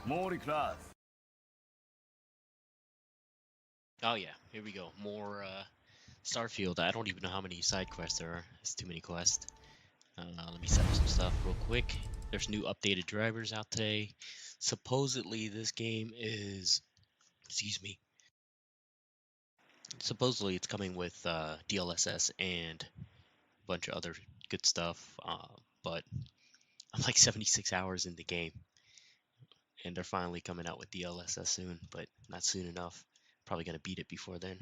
More class. Oh yeah, here we go. More Starfield. I don't even know how many side quests there are. It's too many quests. Let me set up some stuff real quick. There's new updated drivers out today. Supposedly this game is, excuse me. Supposedly it's coming with DLSS and a bunch of other good stuff. But I'm like 76 hours in the game, and they're finally coming out with DLSS soon, but not soon enough. Probably gonna beat it before then.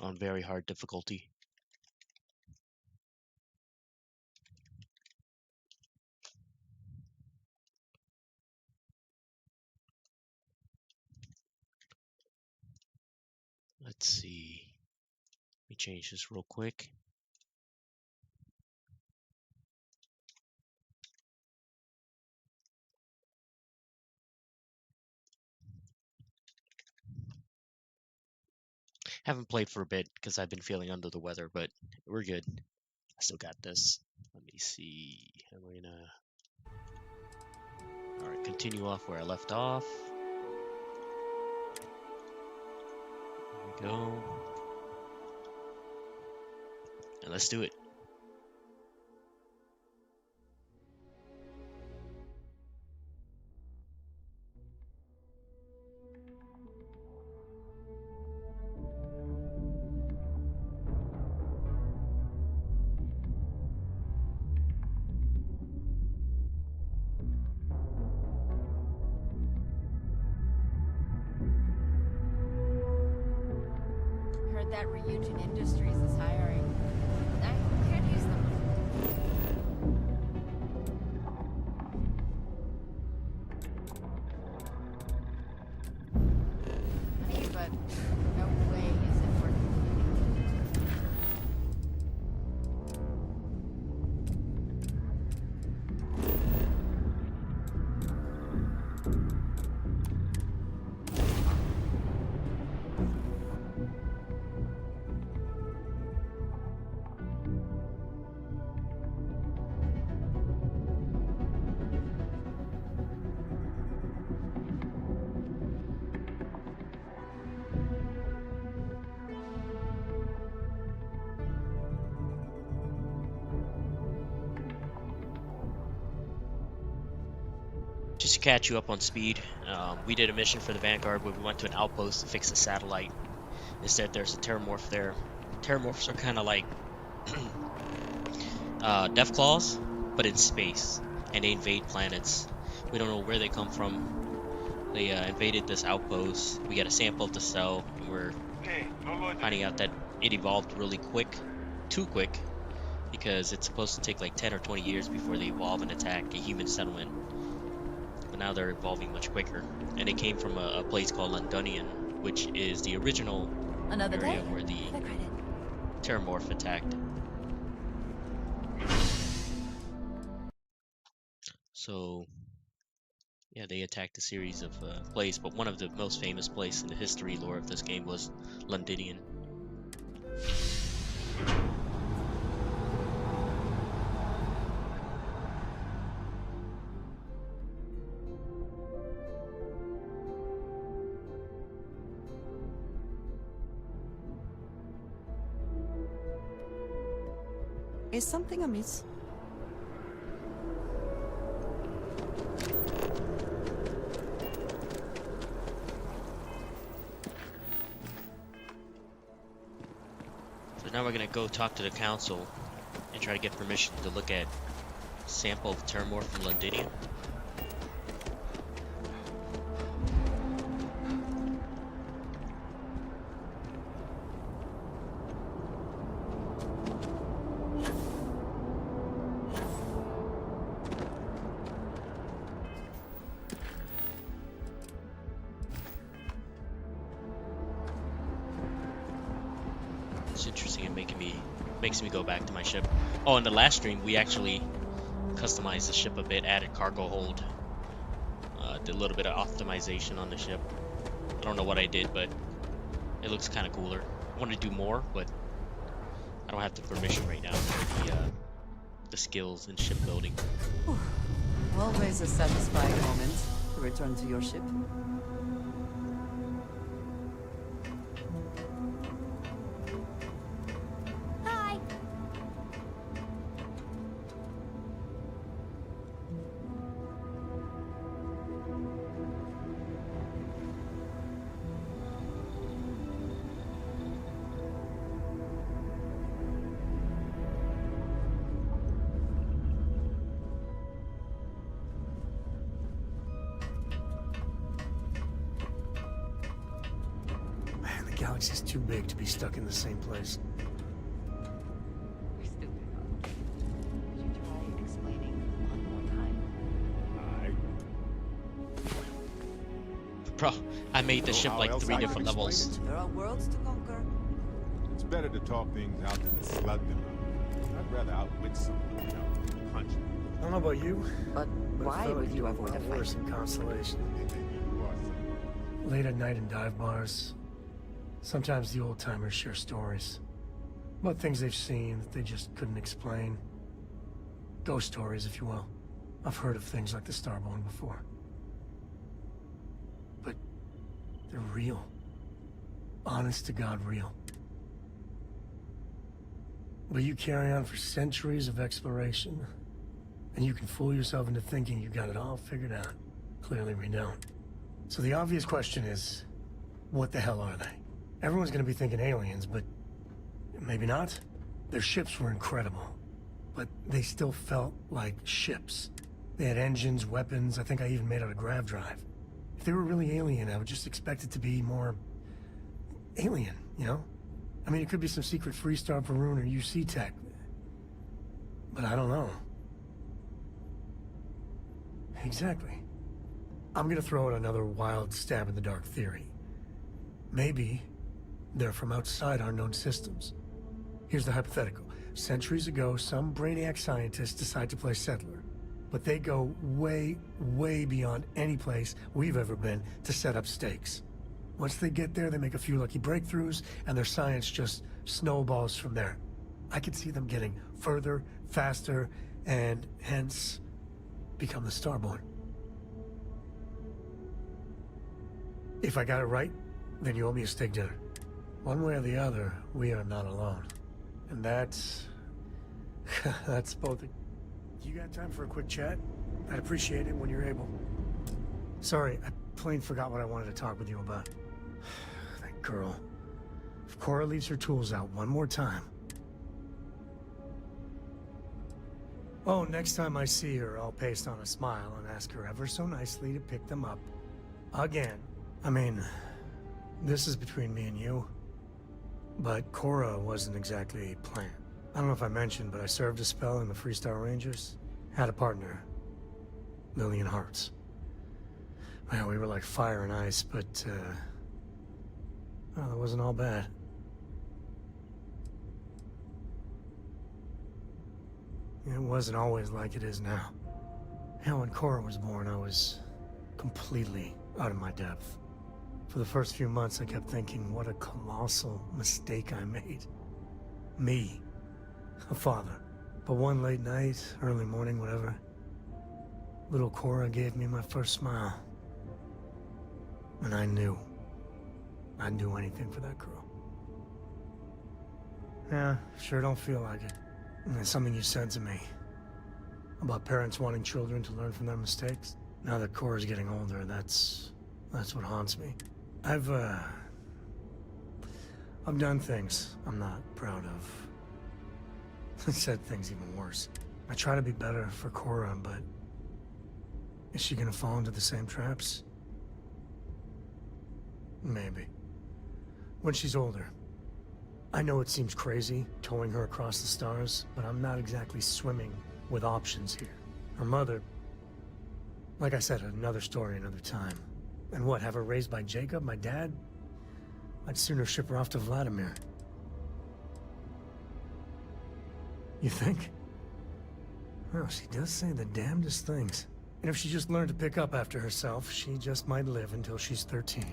On very hard difficulty. Let's see. Let me change this real quick. Haven't played for a bit because I've been feeling under the weather, but we're good. I still got this. Let me see. I'm gonna. Alright, continue off where I left off. There we go. And let's do it. Heard that Ryujin Industries is hiring. I can't use them. Honey, but no way is it working. Just to catch you up on speed, we did a mission for the Vanguard where we went to an outpost to fix a satellite. Instead, there's a terramorph there. Terramorphs are kind of like Death Claws, but in space, and they invade planets. We don't know where they come from. They invaded this outpost. We got a sample of the cell, and we're finding out that it evolved really quick, too quick, because it's supposed to take like 10 or 20 years before they evolve and attack a human settlement. But now they're evolving much quicker, and it came from a place called Londonian, which is the original Another area day. where the For the credit. Terramorph attacked. So, yeah, they attacked a series of places, but one of the most famous places in the history lore of this game was Londonian. Is something amiss? So now we're gonna go talk to the council and try to get permission to look at a sample of Terramorph from Londonian. It's interesting and makes me go back to my ship. Oh, in the last stream we actually customized the ship a bit, added cargo hold, did a little bit of optimization on the ship. I don't know what I did, but it looks kind of cooler. I want to do more, but I don't have the permission right now for the skills in shipbuilding. Always a satisfying moment to return to your ship. Hi. Man, the galaxy's too big to be stuck in the same place. You're stupid. Could you try explaining one more time? Bro, I made the So ship how like else 3 I different can explain levels. There are worlds to conquer. It's better to talk things out than to slug them out. I'd rather outwit someone than out-punch them. I don't know about you, But but why I felt would like you were avoid a fight? worse in Constellation. You are some- Late at night in dive bars, sometimes the old-timers share stories about things they've seen that they just couldn't explain. Ghost stories, if you will. I've heard of things like the Starborn before. But they're real. Honest to God real. But you carry on for centuries of exploration, and you can fool yourself into thinking you got it all figured out. Clearly we don't. So the obvious question is, what the hell are they? Everyone's gonna be thinking aliens, but maybe not. Their ships were incredible, but they still felt like ships. They had engines, weapons, I think I even made out a grav drive. If they were really alien, I would just expect it to be more alien, you know? I mean, it could be some secret Freestar Varun or UC tech, but I don't know. Exactly. I'm gonna throw out another wild stab in the dark theory. Maybe they're from outside our known systems. Here's the hypothetical. Centuries ago, some brainiac scientists decide to play settler, but they go way, way beyond any place we've ever been to set up stakes. Once they get there, they make a few lucky breakthroughs, and their science just snowballs from there. I could see them getting further, faster, and hence become the Starborn. If I got it right, then you owe me a steak dinner. One way or the other, we are not alone. And that's... that's both... You got time for a quick chat? I'd appreciate it when you're able. Sorry, I plain forgot what I wanted to talk with you about. That girl. If Cora leaves her tools out one more time... Oh, next time I see her, I'll paste on a smile and ask her ever so nicely to pick them up. Again. I mean, this is between me and you, but Cora wasn't exactly planned. I don't know if I mentioned, but I served a spell in the Freestar Rangers. Had a partner, Lillian Hartz. Well, we were like fire and ice, but, well, that wasn't all bad. It wasn't always like it is now. Hell, when Cora was born, I was completely out of my depth. For the first few months, I kept thinking, what a colossal mistake I made. Me, a father. But one late night, early morning, whatever, little Cora gave me my first smile. And I knew I'd do anything for that girl. Yeah, sure don't feel like it. And it's something you said to me about parents wanting children to learn from their mistakes. Now that Cora's getting older, that's what haunts me. I've done things I'm not proud of. I said things even worse. I try to be better for Cora, but is she gonna fall into the same traps? Maybe. When she's older. I know it seems crazy, towing her across the stars, but I'm not exactly swimming with options here. Her mother... Like I said, another story, another time. And what, have her raised by Jacob, my dad? I'd sooner ship her off to Vladimir. You think? Well, she does say the damnedest things. And if she just learned to pick up after herself, she just might live until she's 13.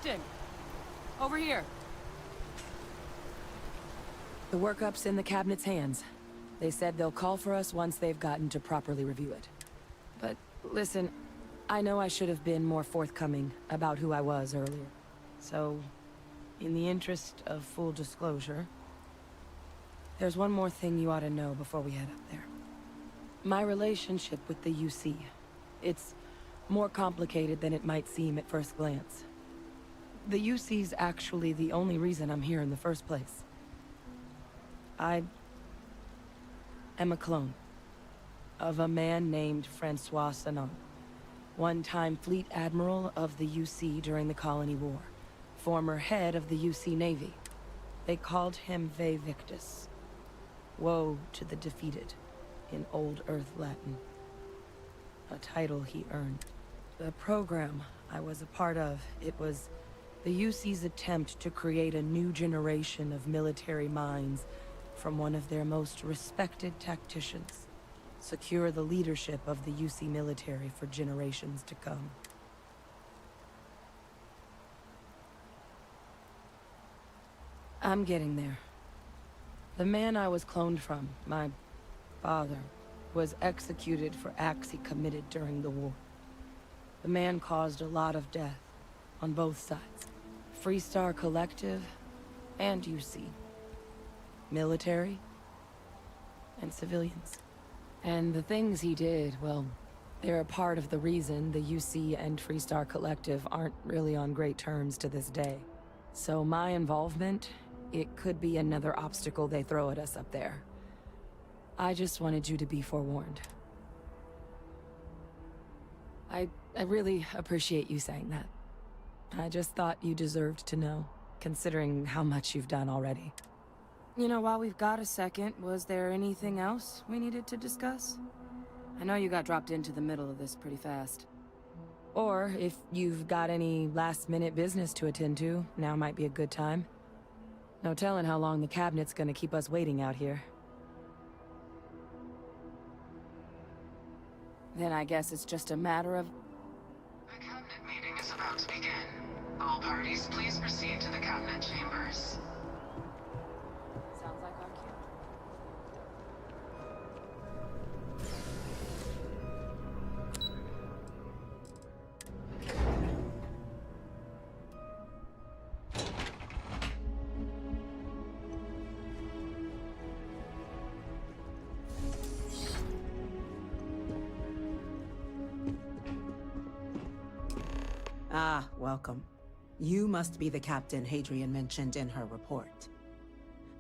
Captain! Over here. The workup's in the cabinet's hands. They said they'll call for us once they've gotten to properly review it. But listen, I know I should have been more forthcoming about who I was earlier. So, in the interest of full disclosure, there's one more thing you ought to know before we head up there. My relationship with the UC. It's more complicated than it might seem at first glance. The UC's actually the only reason I'm here in the first place. I am a clone of a man named Francois Sanon, one-time fleet admiral of the UC during the Colony War, former head of the UC Navy. They called him Ve Victus. Woe to the defeated, in Old Earth Latin. A title he earned. The program I was a part of, it was the UC's attempt to create a new generation of military minds from one of their most respected tacticians. Secure the leadership of the UC military for generations to come. I'm getting there. The man I was cloned from, my father, was executed for acts he committed during the war. The man caused a lot of death, on both sides. Freestar Collective, and UC. Military, and civilians. And the things he did, well, they're a part of the reason the UC and Freestar Collective aren't really on great terms to this day. So my involvement, it could be another obstacle they throw at us up there. I just wanted you to be forewarned. I really appreciate you saying that. I just thought you deserved to know, considering how much you've done already. You know, while we've got a second, was there anything else we needed to discuss? I know you got dropped into the middle of this pretty fast. Or, if you've got any last-minute business to attend to, now might be a good time. No telling how long the cabinet's gonna keep us waiting out here. Then I guess it's just a matter of... The cabinet meeting is about to begin. All parties, please proceed to the cabinet chambers. Sounds like our cue. Ah, welcome. You must be the captain Hadrian mentioned in her report.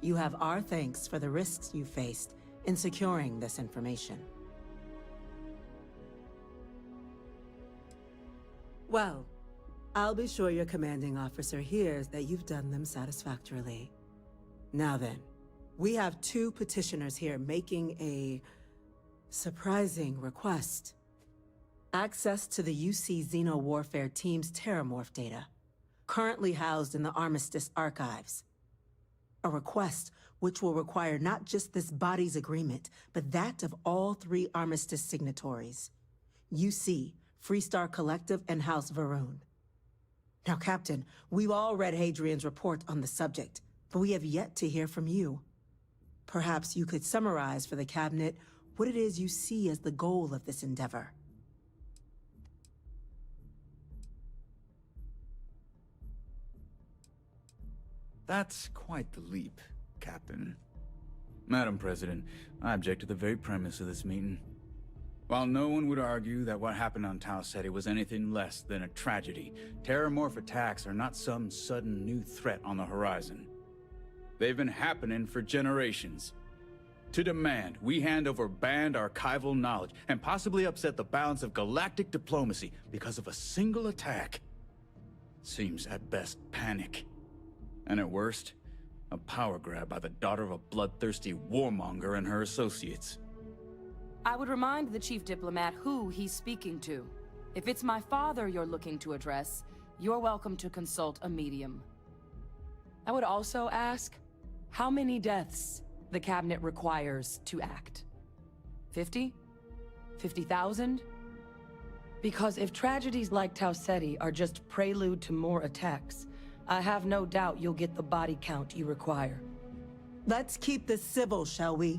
You have our thanks for the risks you faced in securing this information. Well, I'll be sure your commanding officer hears that you've done them satisfactorily. Now then, we have two petitioners here making a surprising request. Access to the UC Xeno Warfare Team's Terramorph data, currently housed in the Armistice archives. A request which will require not just this body's agreement, but that of all three Armistice signatories. UC, Freestar Collective, and House Varun. Now, Captain, we've all read Hadrian's report on the subject, but we have yet to hear from you. Perhaps you could summarize for the Cabinet what it is you see as the goal of this endeavor. That's quite the leap, Captain. Madam President, I object to the very premise of this meeting. While no one would argue that what happened on Tau Ceti was anything less than a tragedy, terramorph attacks are not some sudden new threat on the horizon. They've been happening for generations. To demand we hand over banned archival knowledge and possibly upset the balance of galactic diplomacy because of a single attack seems at best panic. And at worst, a power grab by the daughter of a bloodthirsty warmonger and her associates. I would remind the chief diplomat who he's speaking to. If it's my father you're looking to address, you're welcome to consult a medium. I would also ask, how many deaths the Cabinet requires to act? 50? 50,000? Because if tragedies like Tau Ceti are just prelude to more attacks, I have no doubt you'll get the body count you require. Let's keep this civil, shall we?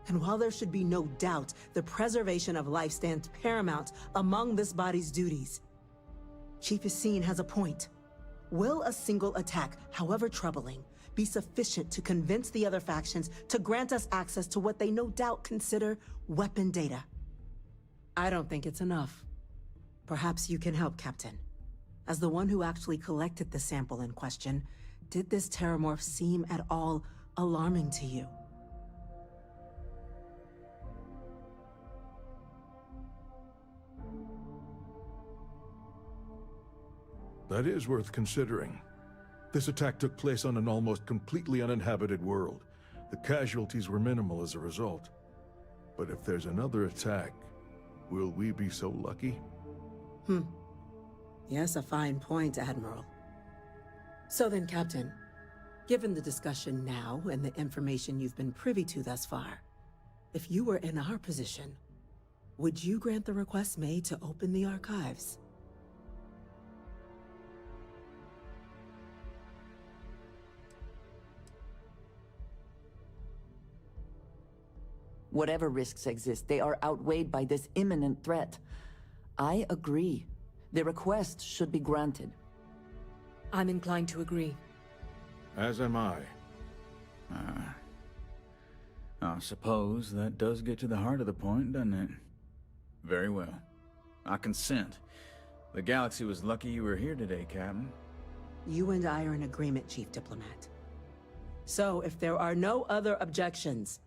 And while there should be no doubt, the preservation of life stands paramount among this body's duties. Chief Yassine has a point. Will a single attack, however troubling, be sufficient to convince the other factions to grant us access to what they no doubt consider weapon data? I don't think it's enough. Perhaps you can help, Captain. As the one who actually collected the sample in question, did this terramorph seem at all alarming to you? That is worth considering. This attack took place on an almost completely uninhabited world. The casualties were minimal as a result. But if there's another attack, will we be so lucky? Yes, a fine point, Admiral. So then, Captain, given the discussion now and the information you've been privy to thus far, if you were in our position, would you grant the request made to open the archives? Whatever risks exist, they are outweighed by this imminent threat. I agree. The request should be granted. I'm inclined to agree. As am I. I suppose that does get to the heart of the point, doesn't it? Very well. I consent. The galaxy was lucky you were here today, Captain. You and I are in agreement, Chief Diplomat. So, if there are no other objections,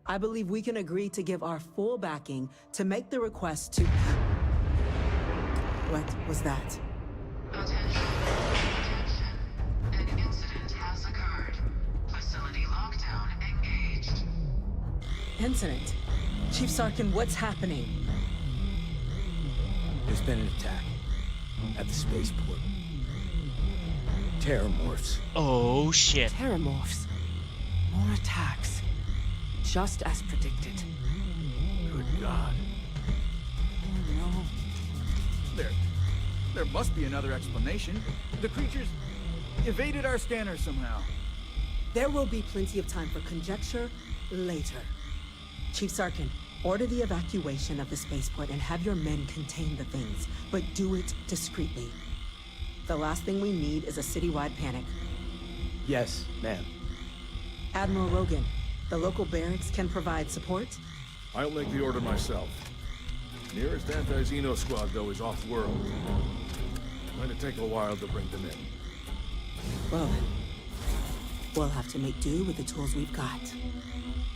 I believe we can agree to give our full backing to make the request to... What was that? Attention. Attention. An incident has occurred. Facility lockdown engaged. Incident? Chief Sarkin, what's happening? There's been an attack at the spaceport. Terramorphs. Oh shit. Terramorphs. More attacks. Just as predicted. Good God. No. There must be another explanation. The creatures evaded our scanner somehow. There will be plenty of time for conjecture later. Chief Sarkin, order the evacuation of the spaceport and have your men contain the things, but do it discreetly. The last thing we need is a citywide panic. Yes, ma'am. Admiral Rogan, the local barracks can provide support? I'll make the order myself. Nearest anti-Xeno squad, though, is off-world. Going to take a while to bring them in. Well then, we'll have to make do with the tools we've got.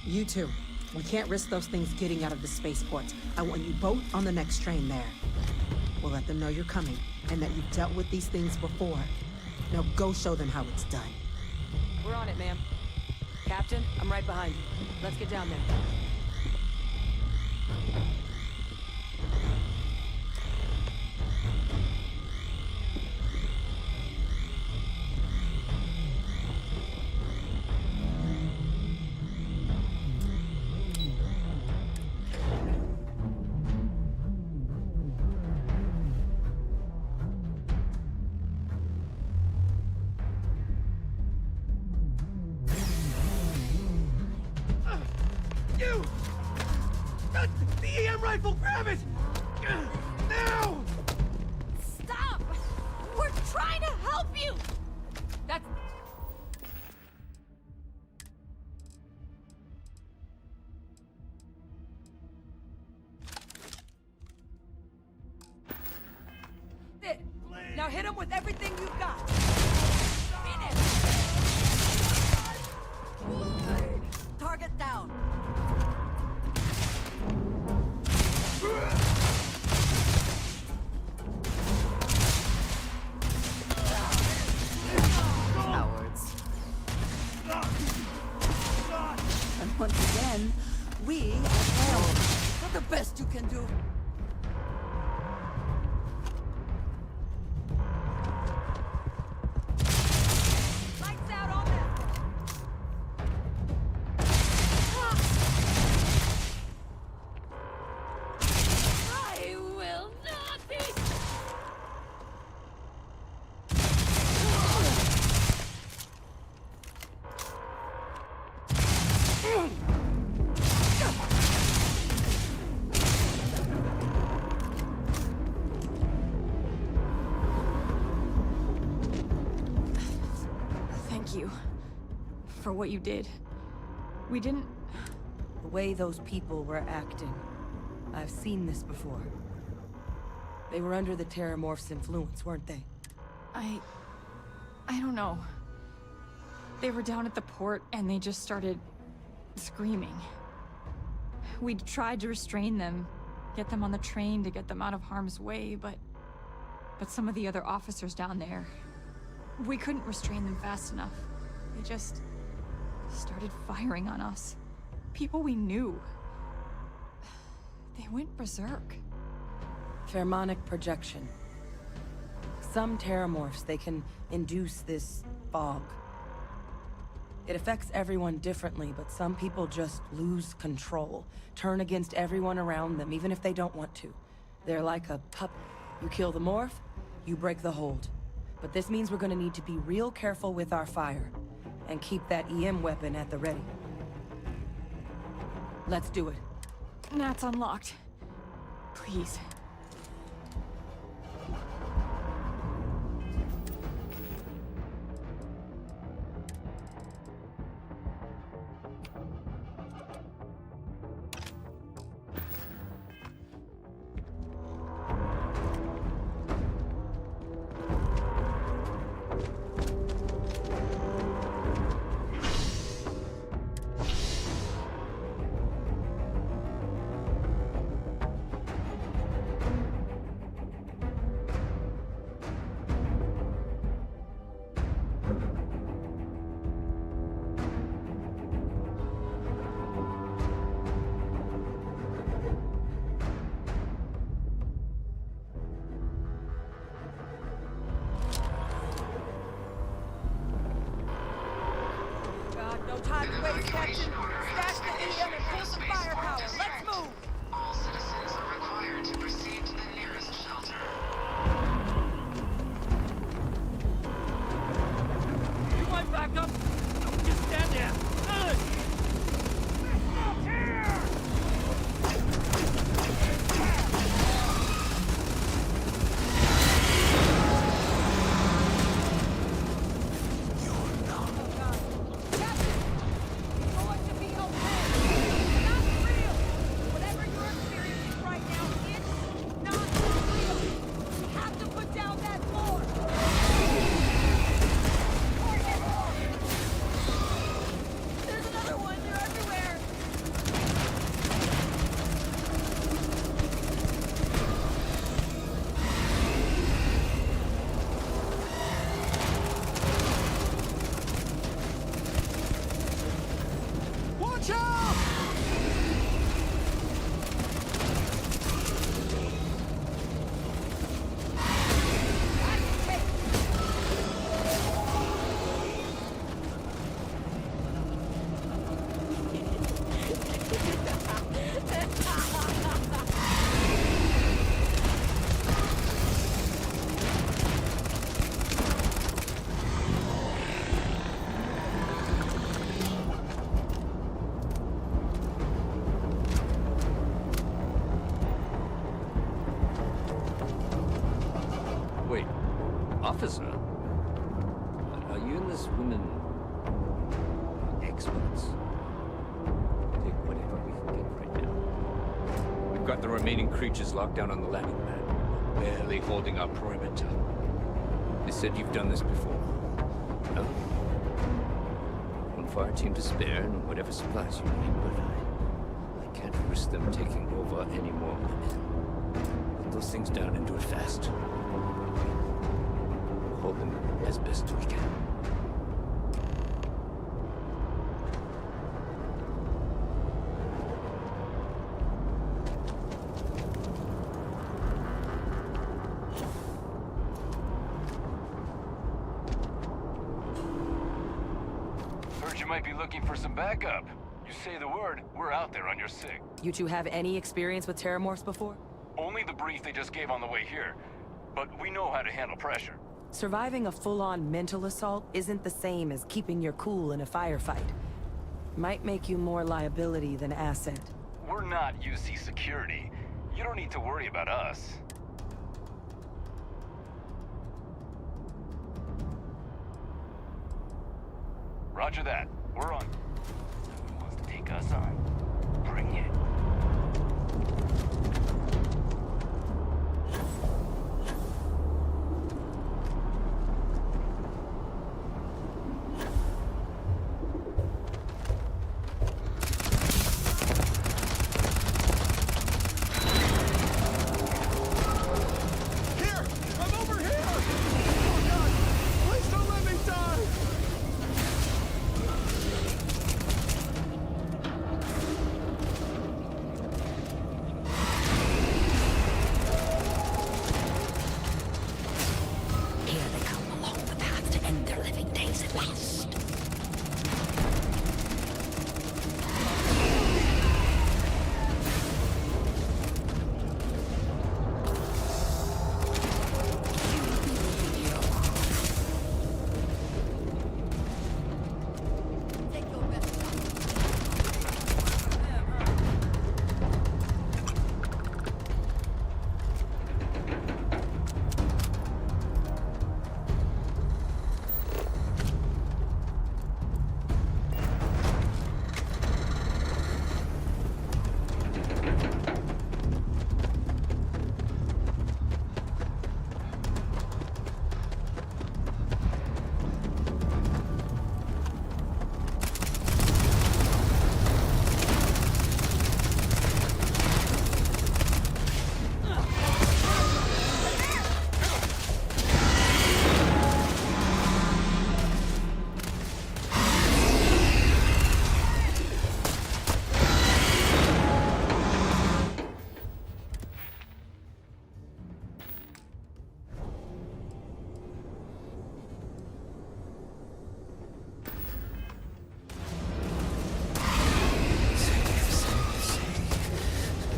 You two, we can't risk those things getting out of the spaceport. I want you both on the next train there. We'll let them know you're coming, and that you've dealt with these things before. Now go show them how it's done. We're on it, ma'am. Captain, I'm right behind you. Let's get down there. The EM rifle, grab it! Now! Stop! We're trying to help you! That's... it. Now hit him with everything you've got. Target down. Cowards. And once again, we are failed. Not the best you can do. you. For what you did. We didn't... The way those people were acting. I've seen this before. They were under the Terramorph's influence, weren't they? I don't know. They were down at the port and they just started screaming. We tried to restrain them, get them on the train to get them out of harm's way, but some of the other officers down there, we couldn't restrain them fast enough. They just started firing on us. People we knew. They went berserk. Pheromonic projection. Some Terramorphs, they can induce this fog. It affects everyone differently, but some people just lose control. Turn against everyone around them, even if they don't want to. They're like a puppet. You kill the morph, you break the hold. But this means we're gonna need to be real careful with our fire. And keep that EM weapon at the ready. Let's do it. That's unlocked. Please. No time to waste, Captain. Stash the EM and pull some firepower. Let's move! All citizens are required to proceed to the nearest shelter. You want backup? Don't just stand there. Good. Here! Wait, officer? Are you and this woman experts? Take whatever we can get right now. We've got the remaining creatures locked down on the landing pad, barely holding our perimeter. They said you've done this before. No? One for our team to spare and whatever supplies you need, but I can't risk them taking over any more men. Put those things down and do it fast. Hold them as best we can. Heard you might be looking for some backup. You say the word, we're out there on your sig. You two have any experience with Terramorphs before? Only the brief they just gave on the way here. But we know how to handle pressure. Surviving a full-on mental assault isn't the same as keeping your cool in a firefight. Might make you more liability than asset. We're not UC security. You don't need to worry about us. Roger that. We're on. Someone wants to take us on. Bring it.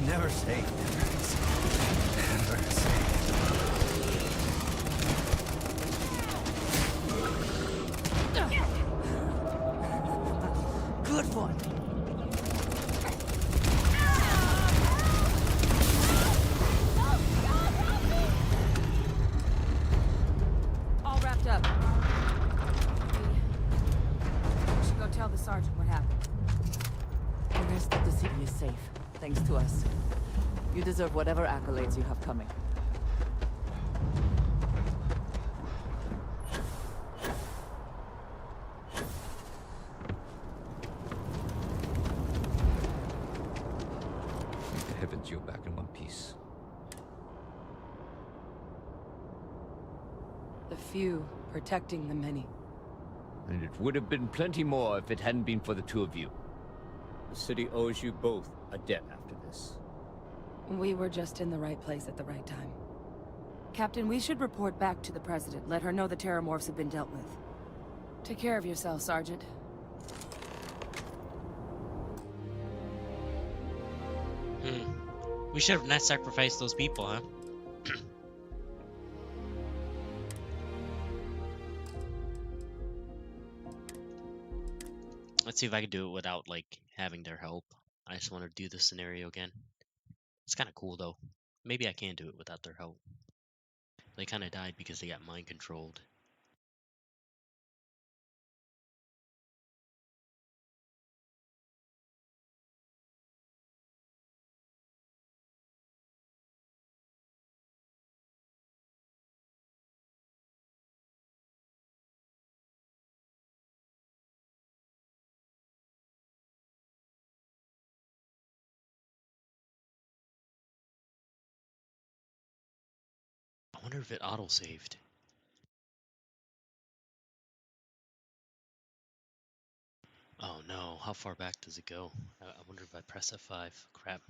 Never safe. Never safe. Good one. All wrapped up. We should go tell the sergeant what happened. The rest of the city is safe, thanks to us. You deserve whatever accolades you have coming. Thank the heavens you're back in one piece. The few protecting the many. And it would have been plenty more if it hadn't been for the two of you. The city owes you both a debt after this. We were just in the right place at the right time. Captain, we should report back to the President. Let her know the Terramorphs have been dealt with. Take care of yourself, Sergeant. We should have not sacrificed those people, huh? Let's see if I can do it without, like, having their help. I just want to do the scenario again. It's kind of cool, though. Maybe I can do it without their help. They kind of died because they got mind-controlled. I wonder if it auto-saved. Oh no, how far back does it go? I wonder if I press F5. Crap.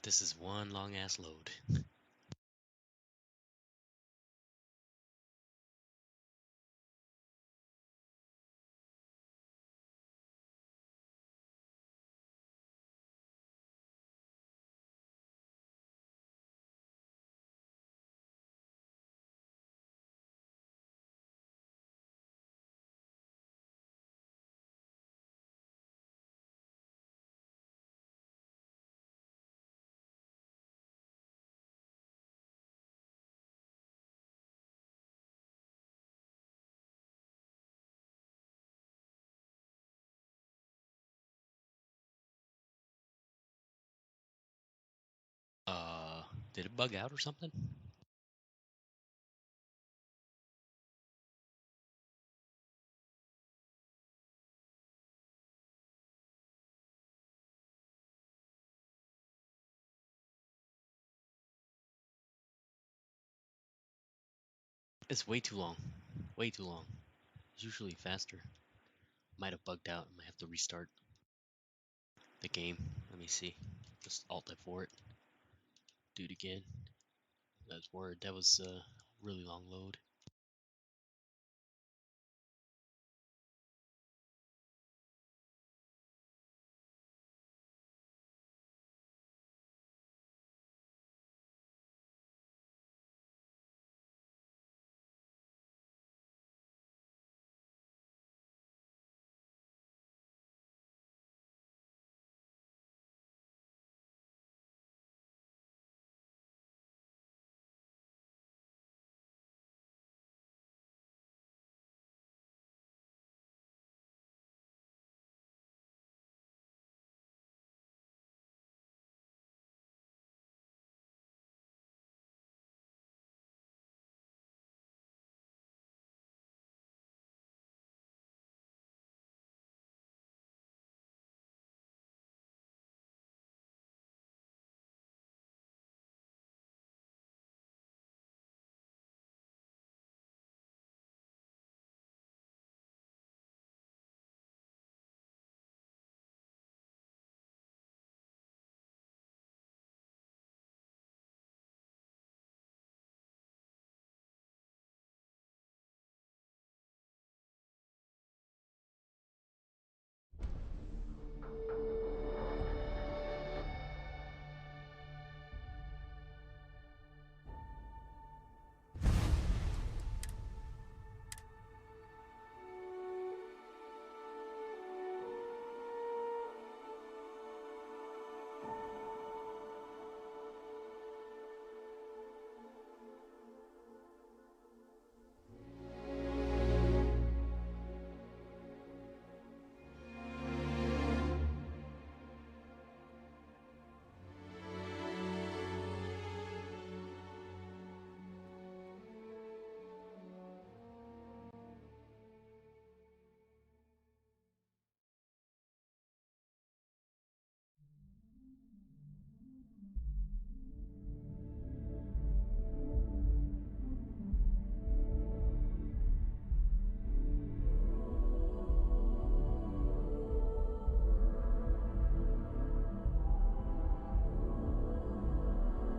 This is one long-ass load. Did it bug out or something? It's way too long. Way too long. It's usually faster. Might have bugged out. I might have to restart the game. Let me see. Just Alt F4 it. Do it again. That's word. That was a really long load.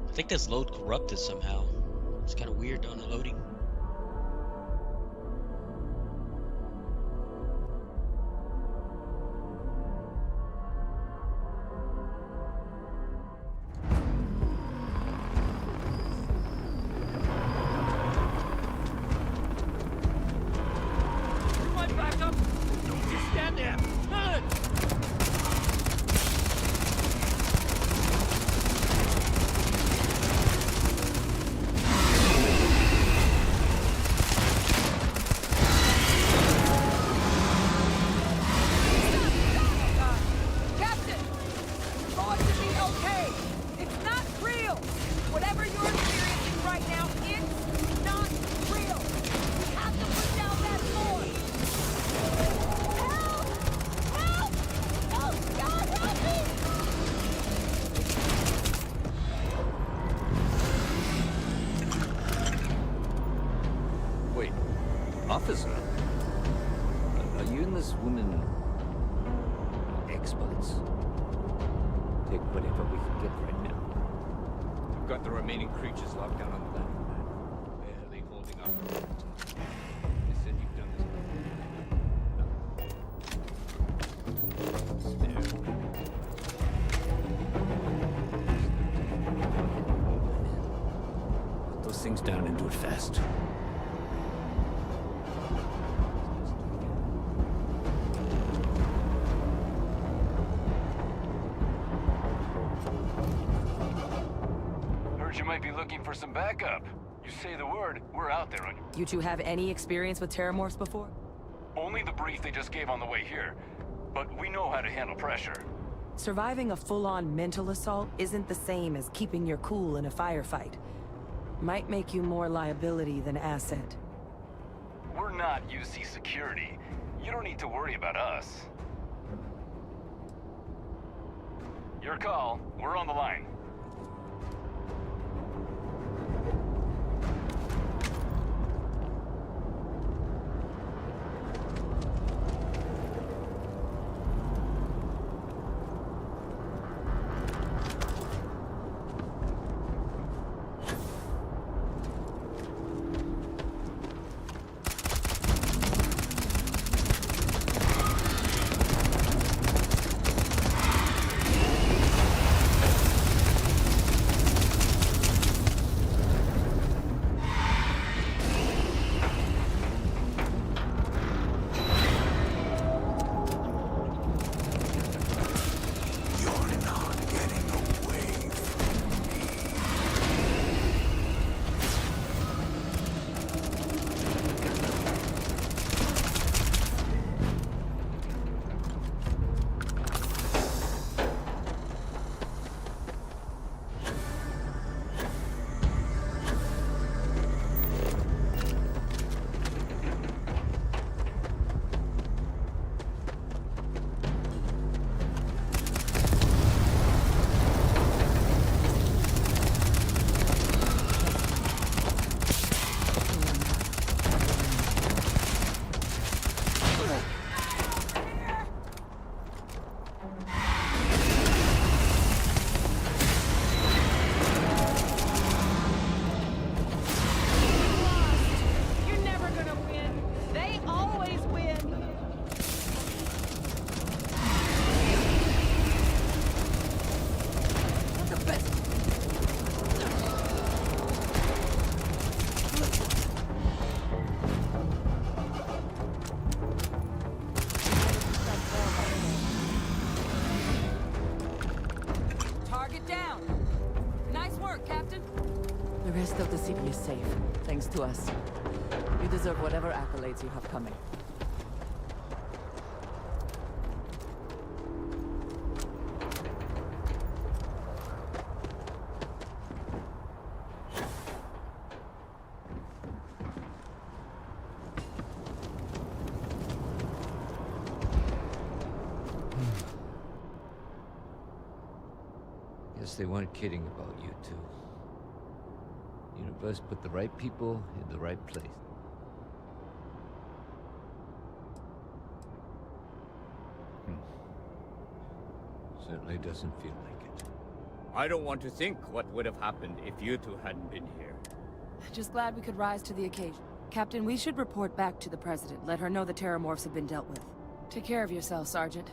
I think this load corrupted somehow. It's kind of weird on the loading. You might back up. Don't just stand there. Good. Captain! You're going to be okay! It's not real! Whatever you're experiencing right now, it's not real! You have to put down that sword! Help! Help! Oh, God, help me! Wait, officer? Are you and this woman experts? Take whatever we can get right now. We've got the remaining creatures locked down on the landing pad, barely holding up the momentum. They said you've done this before. Put those things down and do it fast. Heard you might be looking for some backup. You say the word, we're out there on you. You two have any experience with terramorphs before? Only the brief they just gave on the way here. But we know how to handle pressure. Surviving a full-on mental assault isn't the same as keeping your cool in a firefight. Might make you more liability than asset. We're not UC security. You don't need to worry about us. Your call. We're on the line. The rest of the city is safe, thanks to us. You deserve whatever accolades you have coming. Guess they weren't kidding about you two. Universe put the right people in the right place. Certainly doesn't feel like it. I don't want to think what would have happened if you two hadn't been here. Just glad we could rise to the occasion. Captain, we should report back to the President. Let her know the Terramorphs have been dealt with. Take care of yourself, Sergeant.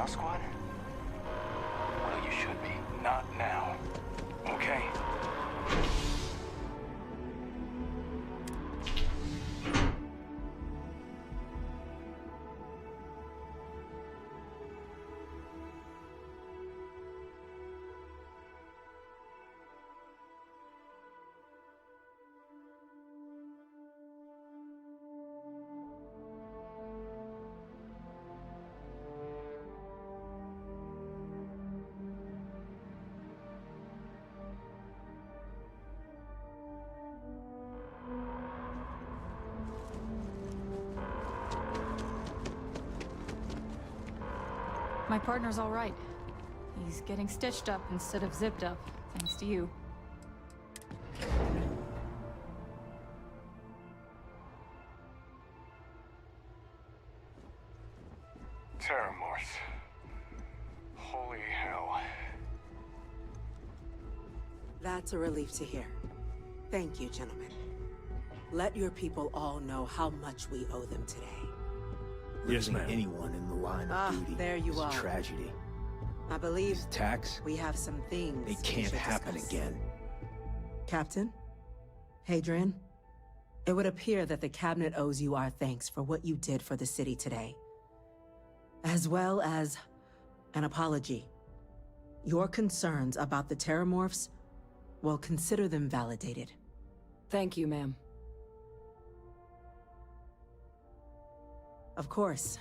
Squad? Well, you should be. Not now. Okay? My partner's all right. He's getting stitched up instead of zipped up, thanks to you. Terramorphs. Holy hell. That's a relief to hear. Thank you, gentlemen. Let your people all know how much we owe them today. Yes, Losing ma'am. anyone in the line of duty there you is are. a tragedy. I believe These attacks, we have some things they we can't should happen discuss. again. Captain? Hadrian? It would appear that the Cabinet owes you our thanks for what you did for the city today. As well as an apology. Your concerns about the Terramorphs, well, consider them validated. Thank you, ma'am. Of course.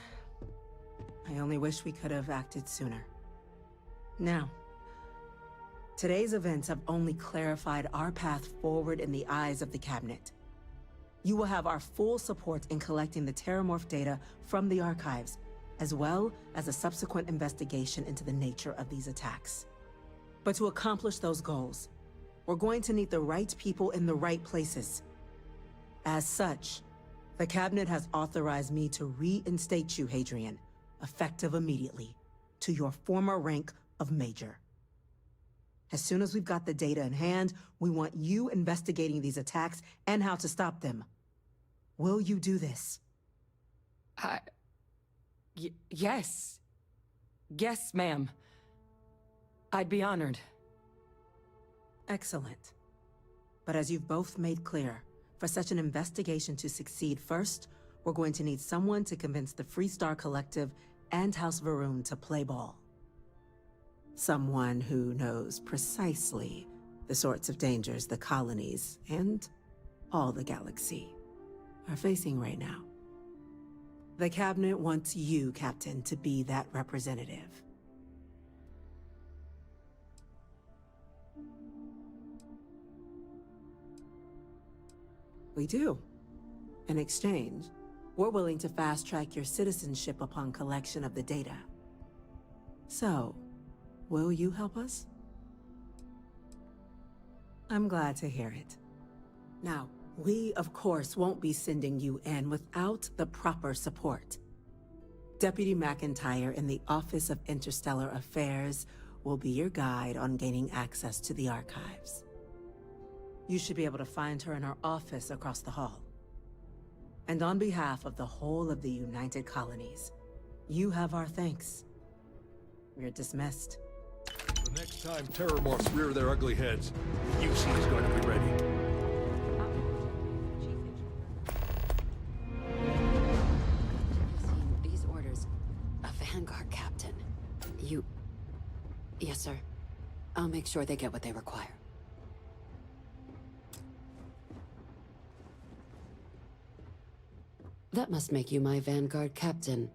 I only wish we could have acted sooner. Now, today's events have only clarified our path forward in the eyes of the Cabinet. You will have our full support in collecting the Terramorph data from the archives, as well as a subsequent investigation into the nature of these attacks. But to accomplish those goals, we're going to need the right people in the right places. As such, the Cabinet has authorized me to reinstate you, Hadrian, effective immediately, to your former rank of Major. As soon as we've got the data in hand, we want you investigating these attacks and how to stop them. Will you do this? Yes. Yes, ma'am. I'd be honored. Excellent. But as you've both made clear, for such an investigation to succeed, first, we're going to need someone to convince the Freestar Collective and House Varun to play ball. Someone who knows precisely the sorts of dangers the colonies and all the galaxy are facing right now. The Cabinet wants you, Captain, to be that representative. We do. In exchange, we're willing to fast-track your citizenship upon collection of the data. So, will you help us? I'm glad to hear it. Now, we, of course, won't be sending you in without the proper support. Deputy McIntyre in the Office of Interstellar Affairs will be your guide on gaining access to the archives. You should be able to find her in her office across the hall. And on behalf of the whole of the United Colonies, you have our thanks. You're dismissed. The next time Terramorphs rear their ugly heads, UC is going to be ready. These orders. A Vanguard captain. You... Yes, sir. I'll make sure they get what they require. That must make you my Vanguard captain.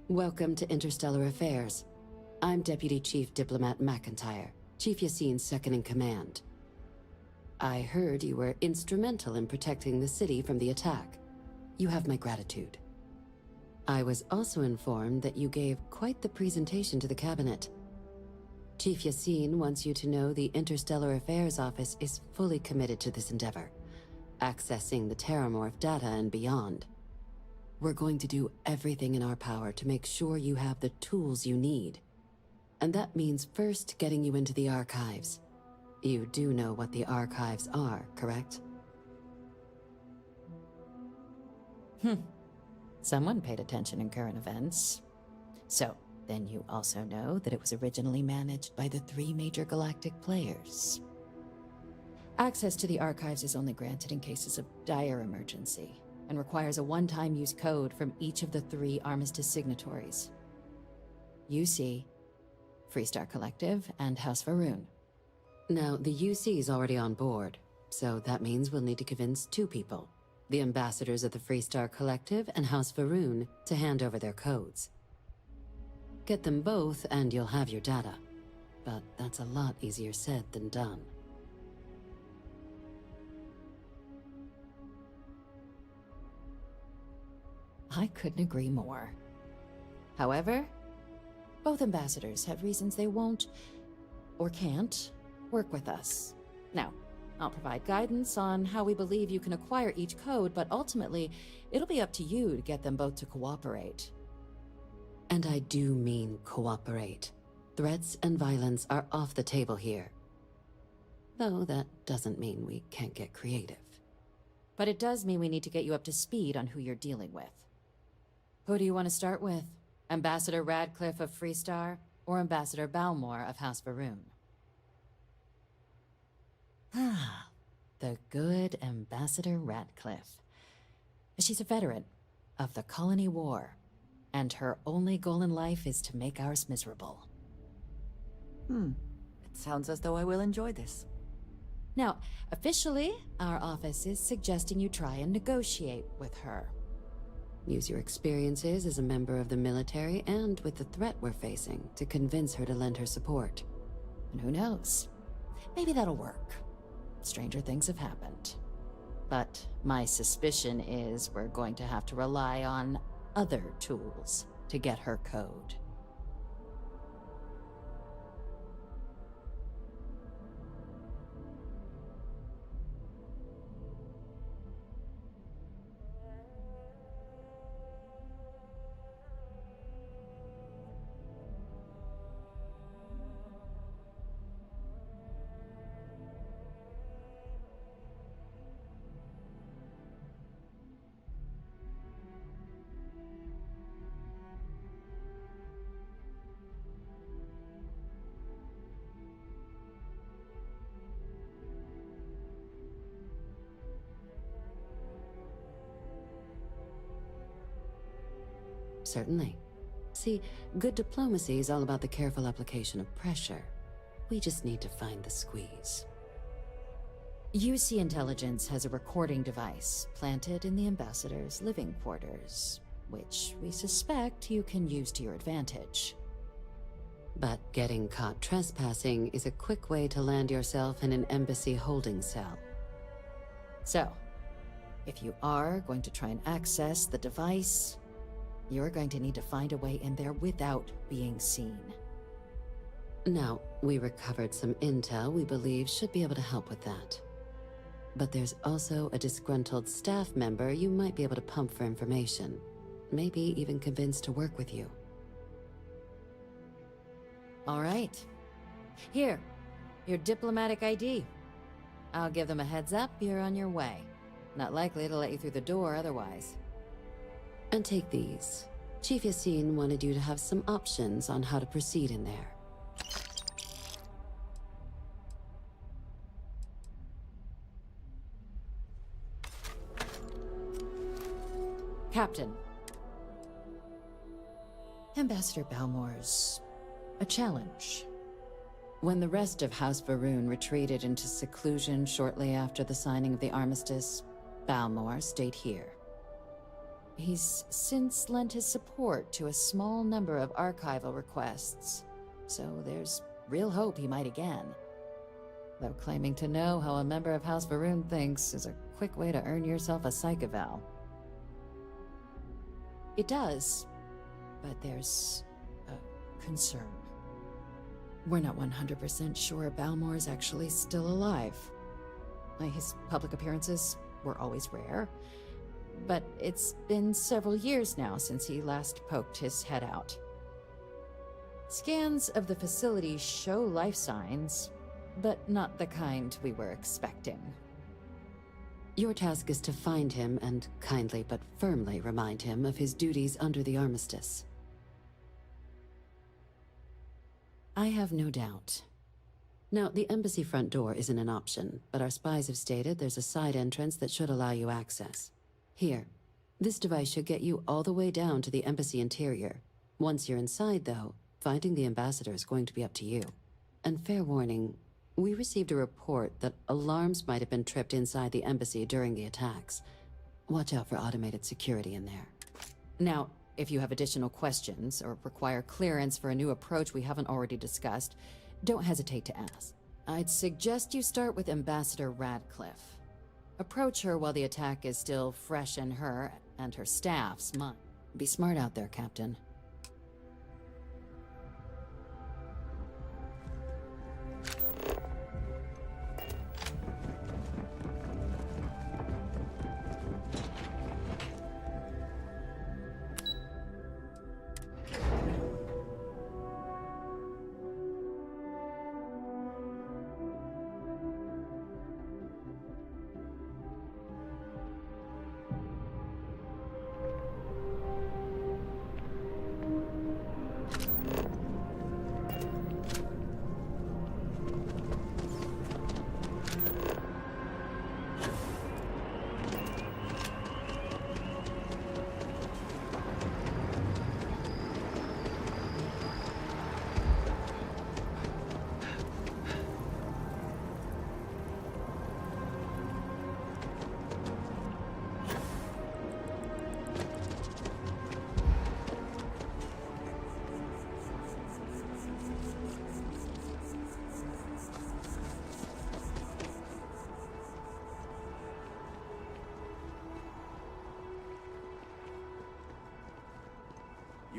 Welcome to Interstellar Affairs. I'm Deputy Chief Diplomat McIntyre, Chief Yassine's second-in-command. I heard you were instrumental in protecting the city from the attack. You have my gratitude. I was also informed that you gave quite the presentation to the Cabinet. Chief Yassine wants you to know the Interstellar Affairs Office is fully committed to this endeavor, accessing the Terramorph data and beyond. We're going to do everything in our power to make sure you have the tools you need. And that means first getting you into the archives. You do know what the archives are, correct? Someone paid attention in current events. So, then you also know that it was originally managed by the 3 major galactic players. Access to the archives is only granted in cases of dire emergency, and requires a one-time use code from each of the 3 Armistice signatories. UC, Freestar Collective, and House Varun. Now, the UC is already on board, so that means we'll need to convince 2 people, the ambassadors of the Freestar Collective and House Varun, to hand over their codes. Get them both and you'll have your data. But that's a lot easier said than done. I couldn't agree more. However, both ambassadors have reasons they won't, or can't, work with us. Now, I'll provide guidance on how we believe you can acquire each code, but ultimately, it'll be up to you to get them both to cooperate. And I do mean cooperate. Threats and violence are off the table here. Though that doesn't mean we can't get creative. But it does mean we need to get you up to speed on who you're dealing with. Who do you want to start with? Ambassador Radcliffe of Freestar, or Ambassador Balmore of House Varoon? Ah, the good Ambassador Radcliffe. She's a veteran of the Colony War, and her only goal in life is to make ours miserable. It sounds as though I will enjoy this. Now, officially, our office is suggesting you try and negotiate with her. Use your experiences as a member of the military and with the threat we're facing to convince her to lend her support. And who knows? Maybe that'll work. Stranger things have happened. But my suspicion is we're going to have to rely on other tools to get her code. Certainly. See, good diplomacy is all about the careful application of pressure. We just need to find the squeeze. UC Intelligence has a recording device planted in the Ambassador's living quarters, which we suspect you can use to your advantage. But getting caught trespassing is a quick way to land yourself in an embassy holding cell. So, if you are going to try and access the device, you're going to need to find a way in there without being seen. Now, we recovered some intel we believe should be able to help with that. But there's also a disgruntled staff member you might be able to pump for information. Maybe even convince to work with you. All right. Here, your diplomatic ID. I'll give them a heads up you're on your way. Not likely to let you through the door otherwise. And take these. Chief Yassine wanted you to have some options on how to proceed in there. Captain. Ambassador Balmore's a challenge. When the rest of House Varoon retreated into seclusion shortly after the signing of the armistice, Balmore stayed here. He's since lent his support to a small number of archival requests, so there's real hope he might again. Though claiming to know how a member of House Varoon thinks is a quick way to earn yourself a psych eval. It does, but there's a concern. We're not 100% sure Balmore's actually still alive. His public appearances were always rare, but it's been several years now since he last poked his head out. Scans of the facility show life signs, but not the kind we were expecting. Your task is to find him and kindly but firmly remind him of his duties under the armistice. I have no doubt. Now, the embassy front door isn't an option, but our spies have stated there's a side entrance that should allow you access. Here, this device should get you all the way down to the embassy interior. Once you're inside, though, finding the ambassador is going to be up to you. And fair warning, we received a report that alarms might have been tripped inside the embassy during the attacks. Watch out for automated security in there. Now, if you have additional questions or require clearance for a new approach we haven't already discussed, don't hesitate to ask. I'd suggest you start with Ambassador Radcliffe. Approach her while the attack is still fresh in her and her staff's mind. Be smart out there, Captain.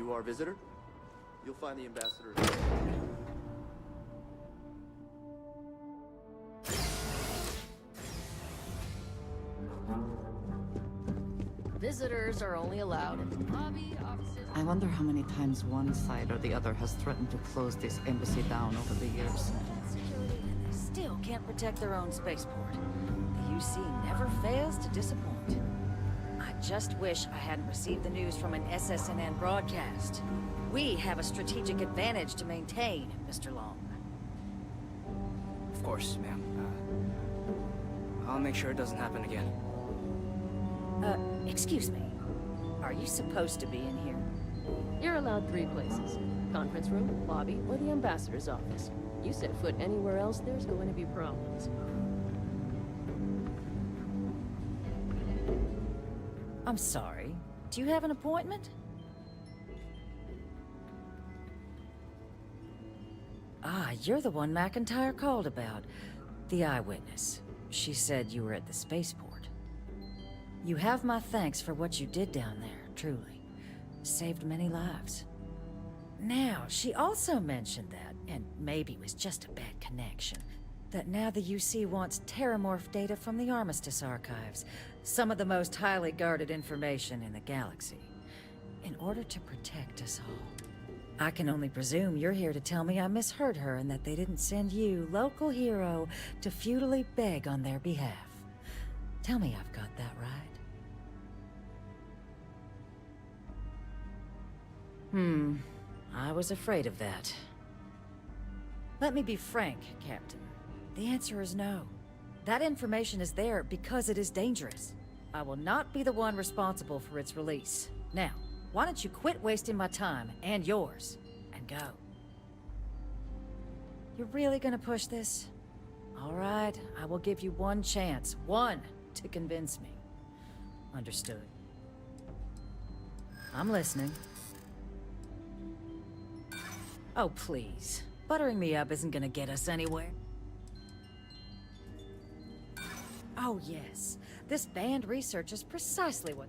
You are a visitor? You'll find the ambassador. Visitors are only allowed in the lobby, offices. I wonder how many times one side or the other has threatened to close this embassy down over the years. Security, and they still can't protect their own spaceport. The UC never fails to disappoint. I just wish I hadn't received the news from an SSNN broadcast. We have a strategic advantage to maintain, Mr. Long. Of course, ma'am. I'll make sure it doesn't happen again. Excuse me. Are you supposed to be in here? You're allowed 3 places. Conference room, lobby, or the ambassador's office. You set foot anywhere else, there's going to be problems. I'm sorry. Do you have an appointment? Ah, you're the one McIntyre called about. The eyewitness. She said you were at the spaceport. You have my thanks for what you did down there, truly. Saved many lives. Now, she also mentioned that, and maybe it was just a bad connection, that now the UC wants terramorph data from the Armistice archives, some of the most highly guarded information in the galaxy, in order to protect us all. I can only presume you're here to tell me I misheard her and that they didn't send you, local hero, to futilely beg on their behalf. Tell me I've got that right. I was afraid of that. Let me be frank, Captain. The answer is no. That information is there because it is dangerous. I will not be the one responsible for its release. Now, why don't you quit wasting my time, and yours, and go? You're really gonna push this? All right, I will give you one chance. One, to convince me. Understood. I'm listening. Oh, please. Buttering me up isn't gonna get us anywhere. Oh, yes. This banned research is precisely what...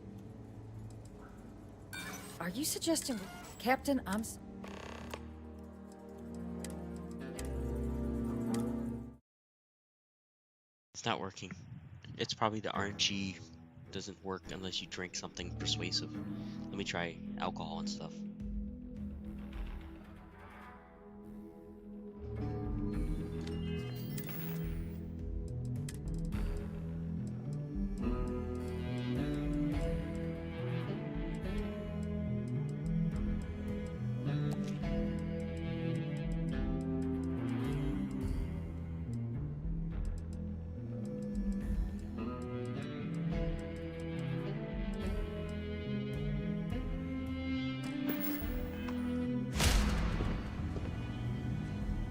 Are you suggesting... Captain, It's not working. It's probably the RNG doesn't work unless you drink something persuasive. Let me try alcohol and stuff.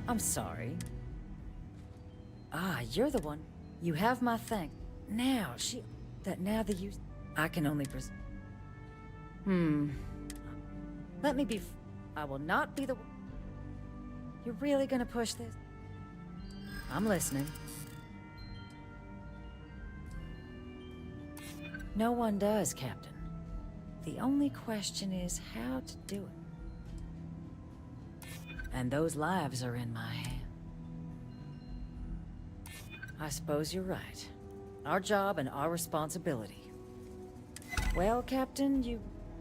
I'm sorry. Ah, you're the one. You have my thanks. Now, now the use... I can only Let me be... I will not be the... You're really gonna push this? I'm listening. No one does, Captain. The only question is how to do it. And those lives are in my hand. I suppose you're right. Our job and our responsibility. Well, Captain, you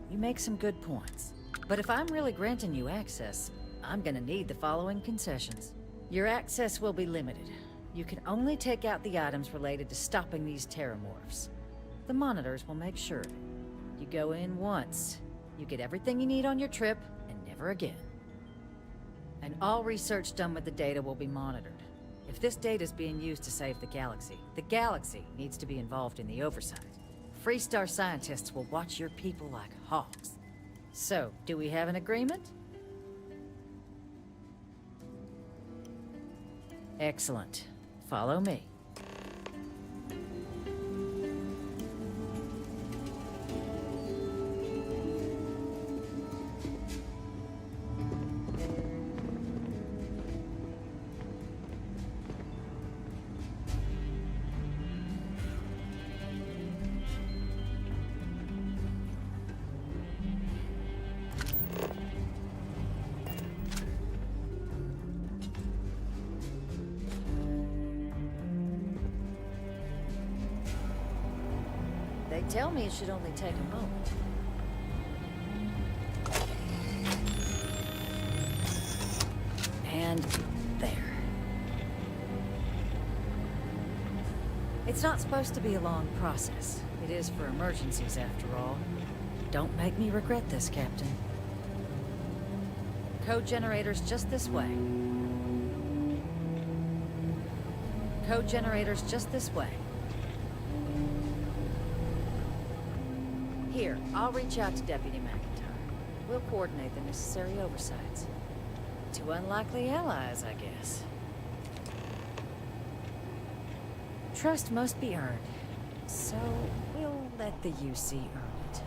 make some good points. But if I'm really granting you access, I'm gonna need the following concessions. Your access will be limited. You can only take out the items related to stopping these terramorphs. The monitors will make sure. You go in once. You get everything you need on your trip, and never again. And all research done with the data will be monitored. If this data is being used to save the galaxy needs to be involved in the oversight. Freestar scientists will watch your people like hawks. So, do we have an agreement? Excellent. Follow me. They tell me it should only take a moment. And there. It's not supposed to be a long process. It is for emergencies, after all. Don't make me regret this, Captain. Code generators just this way. Code generators just this way. Here, I'll reach out to Deputy McIntyre. We'll coordinate the necessary oversights. Two unlikely allies, I guess. Trust must be earned, so we'll let the UC earn it.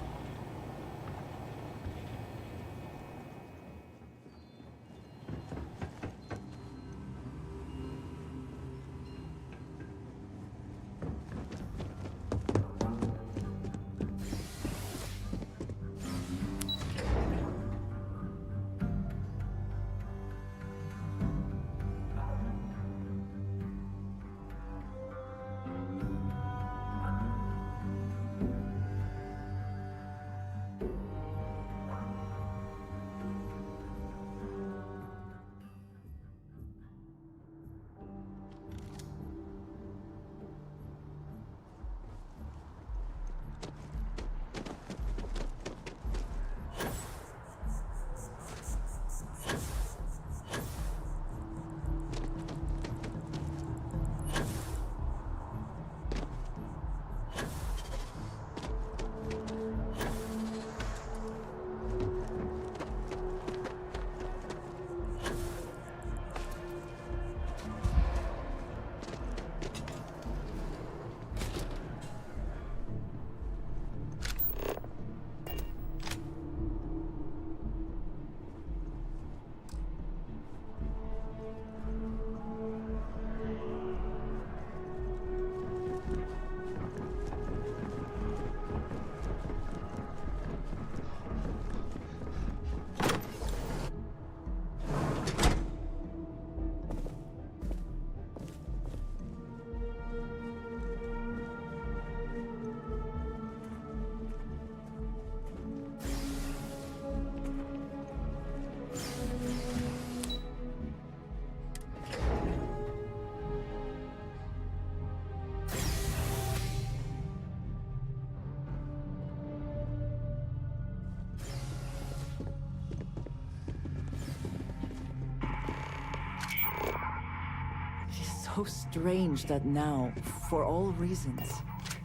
So strange that now, for all reasons,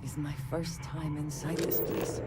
is my first time inside this place.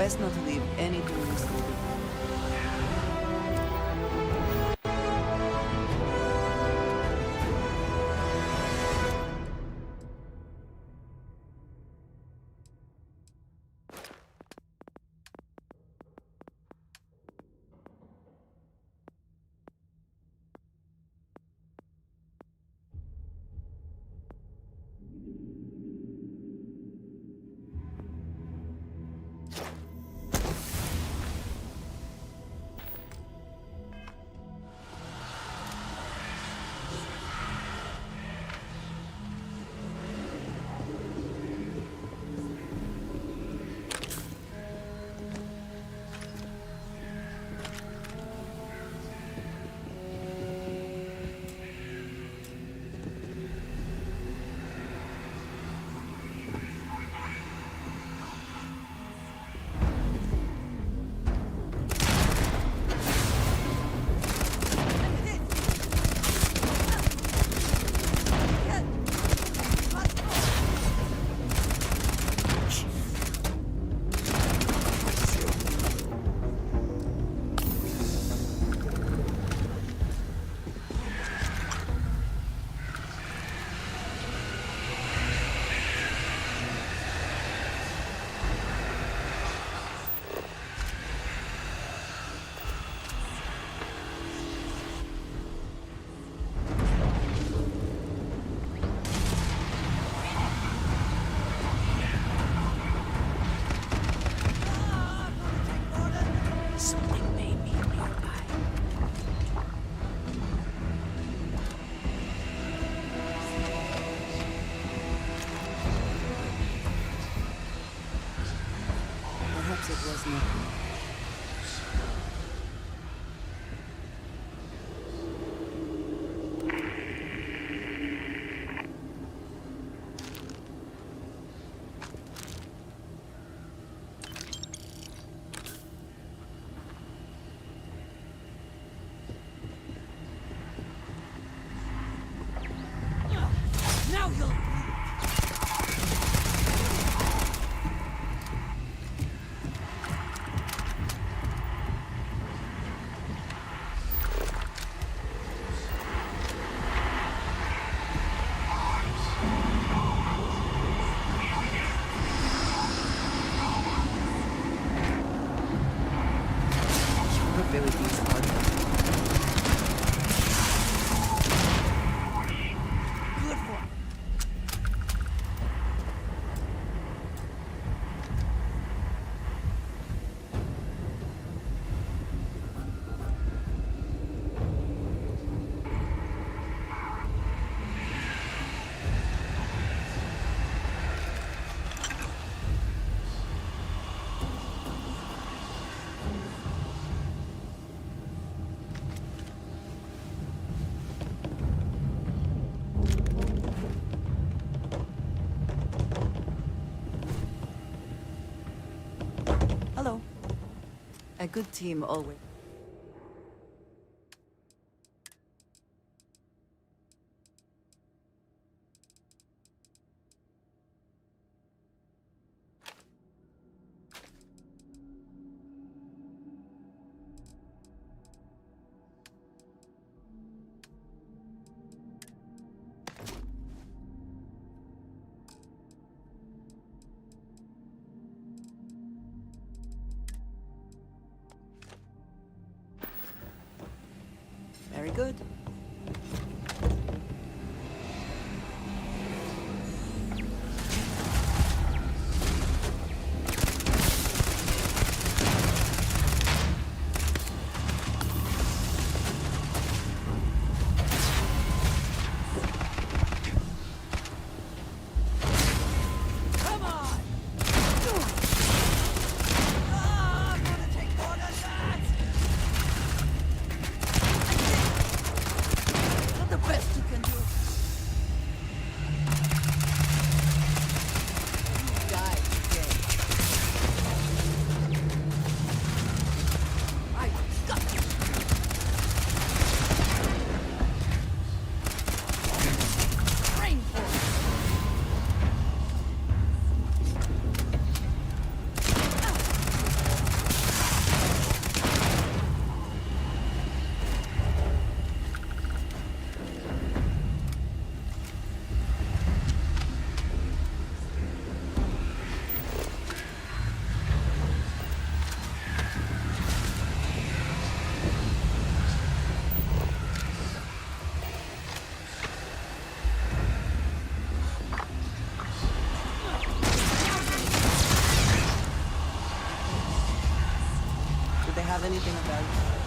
Best not to leave anything loose. Perhaps it was nothing. Now you'll... Really these hard. Good for it. Hello. A good team always. Very good. Come on! I'm gonna take more than that! have anything of value?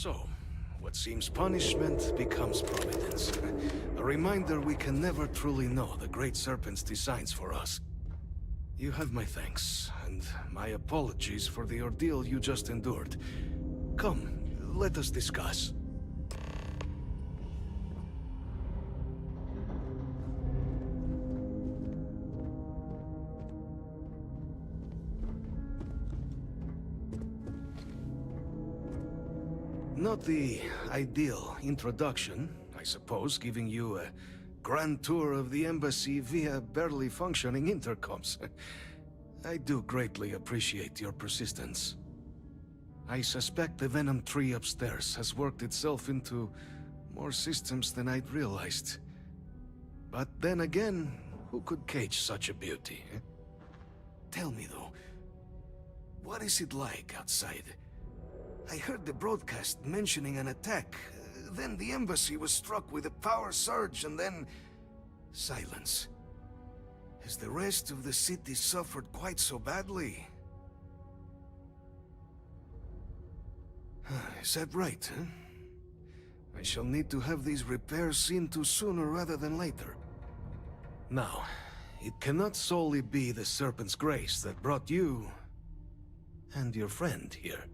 So, what seems punishment becomes providence. A reminder we can never truly know the Great Serpent's designs for us. You have my thanks, and my apologies for the ordeal you just endured. Come, let us discuss. Not the ideal introduction, I suppose, giving you a grand tour of the embassy via barely functioning intercoms. I do greatly appreciate your persistence. I suspect the Venom tree upstairs has worked itself into more systems than I'd realized. But then again, who could cage such a beauty? Eh? Tell me though, what is it like outside? I heard the broadcast mentioning an attack. Then the embassy was struck with a power surge and then... silence. Has the rest of the city suffered quite so badly? Is that right, huh? I shall need to have these repairs seen to sooner rather than later. Now, it cannot solely be the Serpent's grace that brought you... and your friend here.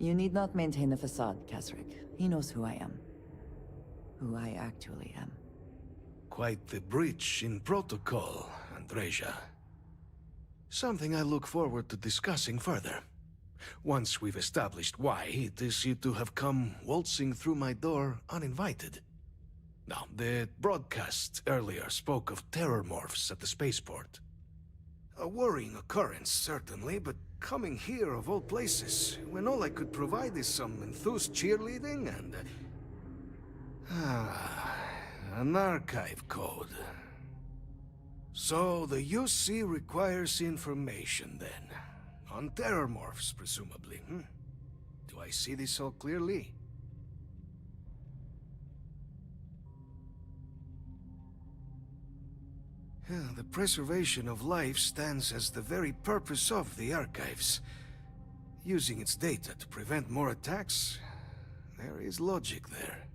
You need not maintain the facade, Kasric. He knows who I am. Who I actually am. Quite the breach in protocol, Andreja. Something I look forward to discussing further. Once we've established why it is you to have come waltzing through my door uninvited. Now, the broadcast earlier spoke of terror morphs at the spaceport. A worrying occurrence, certainly, but coming here of all places, when all I could provide is some enthused cheerleading and... an archive code. So, the UC requires information, then. On terror morphs, presumably, hmm? Do I see this all clearly? The preservation of life stands as the very purpose of the archives. Using its data to prevent more attacks, there is logic there.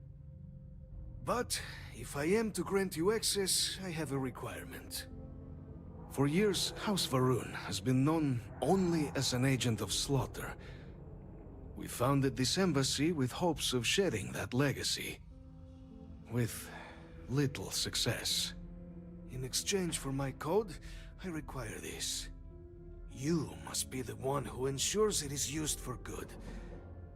But, if I am to grant you access, I have a requirement. For years, House Varun has been known only as an agent of slaughter. We founded this embassy with hopes of shedding that legacy. With little success. In exchange for my code, I require this. You must be the one who ensures it is used for good.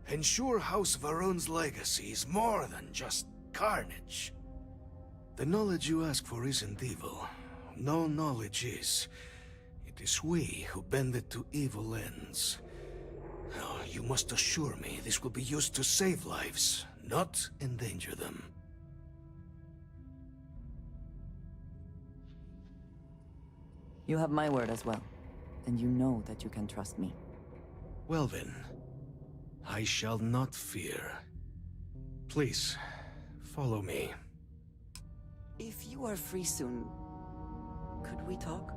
Ensure House Varun's legacy is more than just carnage. The knowledge you ask for isn't evil. No knowledge is. It is we who bend it to evil ends. Now, you must assure me this will be used to save lives, not endanger them. You have my word as well, and you know that you can trust me. Well then, I shall not fear. Please, follow me. If you are free soon, could we talk?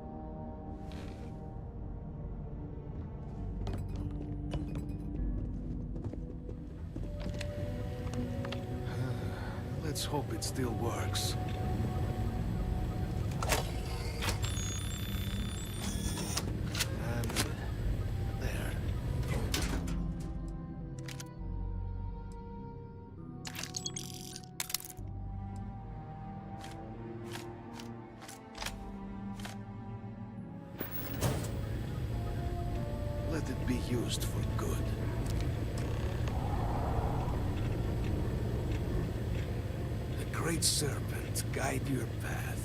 Let's hope it still works. And there. Let it be used for good. Great Serpent, guide your path.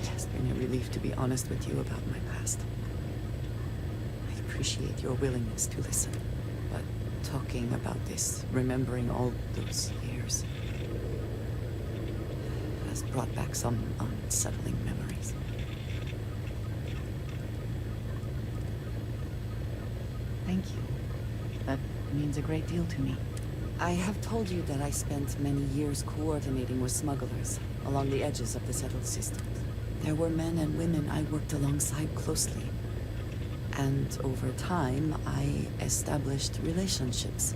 It has been a relief to be honest with you about my past. I appreciate your willingness to listen, but talking about this, remembering all those years, has brought back some unsettling memories. Thank you. That means a great deal to me. I have told you that I spent many years coordinating with smugglers along the edges of the settled systems. There were men and women I worked alongside closely. And over time, I established relationships.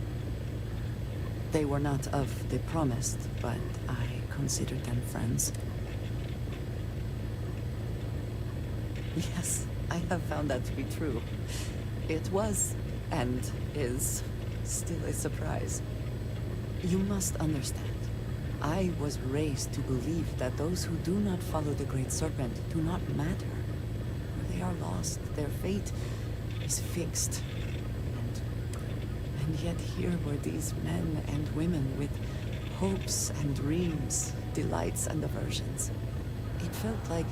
They were not of the promised, but I considered them friends. Yes, I have found that to be true. It was, and is, still a surprise. You must understand. I was raised to believe that those who do not follow the Great Serpent do not matter. They are lost. Their fate is fixed. And yet here were these men and women with hopes and dreams, delights and aversions. It felt like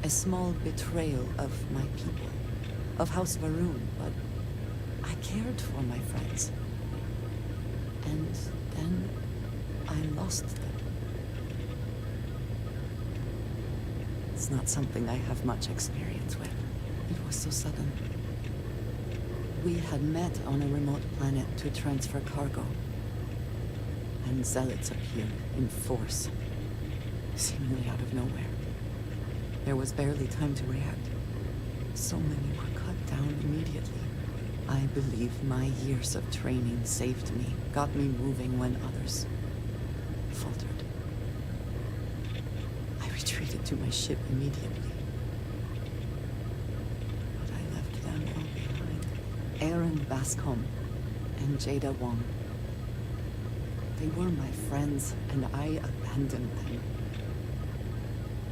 a small betrayal of my people. Of House Varun, but I cared for my friends. And then I lost them. It's not something I have much experience with. It was so sudden. We had met on a remote planet to transfer cargo. And zealots appeared in force, seemingly out of nowhere. There was barely time to react. So many were cut down immediately. I believe my years of training saved me, got me moving when others faltered. drifted to my ship immediately. But I left them all behind. Aaron Bascom and Jada Wong. They were my friends, and I abandoned them.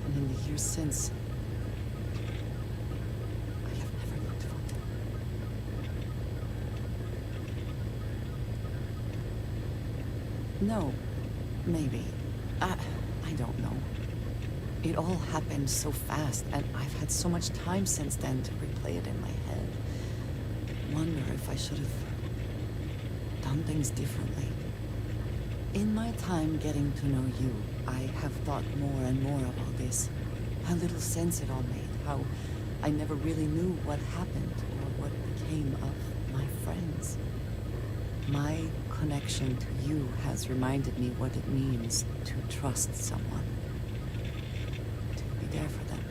And in the years since, I have never looked for them. No, maybe. I don't know. It all happened so fast, and I've had so much time since then to replay it in my head. Wonder if I should have done things differently. In my time getting to know you, I have thought more and more of all this. How little sense it all made, how I never really knew what happened or what became of my friends. My connection to you has reminded me what it means to trust someone. To be there for them.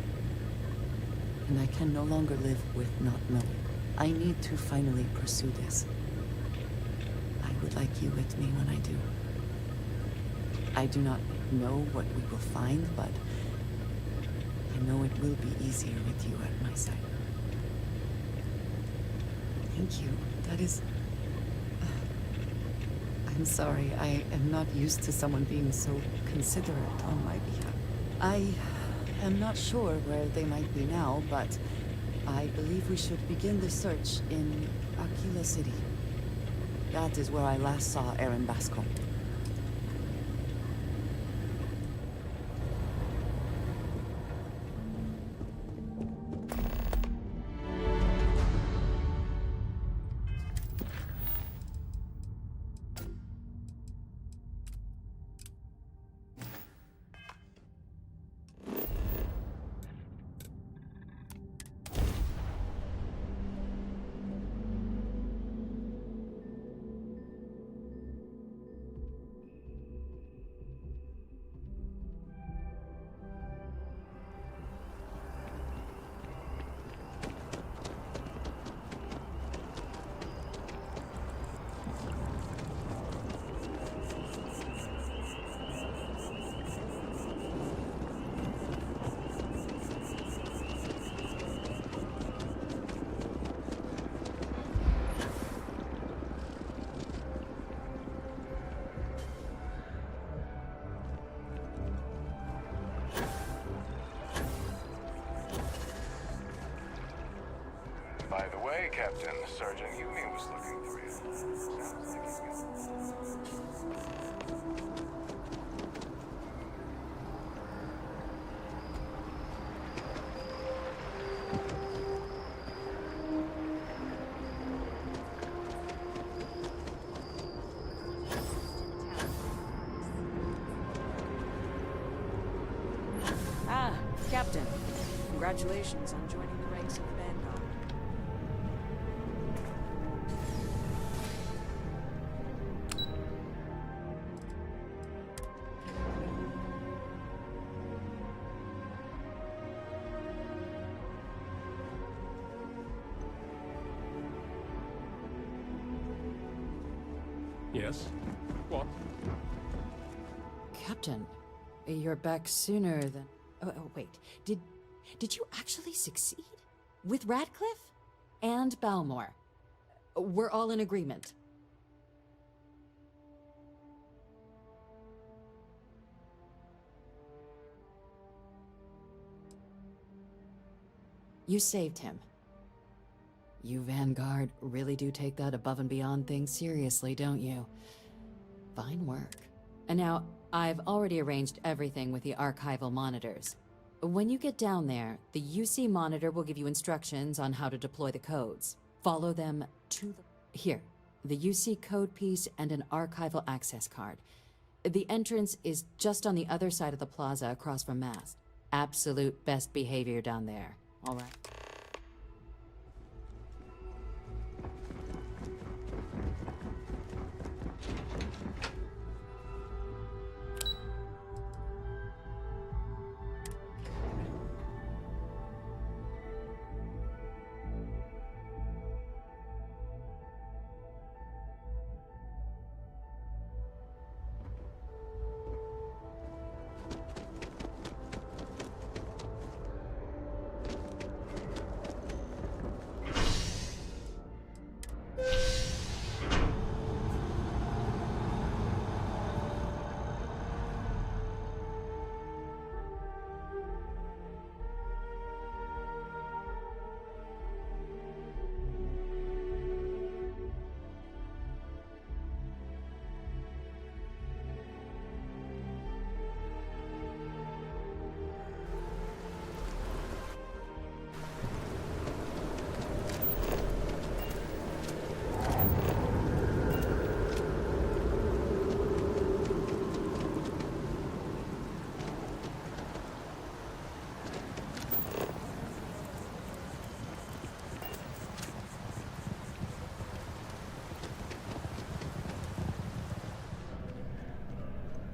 And I can no longer live with not knowing. I need to finally pursue this. I would like you with me when I do. I do not know what we will find, but I know it will be easier with you at my side. Thank you. That is... I'm sorry. I am not used to someone being so considerate on my behalf. I am not sure where they might be now, but I believe we should begin the search in Aquila City. That is where I last saw Aaron Bascom. By the way, Captain, Sergeant Yumi was looking for you. Sounds like Ah, Captain. Congratulations on joining the ranks of the Vanguard. Yes? What? Captain, you're back sooner than... Oh, wait. Did you actually succeed? With Radcliffe? And Balmore? We're all in agreement. You saved him. You Vanguard really do take that above and beyond thing seriously, don't you? Fine work. And now, I've already arranged everything with the archival monitors. When you get down there, the UC monitor will give you instructions on how to deploy the codes. Follow them to the... Here, the UC code piece and an archival access card. The entrance is just on the other side of the plaza across from Mast. Absolute best behavior down there. All right.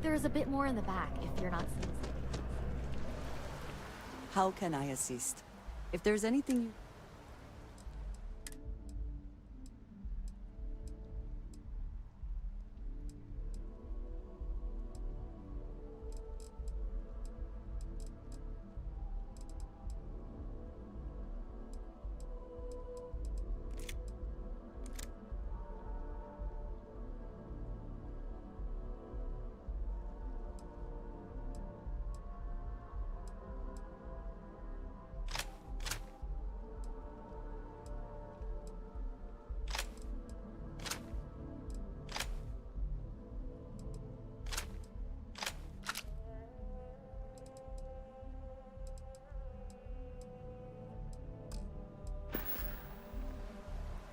there's a bit more in the back if you're not seeing something. How can I assist? If there's anything you...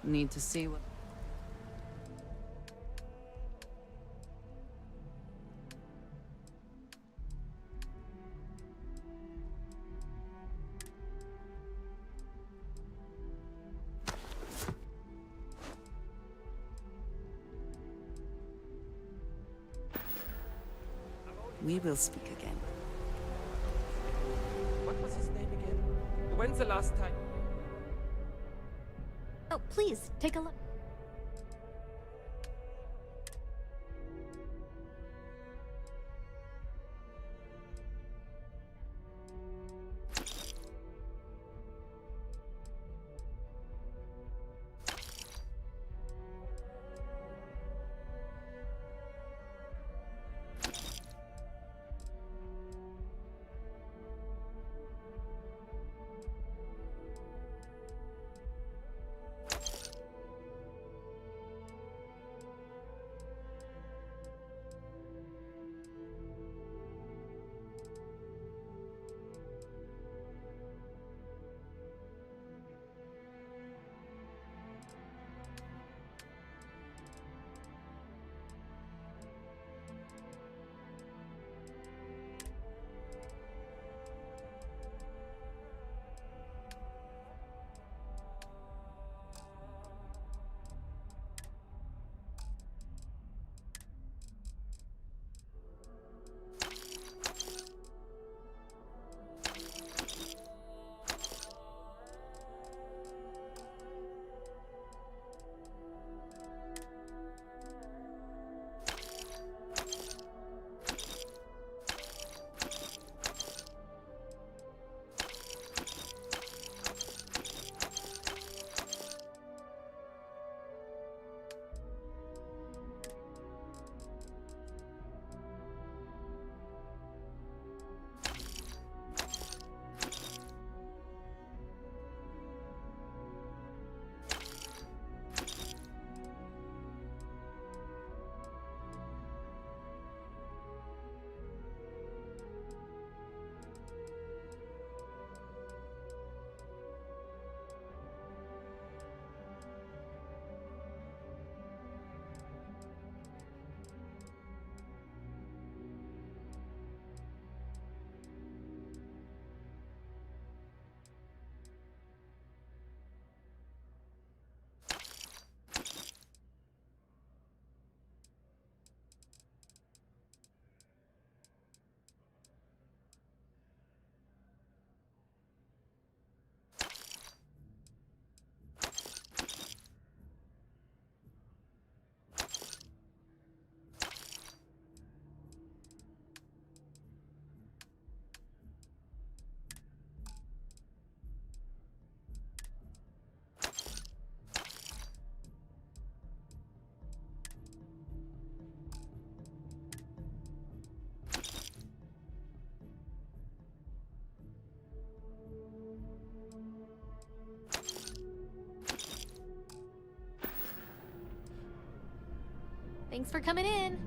Need to see what... We will speak again. What was his name again? When's the last time? Oh, please, take a look. Thanks for coming in.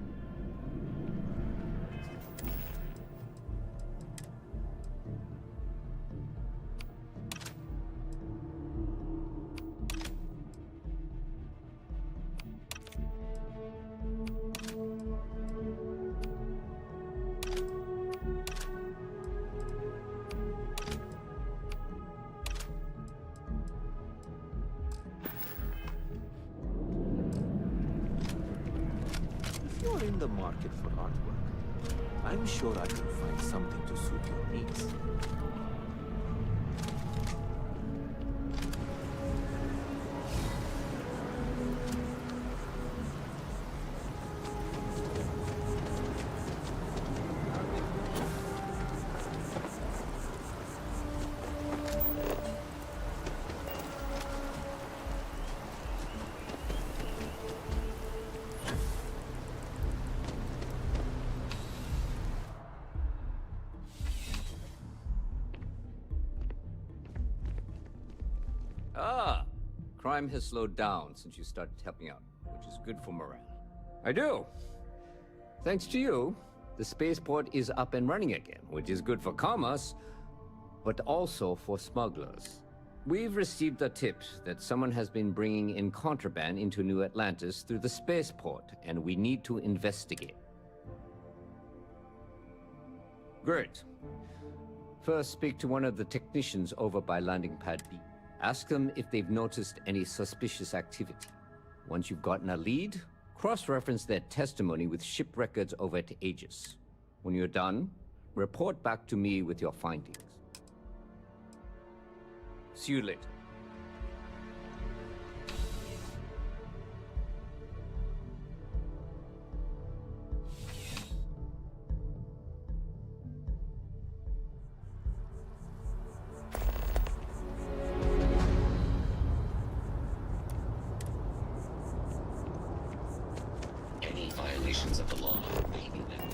If you're in the market for artwork, I'm sure I can find something to suit your needs. Ah, crime has slowed down since you started helping out, which is good for morale. I do. Thanks to you, the spaceport is up and running again, which is good for commerce, but also for smugglers. We've received a tip that someone has been bringing in contraband into New Atlantis through the spaceport, and we need to investigate. Great. First, speak to one of the technicians over by landing pad B. Ask them if they've noticed any suspicious activity. Once you've gotten a lead, cross-reference their testimony with ship records over at Aegis. When you're done, report back to me with your findings. See you later. Any violations of the law may be met.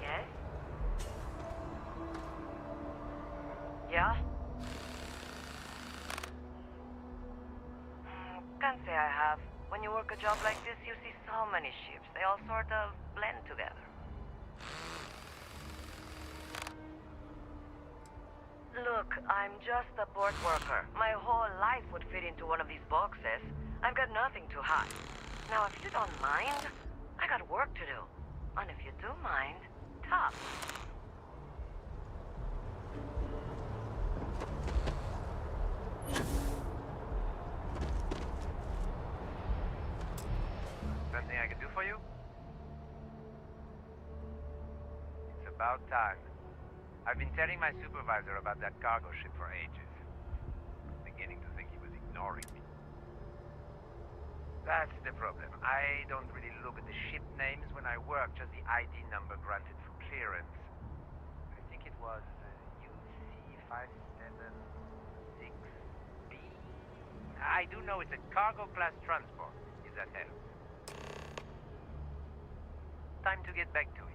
Yes? Yeah? Can't say I have. When you work a job like this, you see so many ships. They all sort of blend together. Look, I'm just a port worker. My whole life would fit into one of these boxes. I've got nothing to hide. Now, if you don't mind, I got work to do. And if you do mind, tough. Something I can do for you? It's about time. I've been telling my supervisor about that cargo ship for ages. I'm beginning to think he was ignoring me. That's the problem. I don't really look at the ship names when I work, just the ID number granted for clearance. I think it was UC576B. I do know it's a cargo class transport, if that helps. Time to get back to it.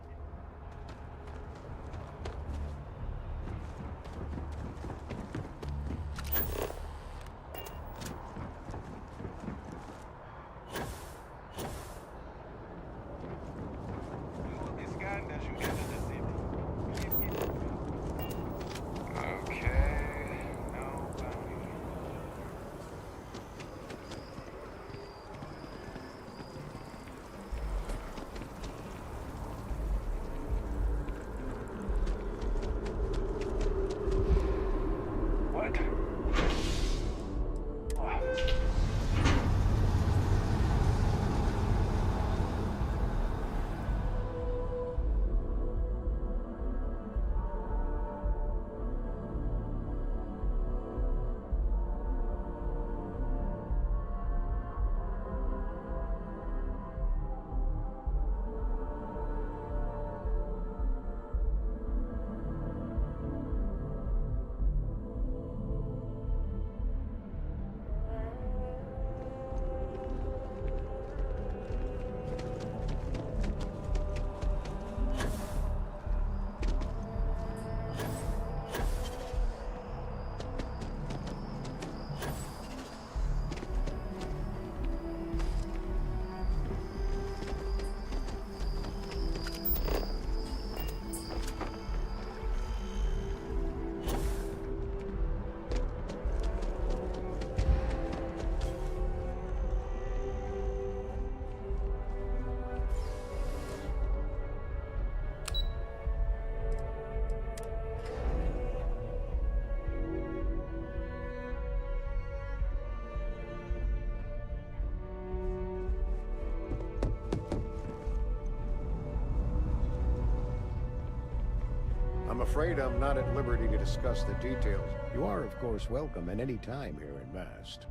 I'm afraid I'm not at liberty to discuss the details. You are, of course, welcome at any time here in Mast.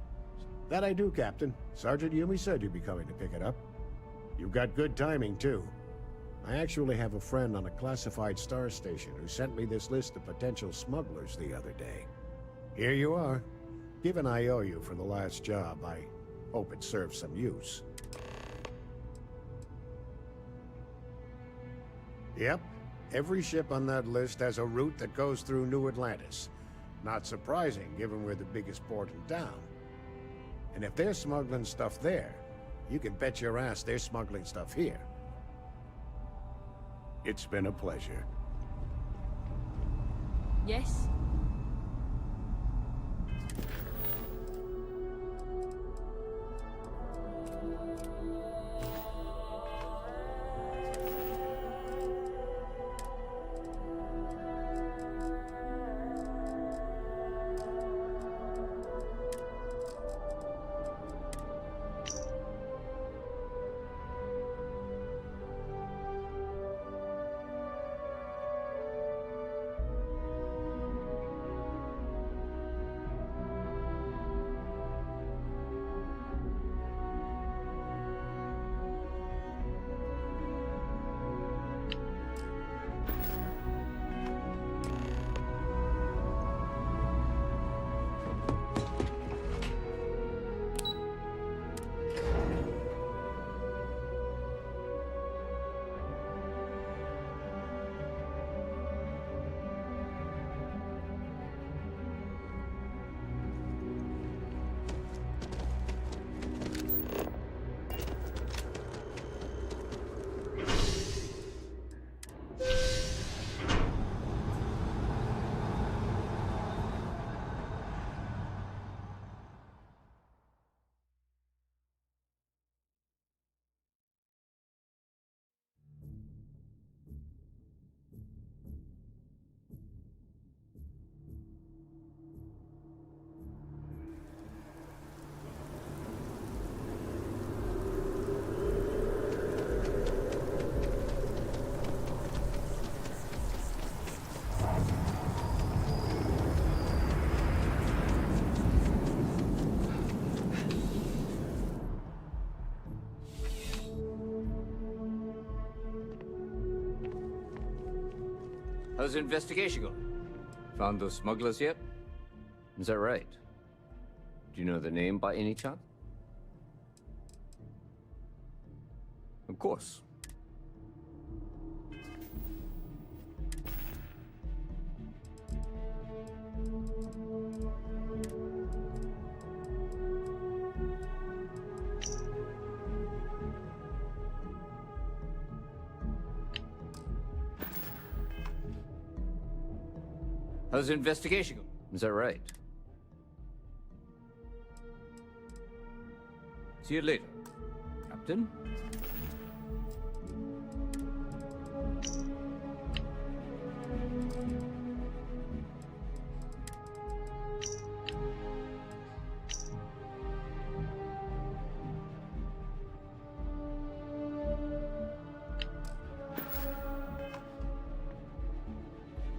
That I do, Captain. Sergeant Yumi said you'd be coming to pick it up. You've got good timing, too. I actually have a friend on a classified star station who sent me this list of potential smugglers the other day. Here you are. Given I owe you for the last job, I hope it serves some use. Yep. Every ship on that list has a route that goes through New Atlantis. Not surprising, given we're the biggest port in town. And if they're smuggling stuff there, you can bet your ass they're smuggling stuff here. It's been a pleasure. Yes? How's the investigation going? Found those smugglers yet? Is that right? Do you know the name by any chance? Of course. How's the investigation going? Is that right? See you later, Captain.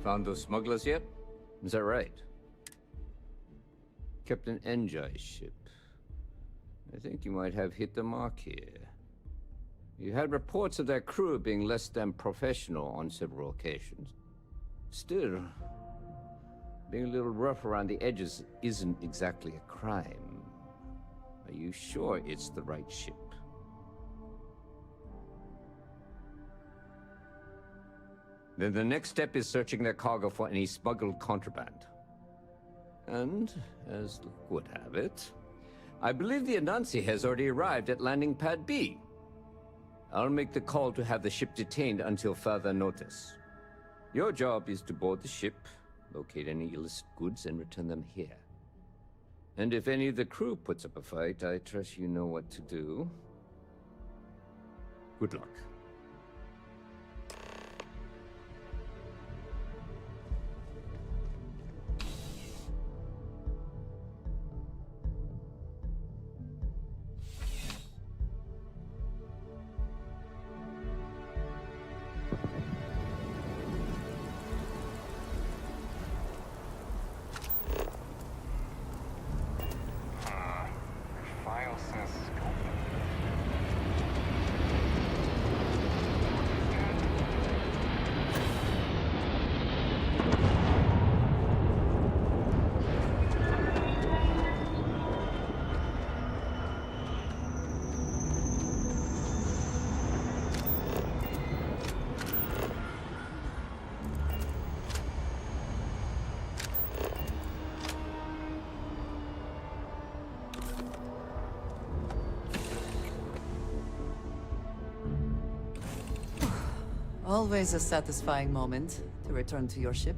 Found those smugglers yet? Is that right? Captain Enjai's ship. I think you might have hit the mark here. You had reports of their crew being less than professional on several occasions. Still, being a little rough around the edges isn't exactly a crime. Are you sure it's the right ship? Then the next step is searching their cargo for any smuggled contraband. And, as luck would have it, I believe the Anansi has already arrived at landing pad B. I'll make the call to have the ship detained until further notice. Your job is to board the ship, locate any illicit goods, and return them here. And if any of the crew puts up a fight, I trust you know what to do. Good luck. Always a satisfying moment to return to your ship.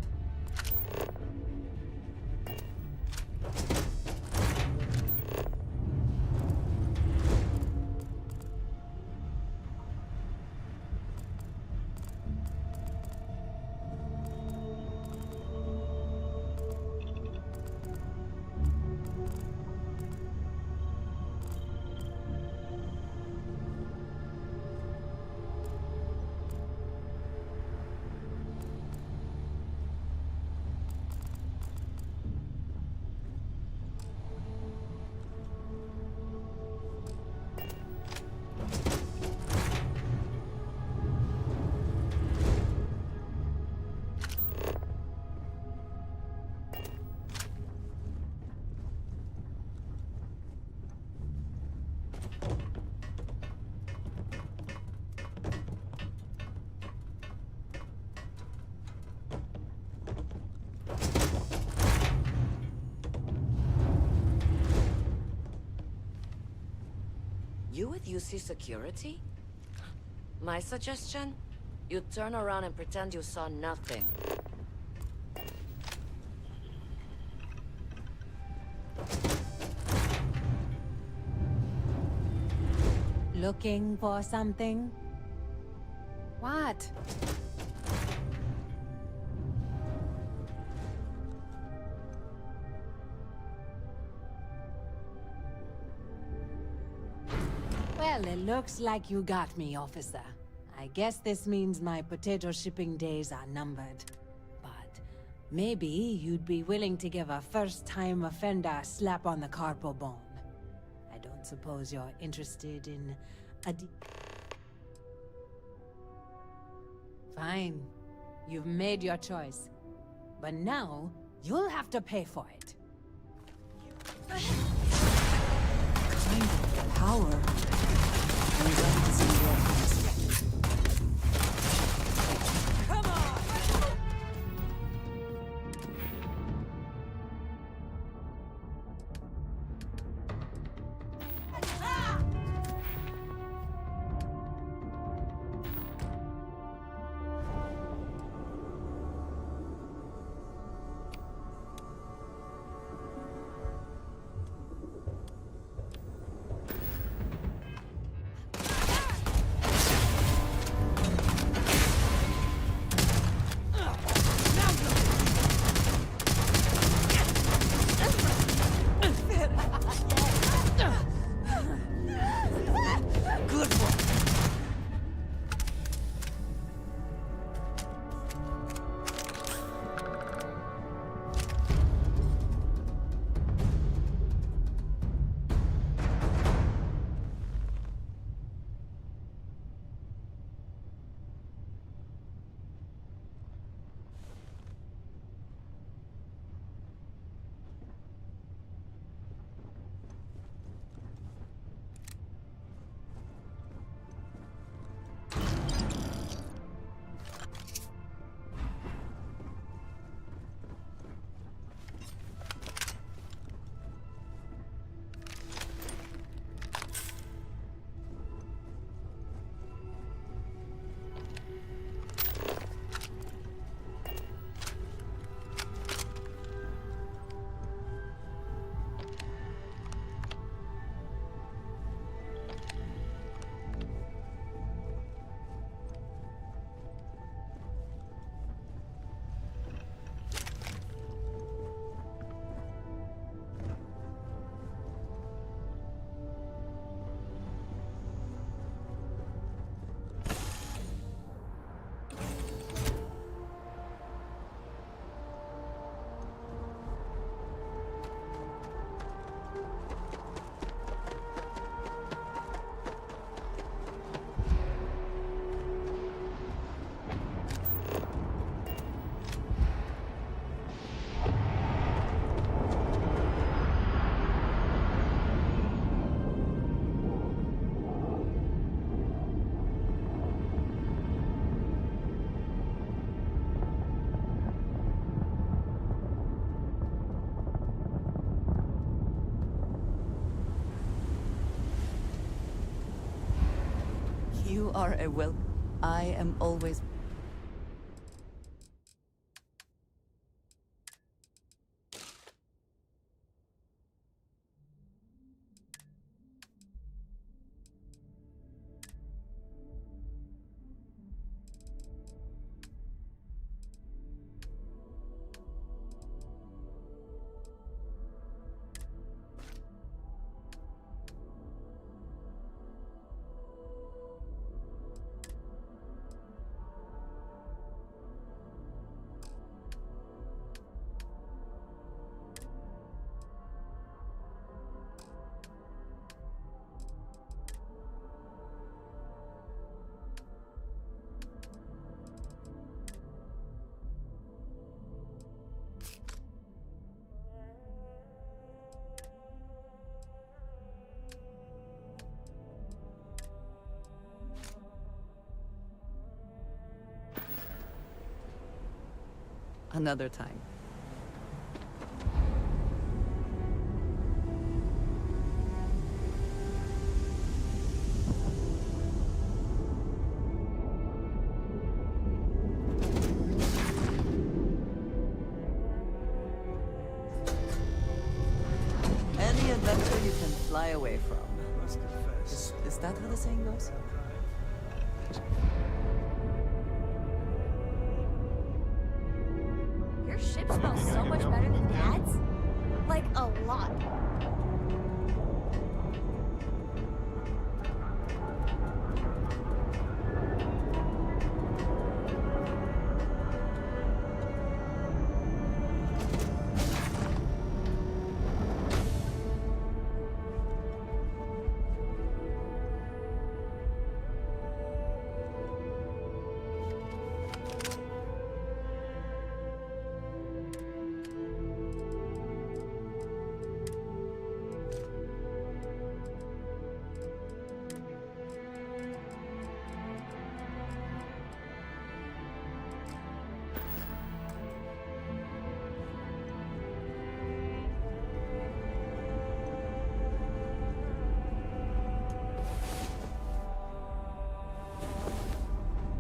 You with UC Security? My suggestion? You turn around and pretend you saw nothing. Looking for something? What? Well, it looks like you got me, officer. I guess this means my potato shipping days are numbered. But maybe you'd be willing to give a first-time offender a slap on the carpal bone. I don't suppose you're interested in a Fine. You've made your choice. But now, you'll have to pay for it. Kind of power. I'm glad to see your Come on! You are a well... I am always... Another time. Any adventure you can fly away from. Must confess. Is that how the saying goes? Your ship smells so much better than Dad's? Like, a lot.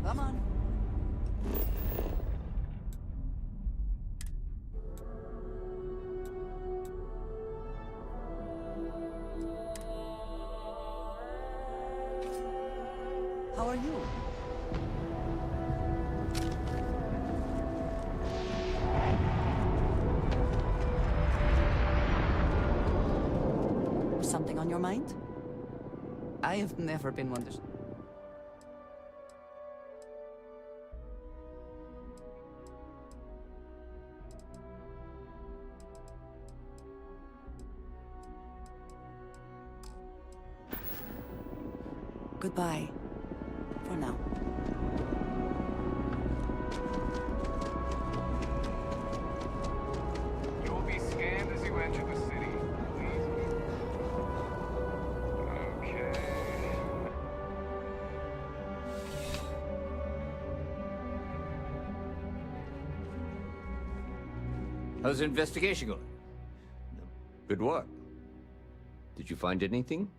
Come on. How are you? Something on your mind? I have never been one to... Goodbye. For now. You will be scanned as you enter the city. Please. Okay. How's the investigation going? Good work. Did you find anything?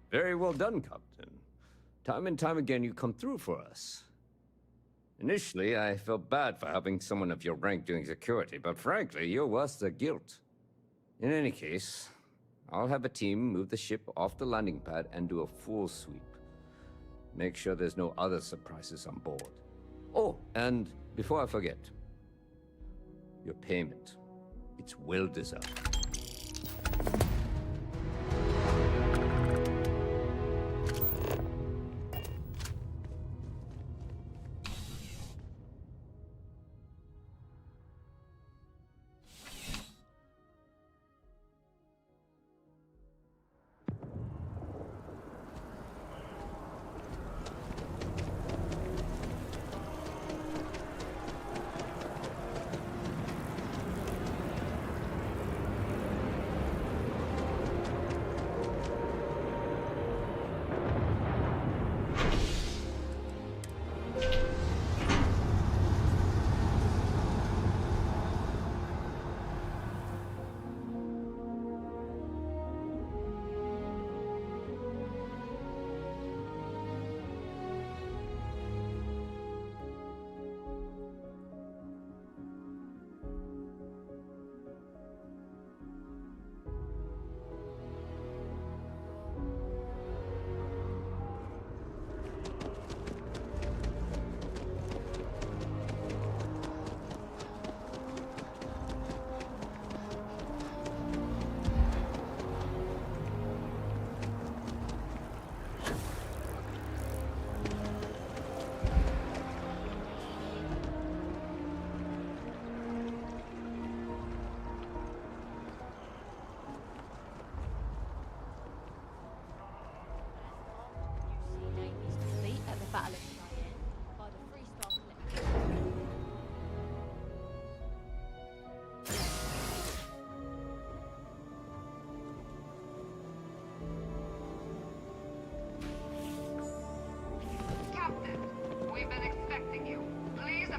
Very well done, Captain. Time and time again, you come through for us. Initially, I felt bad for having someone of your rank doing security, but frankly, you're worth the guilt. In any case, I'll have a team move the ship off the landing pad and do a full sweep. Make sure there's no other surprises on board. Oh, and before I forget, your payment. It's well deserved.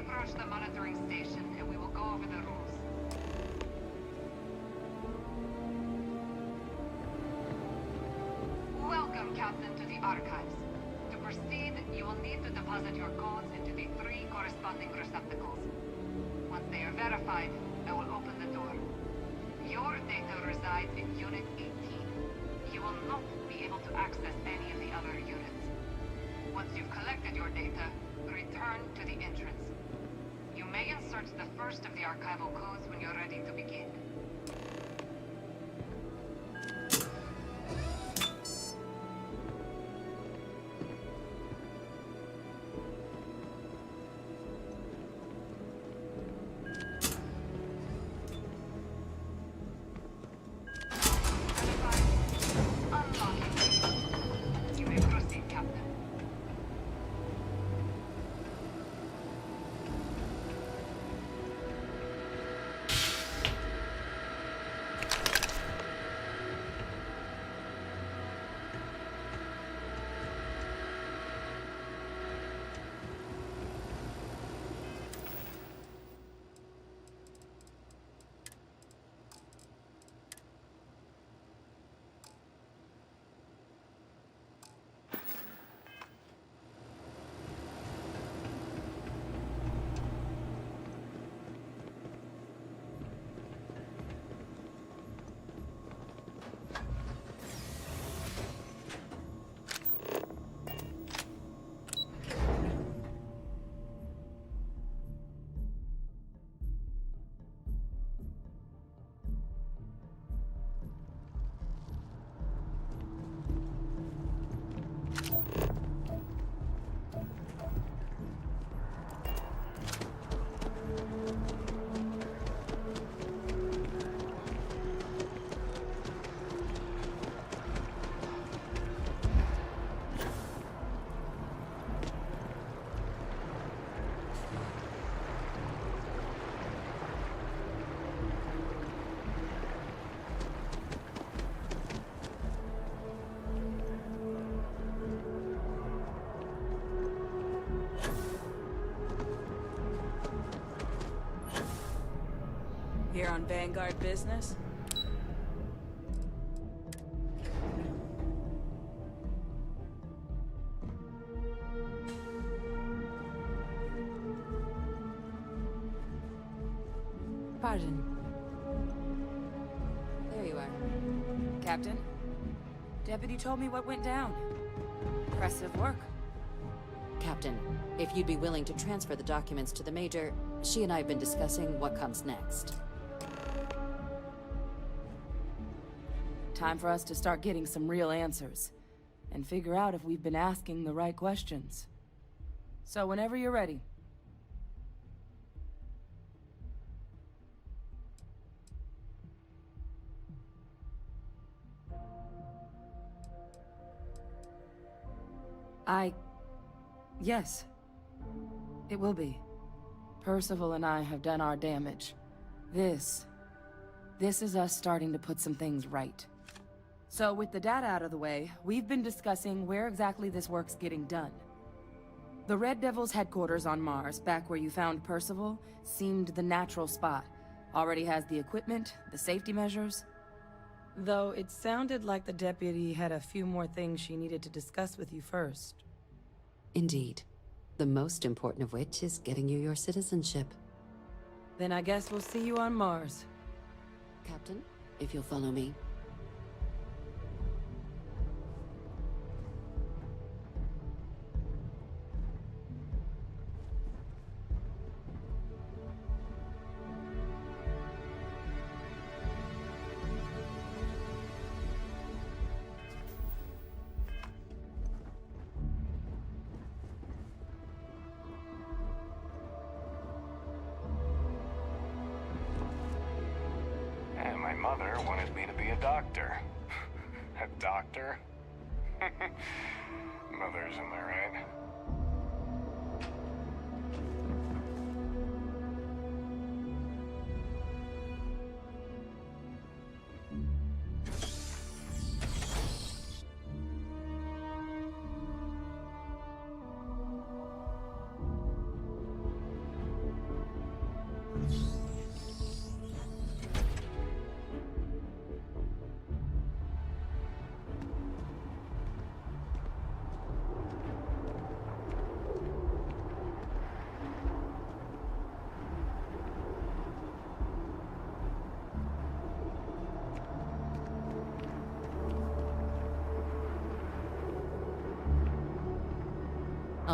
approach the monitoring station and we will go over the rules. Welcome, Captain, to the Archives. To proceed, you will need to deposit your codes into the 3 corresponding receptacles. Once they are verified, I will open the door. Your data resides in Unit 18. You will not be able to access any of the other units. Once you've collected your data, return to the entrance. You may insert the first of the archival codes when you're ready to begin. You may proceed, Captain. Here on Vanguard business? Pardon. There you are. Captain, Deputy told me what went down. Impressive work. Captain, if you'd be willing to transfer the documents to the Major, she and I have been discussing what comes next. Time for us to start getting some real answers, and figure out if we've been asking the right questions. So whenever you're ready. Yes. It will be. Percival and I have done our damage. This is us starting to put some things right. So with the data out of the way, we've been discussing where exactly this work's getting done. The Red Devil's headquarters on Mars, back where you found Percival, seemed the natural spot. Already has the equipment, the safety measures. Though it sounded like the deputy had a few more things she needed to discuss with you first. Indeed. The most important of which is getting you your citizenship. Then I guess we'll see you on Mars. Captain, if you'll follow me. And my mother wanted me to be a doctor. A doctor? Mothers, am I right?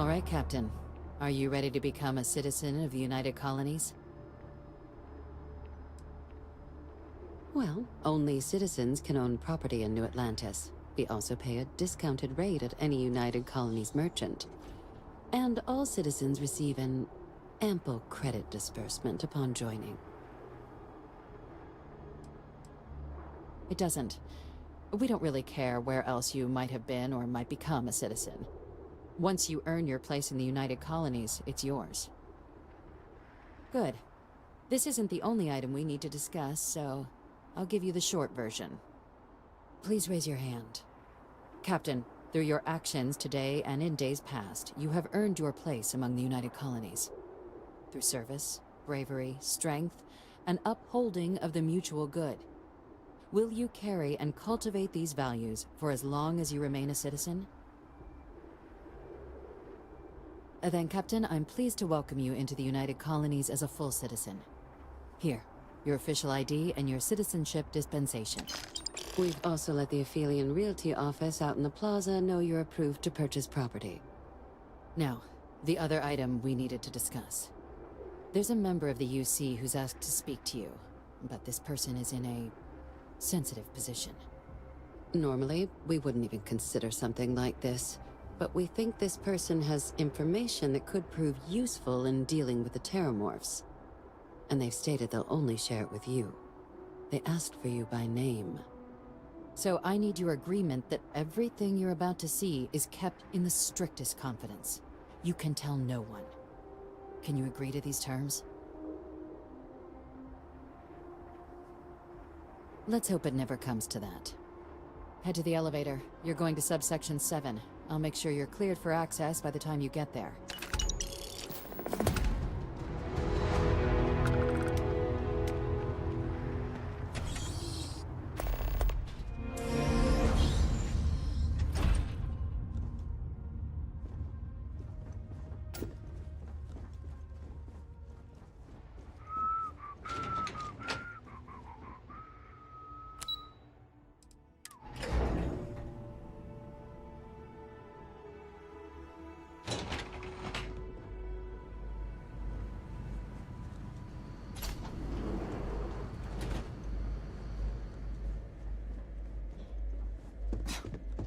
All right, Captain. Are you ready to become a citizen of the United Colonies? Well, only citizens can own property in New Atlantis. We also pay a discounted rate at any United Colonies merchant. And all citizens receive an ample credit disbursement upon joining. It doesn't. We don't really care where else you might have been or might become a citizen. Once you earn your place in the United Colonies, it's yours. Good. This isn't the only item we need to discuss, so I'll give you the short version. Please raise your hand. Captain, through your actions today and in days past, you have earned your place among the United Colonies. Through service, bravery, strength, and upholding of the mutual good. Will you carry and cultivate these values for as long as you remain a citizen? Then, Captain, I'm pleased to welcome you into the United Colonies as a full citizen. Here, your official ID and your citizenship dispensation. We've also let the Aphelion Realty office out in the plaza know you're approved to purchase property. Now, the other item we needed to discuss. There's a member of the UC who's asked to speak to you, but this person is in a sensitive position. Normally, we wouldn't even consider something like this, but we think this person has information that could prove useful in dealing with the Terramorphs. And they've stated they'll only share it with you. They asked for you by name. So I need your agreement that everything you're about to see is kept in the strictest confidence. You can tell no one. Can you agree to these terms? Let's hope it never comes to that. Head to the elevator. You're going to subsection 7. I'll make sure you're cleared for access by the time you get there.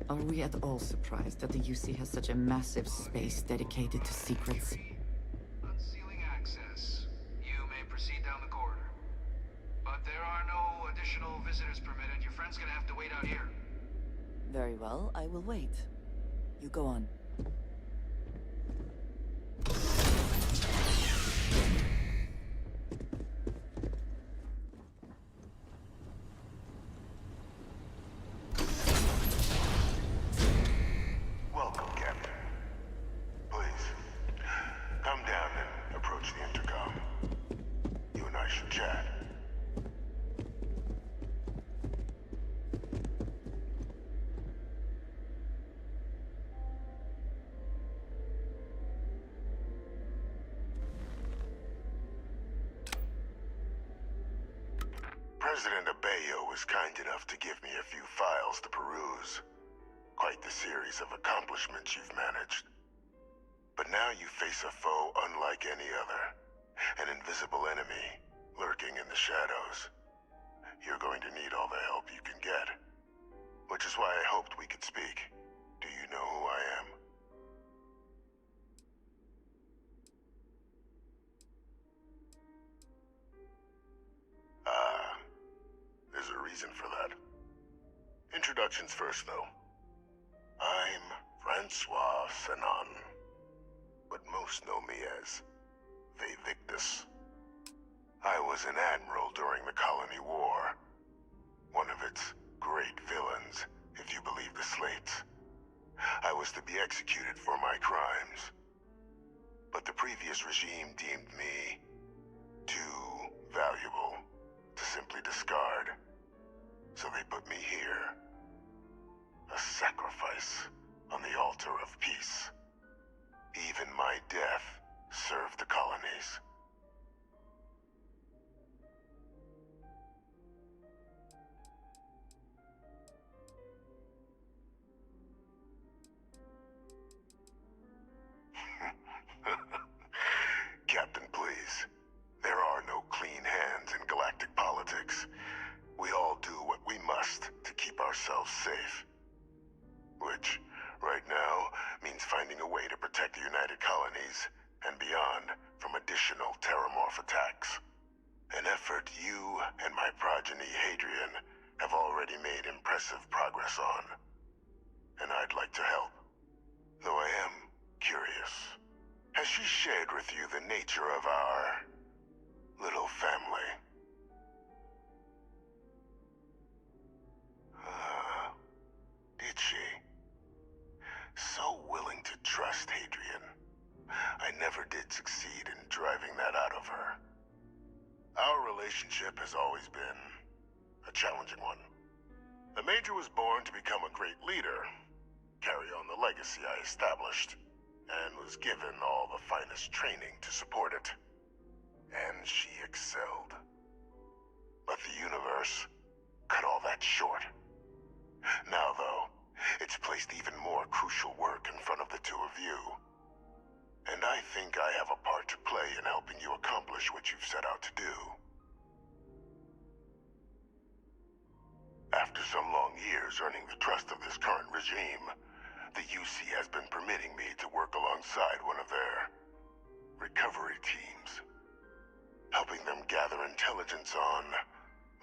Are we at all surprised that the UC has such a massive space dedicated to secrets? Unsealing access. You may proceed down the corridor. But there are no additional visitors permitted. Your friend's gonna have to wait out here. Very well, I will wait. You go on. Welcome, Captain. Please, come down and approach the intercom. You and I should chat. President Abeyo was kind enough to give me a few files to peruse. Quite the series of accomplishments you've managed. But now you face a foe unlike any other. An invisible enemy, lurking in the shadows. You're going to need all the help you can get. Which is why I hoped we could speak. Do you know who I am? There's a reason for that. Introductions first, though. I'm Francois Sanon, but most know me as Victus. I was an admiral during the Colony War. One of its great villains, if you believe the slates. I was to be executed for my crimes. But the previous regime deemed me too valuable to simply discard. So they put me here. A sacrifice on the altar of peace. Even my death served the colonies. colonies and beyond from additional terramorph attacks. An effort you and my progeny Hadrian have already made impressive progress on. And I'd like to help. Though I am curious. Has she shared with you the nature of our little family? Did she? So willing to trust Hadrian. I never did succeed in driving that out of her. Our relationship has always been a challenging one. The Major was born to become a great leader, carry on the legacy I established, and was given all the finest training to support it. And she excelled. But the universe cut all that short. Now, though, it's placed even more crucial work in front of the two of you. And I think I have a part to play in helping you accomplish what you've set out to do. After some long years earning the trust of this current regime, the UC has been permitting me to work alongside one of their recovery teams, helping them gather intelligence on,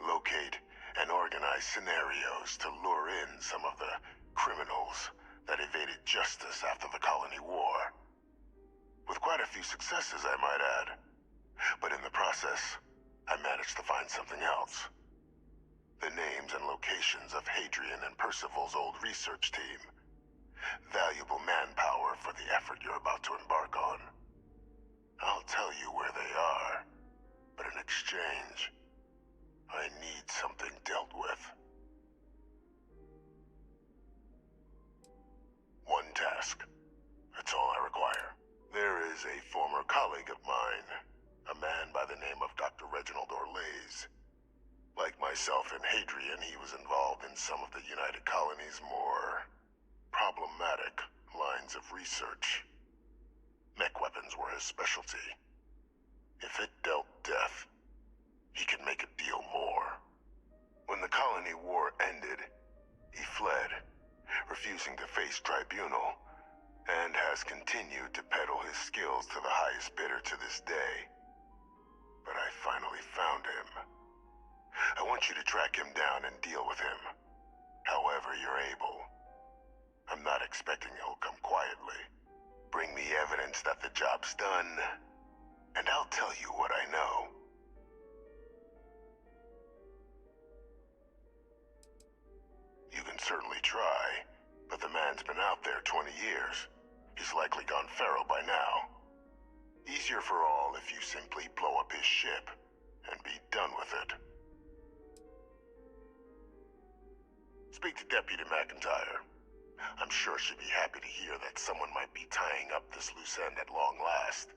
locate, and organize scenarios to lure in some of the criminals that evaded justice after the colony war. With quite a few successes, I might add. But in the process, I managed to find something else. The names and locations of Hadrian and Percival's old research team. Valuable manpower for the effort you're about to embark on. I'll tell you where they are, but in exchange, I need something dealt with. One task. That's all I require. There is a former colleague of mine, a man by the name of Dr. Reginald Orlaise. Like myself and Hadrian, he was involved in some of the United Colony's more problematic lines of research. Mech weapons were his specialty. If it dealt death, he could make a deal more. When the colony war ended, he fled, refusing to face tribunal, and has continued to peddle his skills to the highest bidder to this day. But I finally found him. I want you to track him down and deal with him, however you're able. I'm not expecting he'll come quietly. Bring me evidence that the job's done, and I'll tell you what I know. You can certainly try, but the man's been out there 20 years. He's likely gone feral by now. Easier for all if you simply blow up his ship and be done with it. Speak to Deputy McIntyre. I'm sure she'd be happy to hear that someone might be tying up this loose end at long last.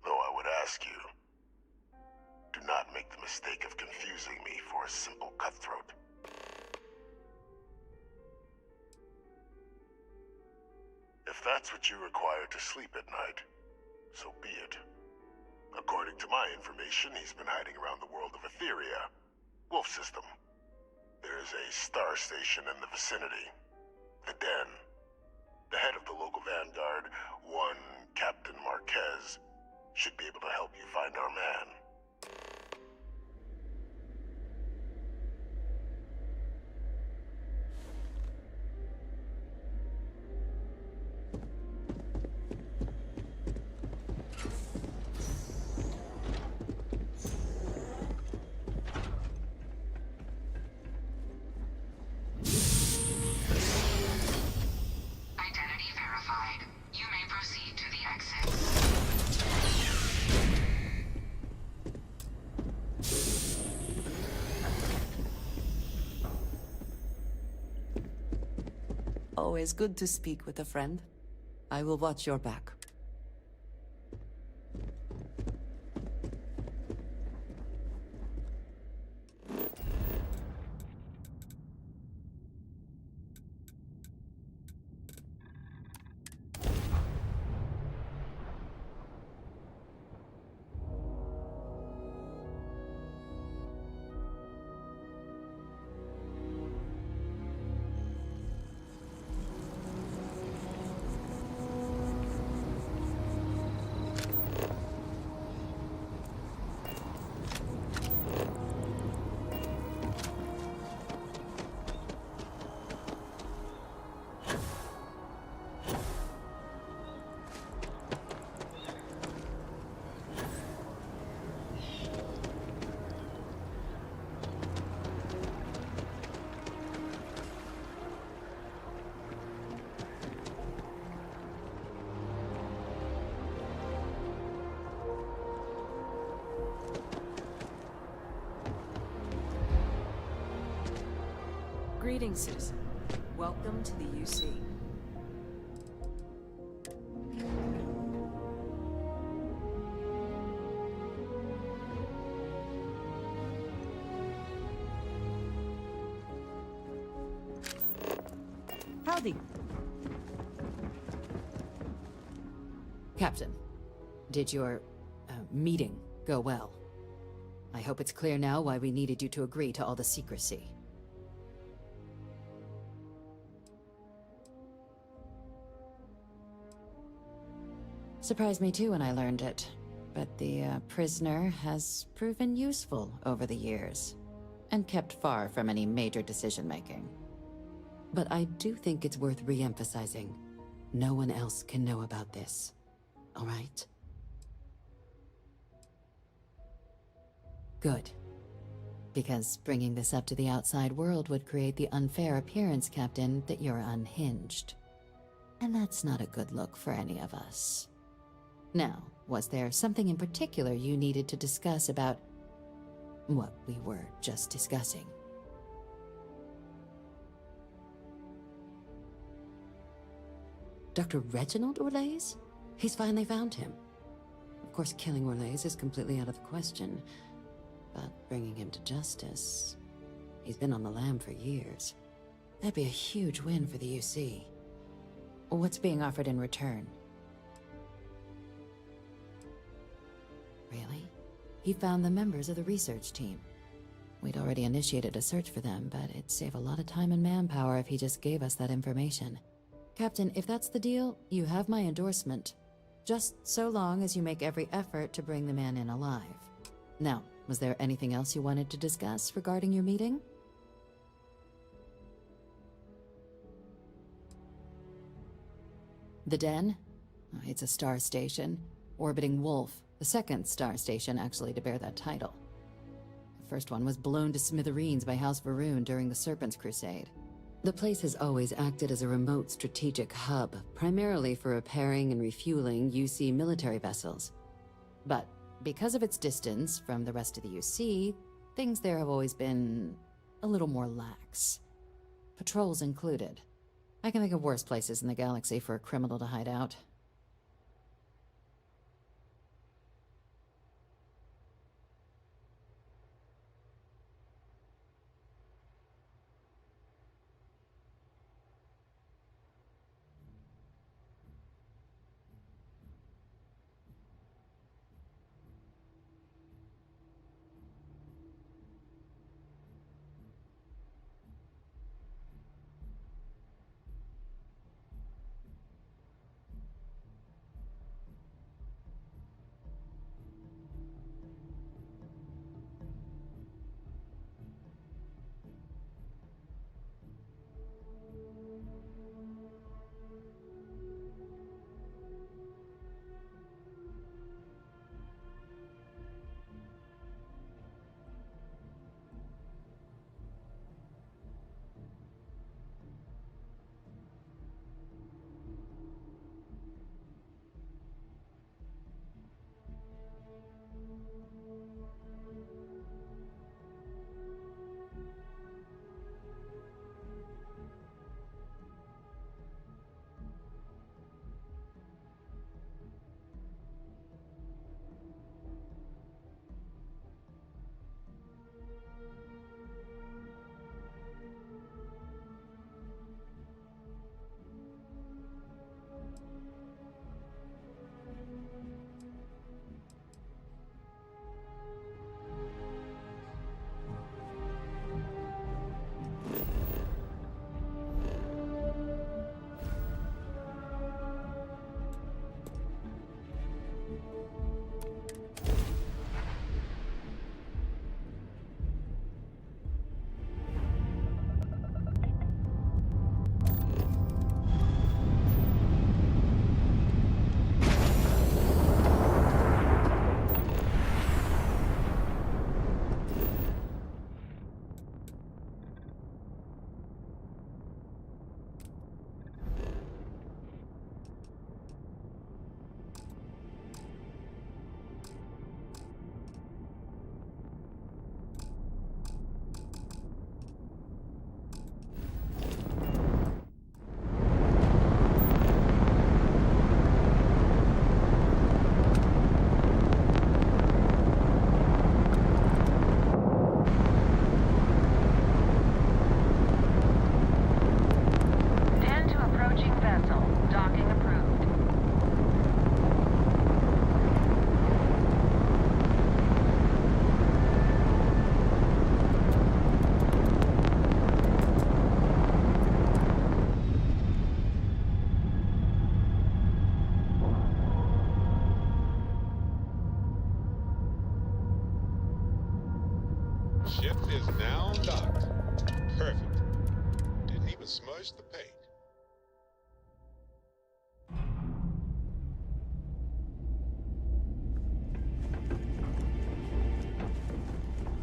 Though I would ask you, do not make the mistake of confusing me for a simple cutthroat. If that's what you require to sleep at night, so be it. According to my information, he's been hiding around the world of Etheria, Wolf System. There's a star station in the vicinity, the Den. The head of the local Vanguard, one Captain Marquez, should be able to help you find our man. Identity verified. You may proceed to the exit. Always good to speak with a friend. I will watch your back. Greetings, citizen. Welcome to the UC. Howdy. Captain, did your meeting go well? I hope it's clear now why we needed you to agree to all the secrecy. Surprised me too when I learned it, but the prisoner has proven useful over the years, and kept far from any major decision-making. But I do think it's worth re-emphasizing. No one else can know about this, all right? Good. Because bringing this up to the outside world would create the unfair appearance, Captain, that you're unhinged. And that's not a good look for any of us. Now, was there something in particular you needed to discuss about what we were just discussing? Dr. Reginald Orlaise? He's finally found him. Of course, killing Orlaise is completely out of the question, but bringing him to justice... He's been on the lam for years. That'd be a huge win for the UC. What's being offered in return? Really? He found the members of the research team. We'd already initiated a search for them, but it'd save a lot of time and manpower if he just gave us that information. Captain, if that's the deal, you have my endorsement. Just so long as you make every effort to bring the man in alive. Now, was there anything else you wanted to discuss regarding your meeting? The Den? It's a star station, orbiting Wolf, the second star station actually to bear that title. The first one was blown to smithereens by House Varun during the Serpent's Crusade. The place has always acted as a remote strategic hub, primarily for repairing and refueling UC military vessels. But because of its distance from the rest of the UC, things there have always been a little more lax. Patrols included. I can think of worse places in the galaxy for a criminal to hide out. Ship is now docked. Perfect. Didn't even smudge the paint.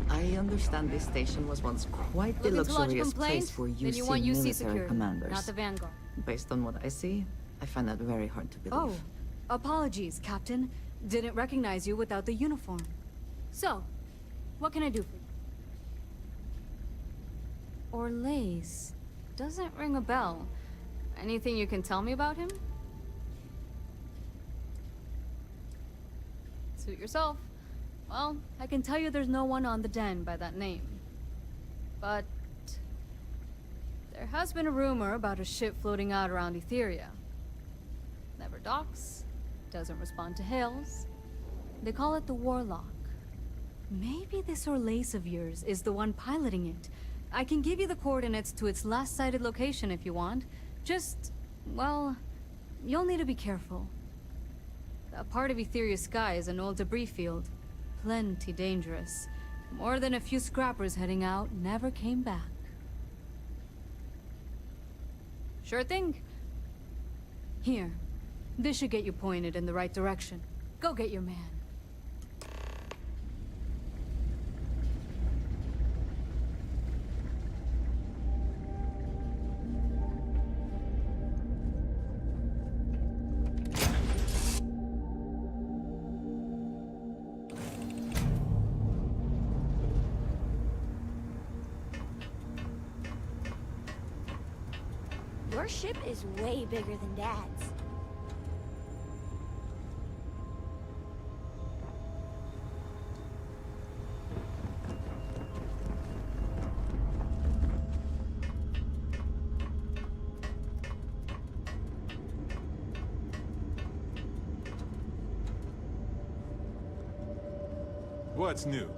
I understand this station was once quite the Looking to lodge a luxurious complaint? place for Then you UC want UC military security, commanders. not the Vanguard. Based on what I see, I find that very hard to believe. Oh, apologies, Captain. Didn't recognize you without the uniform. So, what can I do for you? Orlace. Doesn't ring a bell. Anything you can tell me about him? Suit yourself. Well, I can tell you there's no one on the den by that name. But there has been a rumor about a ship floating out around Etheria. Never docks, doesn't respond to hails. They call it the Warlock. Maybe this Orlace of yours is the one piloting it. I can give you the coordinates to its last sighted location if you want. Just, well, you'll need to be careful. That part of Etheria's sky is an old debris field. Plenty dangerous. More than a few scrappers heading out never came back. Sure thing. Here. This should get you pointed in the right direction. Go get your man. Your ship is way bigger than Dad's. What's new?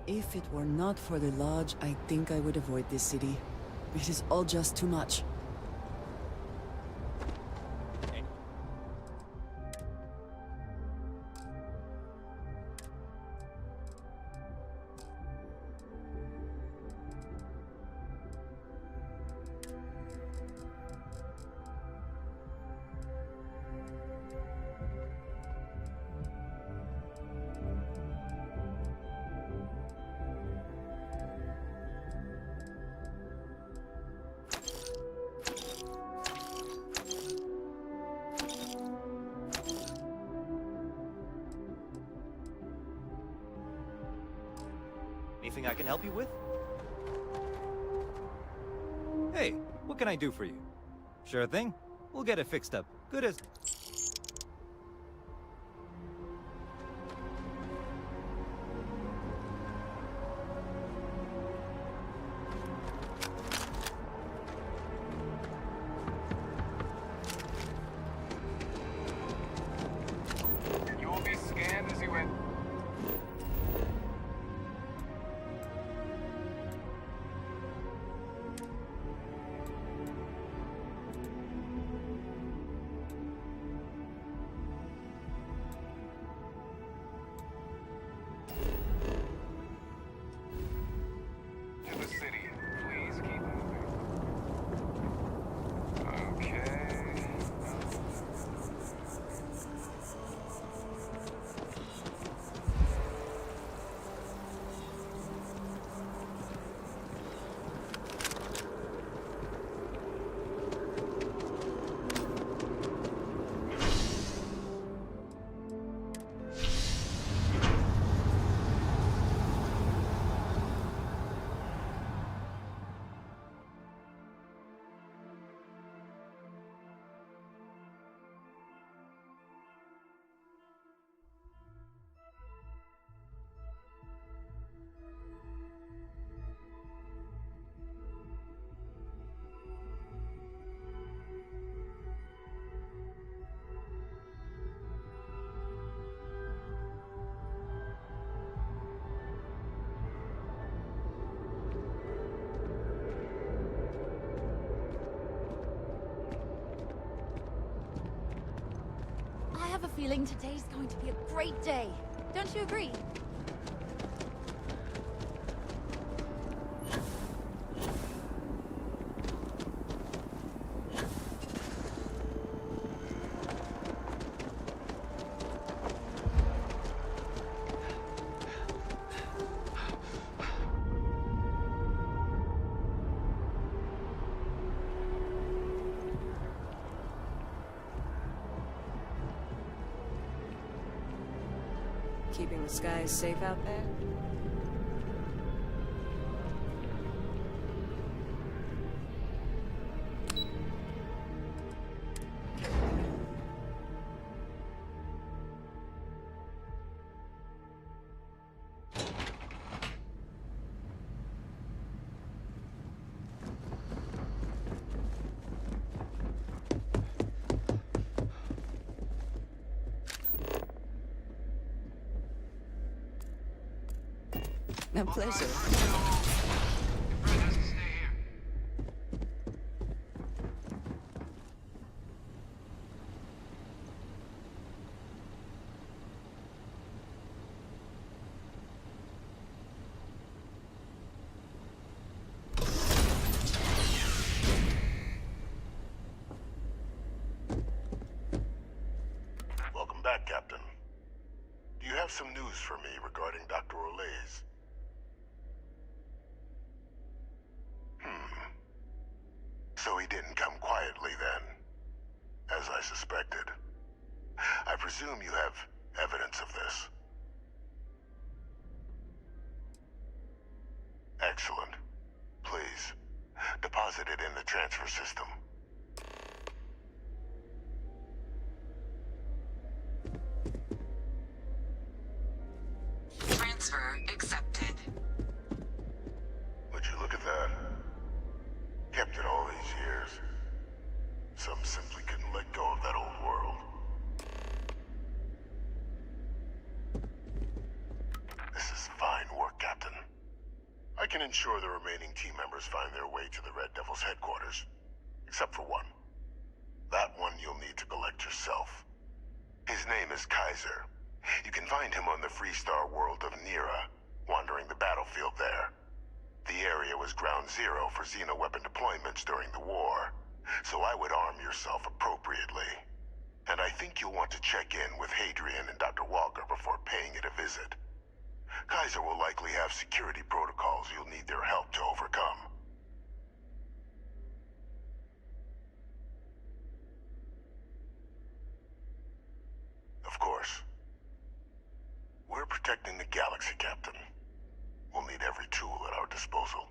If it were not for the Lodge, I think I would avoid this city. It is all just too much. Anything I can help you with? Hey, what can I do for you? Sure thing. We'll get it fixed up. Good as... You will be scanned as you enter. To the city. Please keep moving. Okay. I have a feeling today's going to be a great day. Don't you agree? Keeping the skies safe out there? A pleasure. Welcome back, Captain. Do you have some news for me regarding Dr. Olays? So he didn't come quietly then, as I suspected. I presume you have evidence of this. Excellent. Please, deposit it in the transfer system. Transfer accepted. Would you look at that? Kept it all these years. Some simply couldn't let go of that old world. This is fine work, Captain. ensure the remaining team members find their way to the Red Devil's headquarters. Except for one. That one you'll need to collect yourself. His name is Kaiser. You can find him on the Freestar world of Nira, wandering the battlefield there. The area was ground zero for Xeno weapon deployments during the war, so I would arm yourself appropriately. And I think you'll want to check in with Hadrian and Dr. Walker before paying it a visit. Kaiser will likely have security protocols you'll need their help to overcome. Of course, we're protecting the galaxy, Captain. We'll need every tool at our disposal.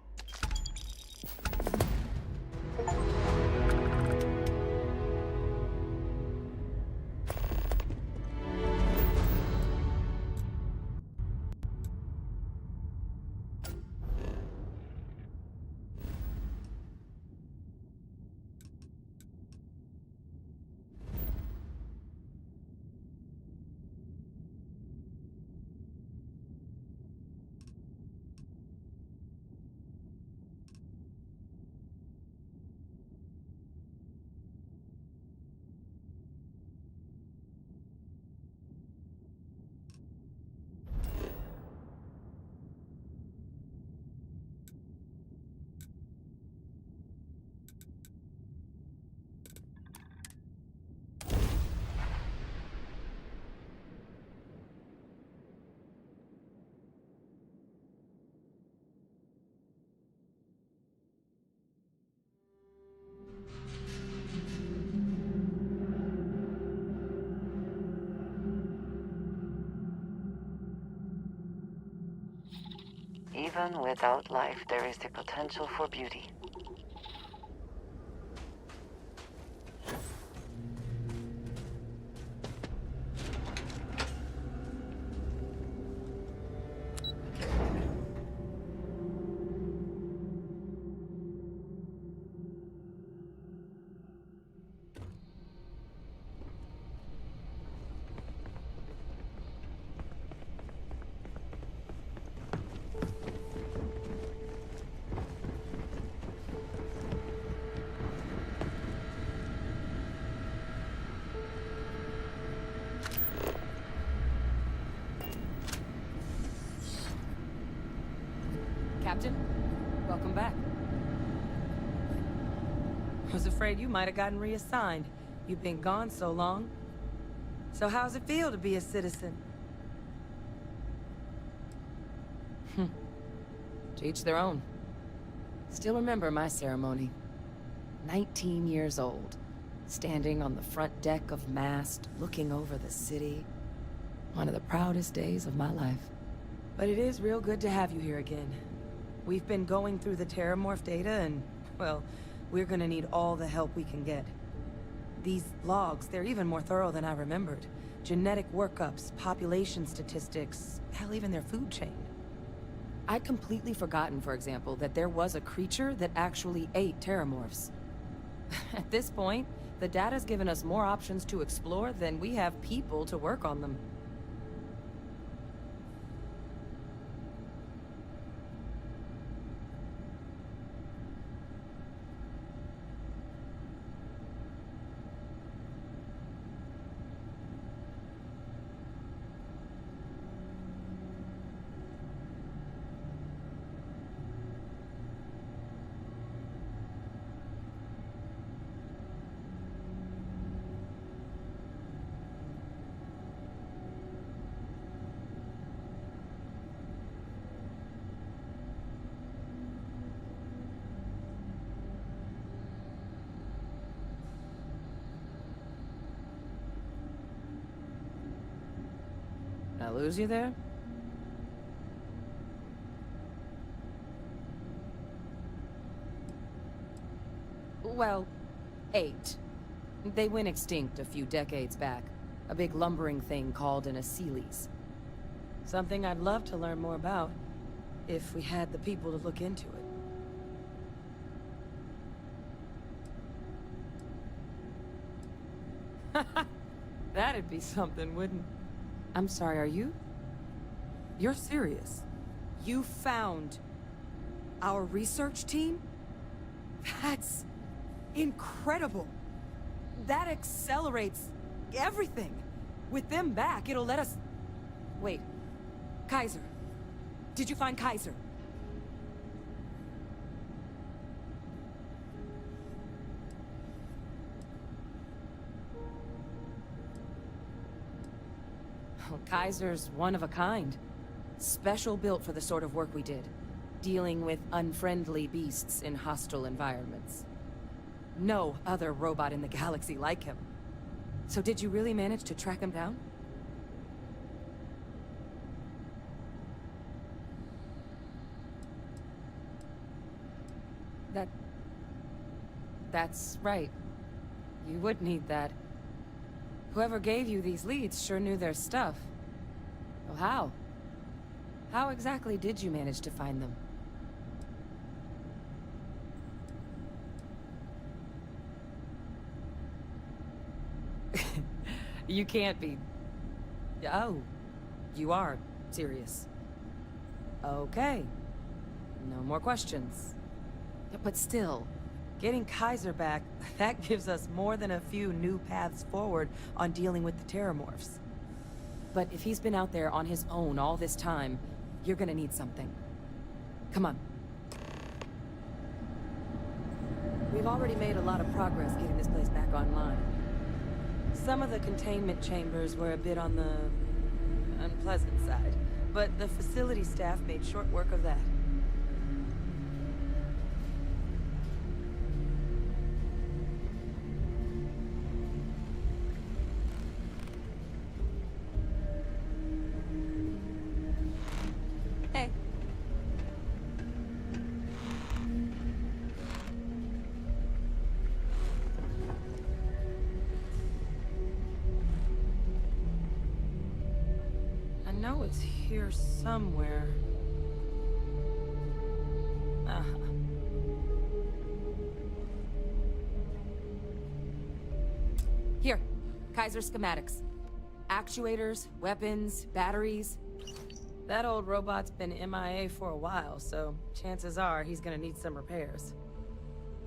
Even without life, there is the potential for beauty. Captain, welcome back. Was afraid you might have gotten reassigned. You've been gone so long. So how's it feel to be a citizen? To each their own. Still remember my ceremony. 19 years old, standing on the front deck of Mast, looking over the city. One of the proudest days of my life. But it is real good to have you here again. We've been going through the Terramorph data and, well, we're gonna need all the help we can get. These logs, they're even more thorough than I remembered. Genetic workups, population statistics, hell, even their food chain. I'd completely forgotten, for example, that there was a creature that actually ate Terramorphs. At this point, the data's given us more options to explore than we have people to work on them. Did I lose you there? Well, 8. They went extinct a few decades back. A big lumbering thing called an Aceles. Something I'd love to learn more about, if we had the people to look into it. That'd be something, wouldn't? I'm sorry, are you? You're serious? You found Our research team? That's incredible. That accelerates everything. With them back, it'll let us... Wait. Kaiser. Did you find Kaiser? Well, Kaiser's one of a kind. Special built for the sort of work we did. Dealing with unfriendly beasts in hostile environments. No other robot in the galaxy like him. So did you really manage to track him down? That's right. You would need that. Whoever gave you these leads sure knew their stuff. Well, how? How exactly did you manage to find them? You can't be... Oh, you are serious. Okay. No more questions. But still, getting Kaiser back, that gives us more than a few new paths forward on dealing with the Terramorphs. But if he's been out there on his own all this time, you're gonna need something. Come on. We've already made a lot of progress getting this place back online. Some of the containment chambers were a bit on the unpleasant side, but the facility staff made short work of that. Hey. I know it's here somewhere. Here, Kaiser schematics. Actuators, weapons, batteries. That old robot's been MIA for a while, so chances are he's gonna need some repairs.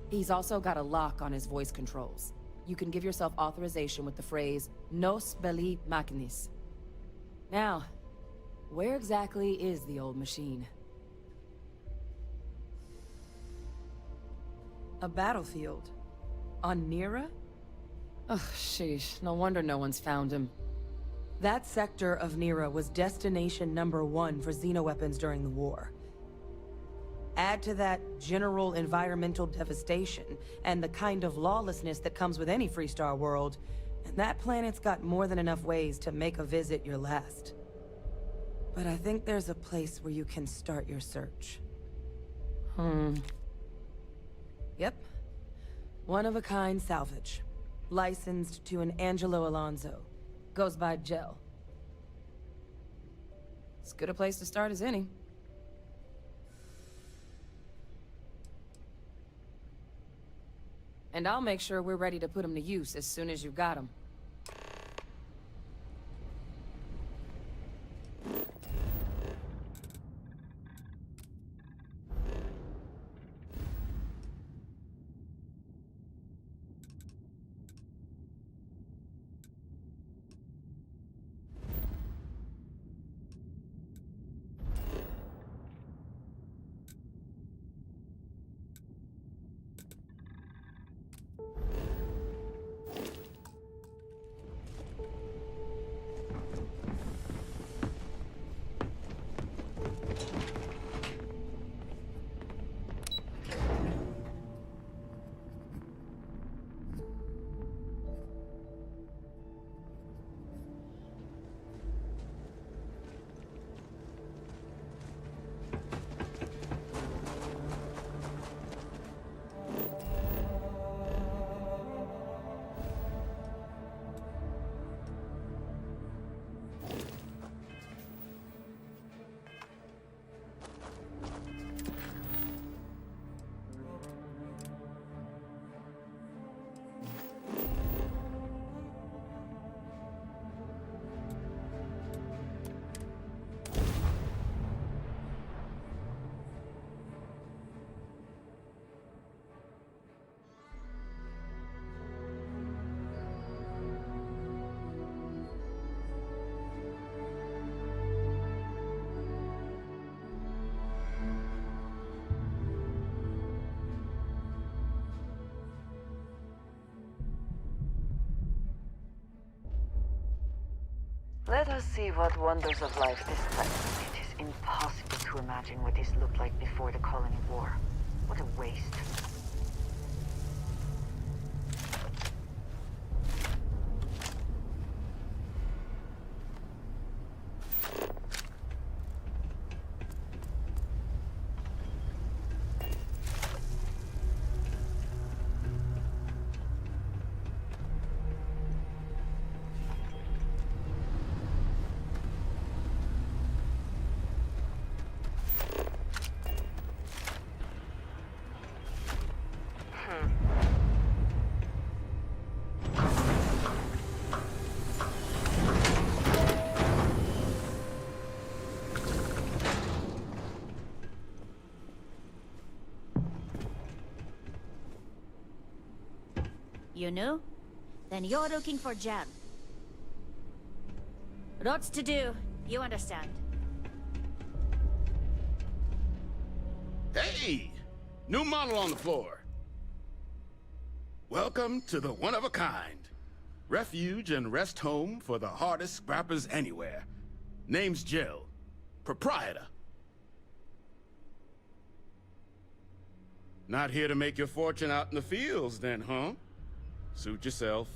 He's also got a lock on his voice controls. You can give yourself authorization with the phrase, Nos belli machinis. Now, where exactly is the old machine? A battlefield. On Nira? Ugh, sheesh. No wonder no one's found him. That sector of Nira was destination #1 for xenoweapons during the war. Add to that general environmental devastation, and the kind of lawlessness that comes with any Freestar world, and that planet's got more than enough ways to make a visit your last. But I think there's a place where you can start your search. Yep. One-of-a-kind salvage. Licensed to an Angelo Alonso. Goes by Gel. As good a place to start as any. And I'll make sure we're ready to put him to use as soon as you've got him. Let us see what wonders of life display. It is impossible to imagine what this looked like before the colony war. What a waste. You know? Then you're looking for Jan. Lots to do, you understand. Hey! New model on the floor. Welcome to the one-of-a-kind. Refuge and rest home for the hardest scrappers anywhere. Name's Jill. Proprietor. Not here to make your fortune out in the fields then, huh? Suit yourself.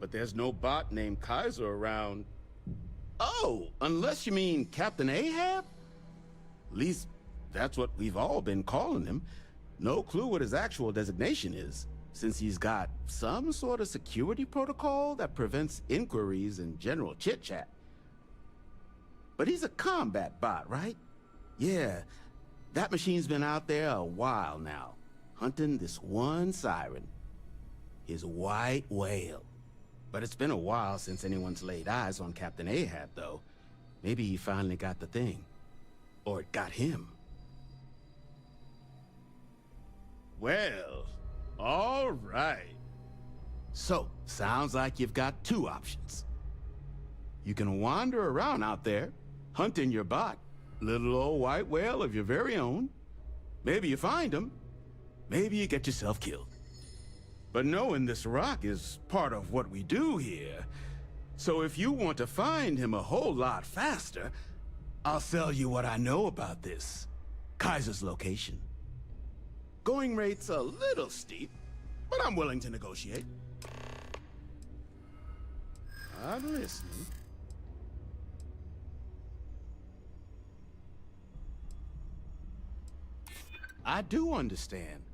But there's no bot named Kaiser around. Oh, unless you mean Captain Ahab? At least, that's what we've all been calling him. No clue what his actual designation is, since he's got some sort of security protocol that prevents inquiries and general chit-chat. But he's a combat bot, right? Yeah, that machine's been out there a while now, hunting this one siren. His white whale. But it's been a while since anyone's laid eyes on Captain Ahab, though. Maybe he finally got the thing. Or it got him. Well, all right. So, sounds like you've got two options. You can wander around out there, hunting your bot, little old white whale of your very own. Maybe you find him. Maybe you get yourself killed. But knowing this rock is part of what we do here. So if you want to find him a whole lot faster, I'll sell you what I know about this. Kaiser's location. Going rate's a little steep, but I'm willing to negotiate. I'm listening. I do understand.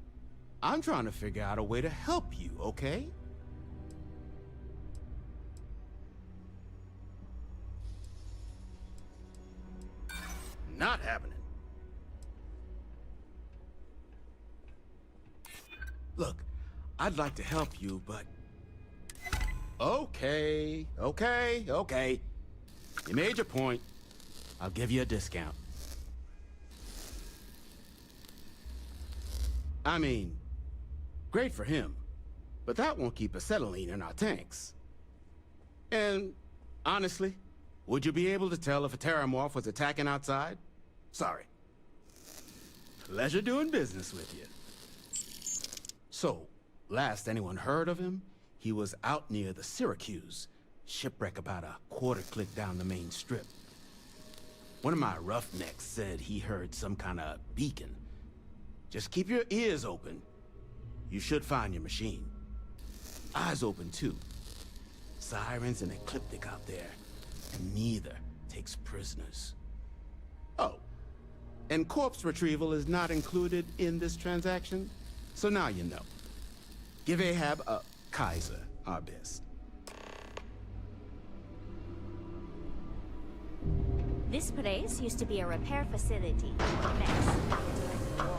I'm trying to figure out a way to help you, okay? Not happening. Look, I'd like to help you, but... Okay. You made your point. I'll give you a discount. I mean... Great for him, but that won't keep acetylene in our tanks. And, honestly, would you be able to tell if a terramorph was attacking outside? Sorry. Pleasure doing business with you. So, last anyone heard of him, he was out near the Syracuse, shipwreck about a quarter-click down the main strip. One of my roughnecks said he heard some kind of beacon. Just keep your ears open. You should find your machine. Eyes open, too. Sirens and Ecliptic out there, and neither takes prisoners. Oh, and corpse retrieval is not included in this transaction, so now you know. Give Ahab a Kaiser our best. This place used to be a repair facility. Next, during the war.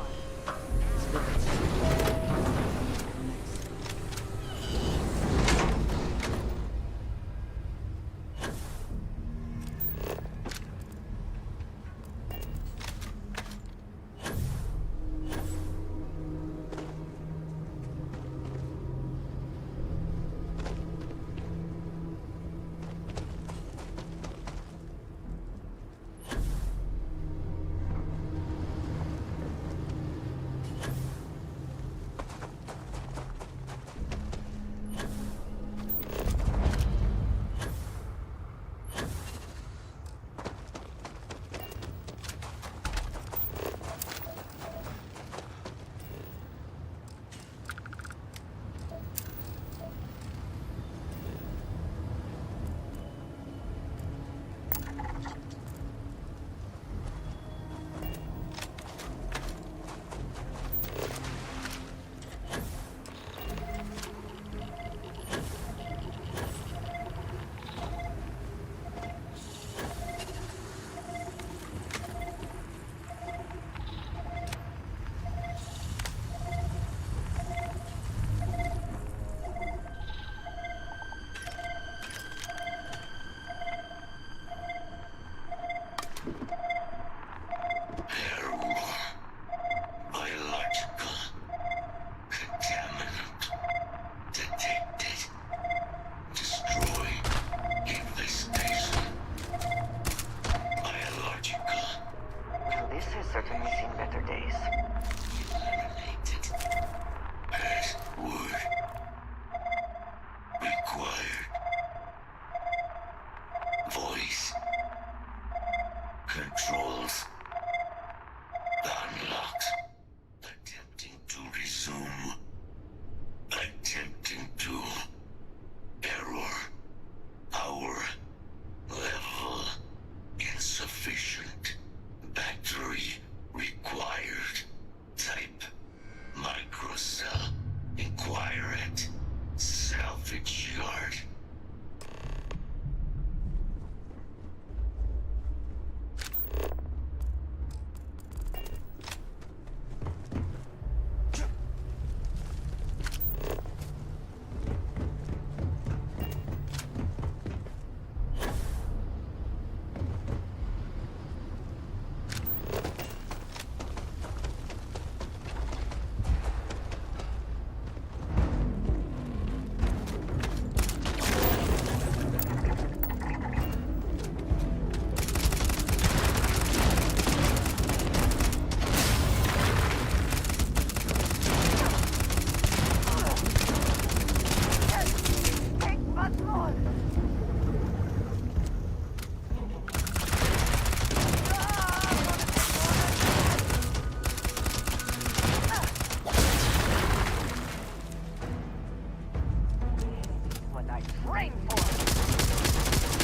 trained for.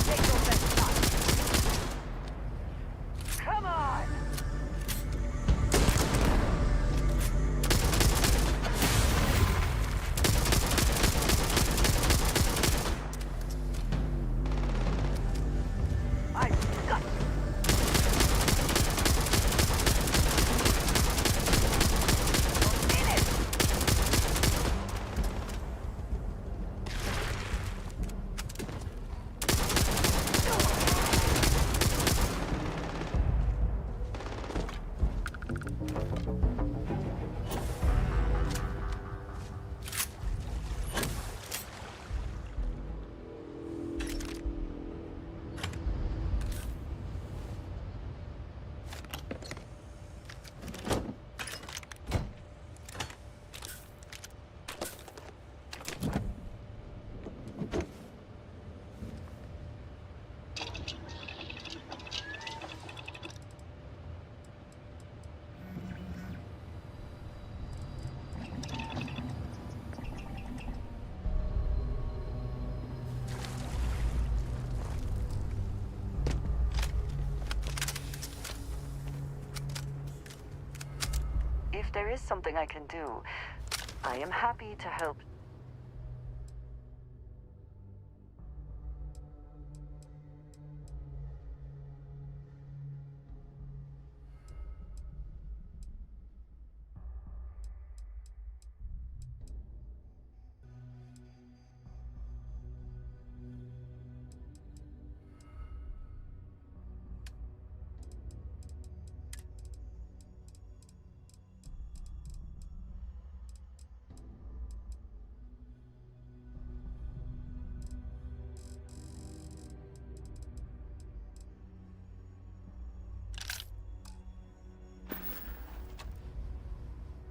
Take your best shot. Come on! If there is something I can do, I am happy to help.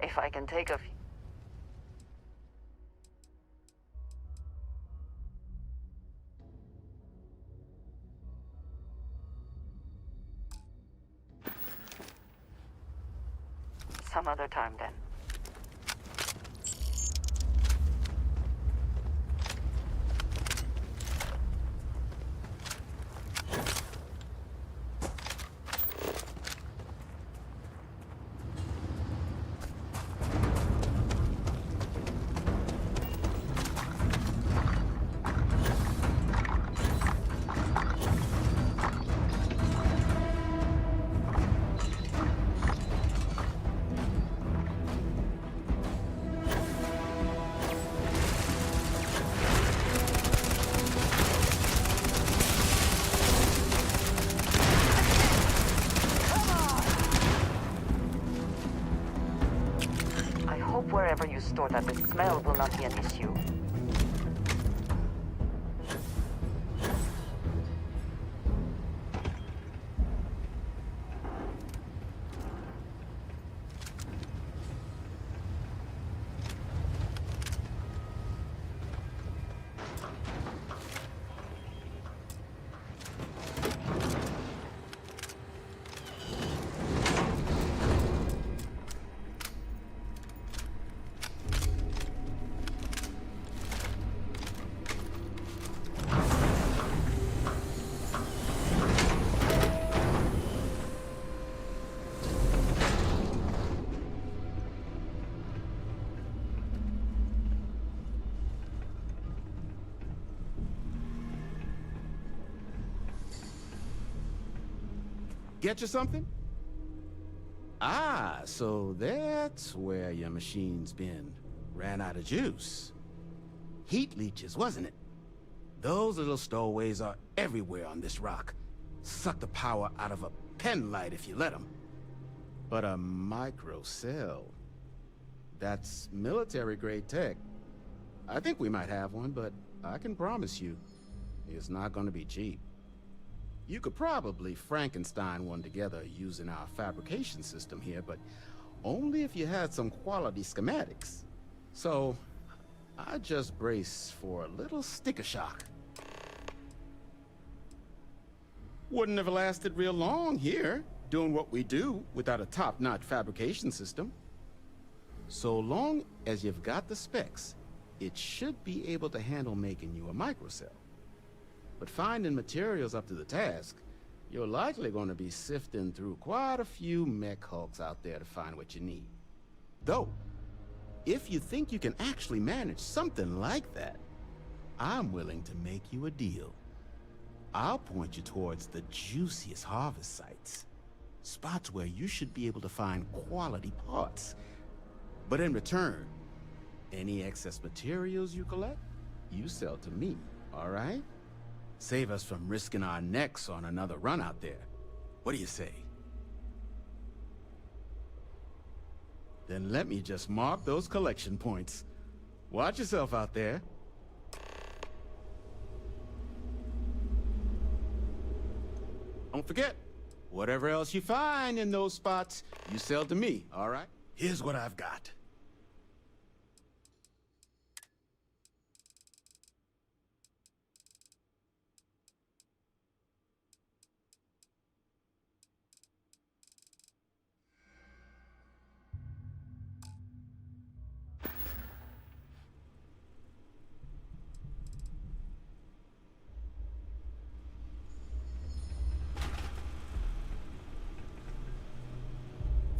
If I can take a few... Some other time, then. Wherever you store that, the smell will not be an issue. Get you something? Ah, so that's where your machine's been. Ran out of juice. Heat leeches, wasn't it? Those little stowaways are everywhere on this rock. Suck the power out of a pen light if you let them. But a microcell... that's military-grade tech. I think we might have one, but I can promise you, it's not gonna be cheap. You could probably Frankenstein one together using our fabrication system here, but only if you had some quality schematics. So, I just brace for a little sticker shock. Wouldn't have lasted real long here, doing what we do without a top-notch fabrication system. So long as you've got the specs, it should be able to handle making you a microcell. But finding materials up to the task, you're likely going to be sifting through quite a few mech hulks out there to find what you need. Though, if you think you can actually manage something like that, I'm willing to make you a deal. I'll point you towards the juiciest harvest sites. Spots where you should be able to find quality parts. But in return, any excess materials you collect, you sell to me, all right? Save us from risking our necks on another run out there. What do you say? Then let me just mark those collection points. Watch yourself out there. Don't forget, whatever else you find in those spots, you sell to me, all right? Here's what I've got.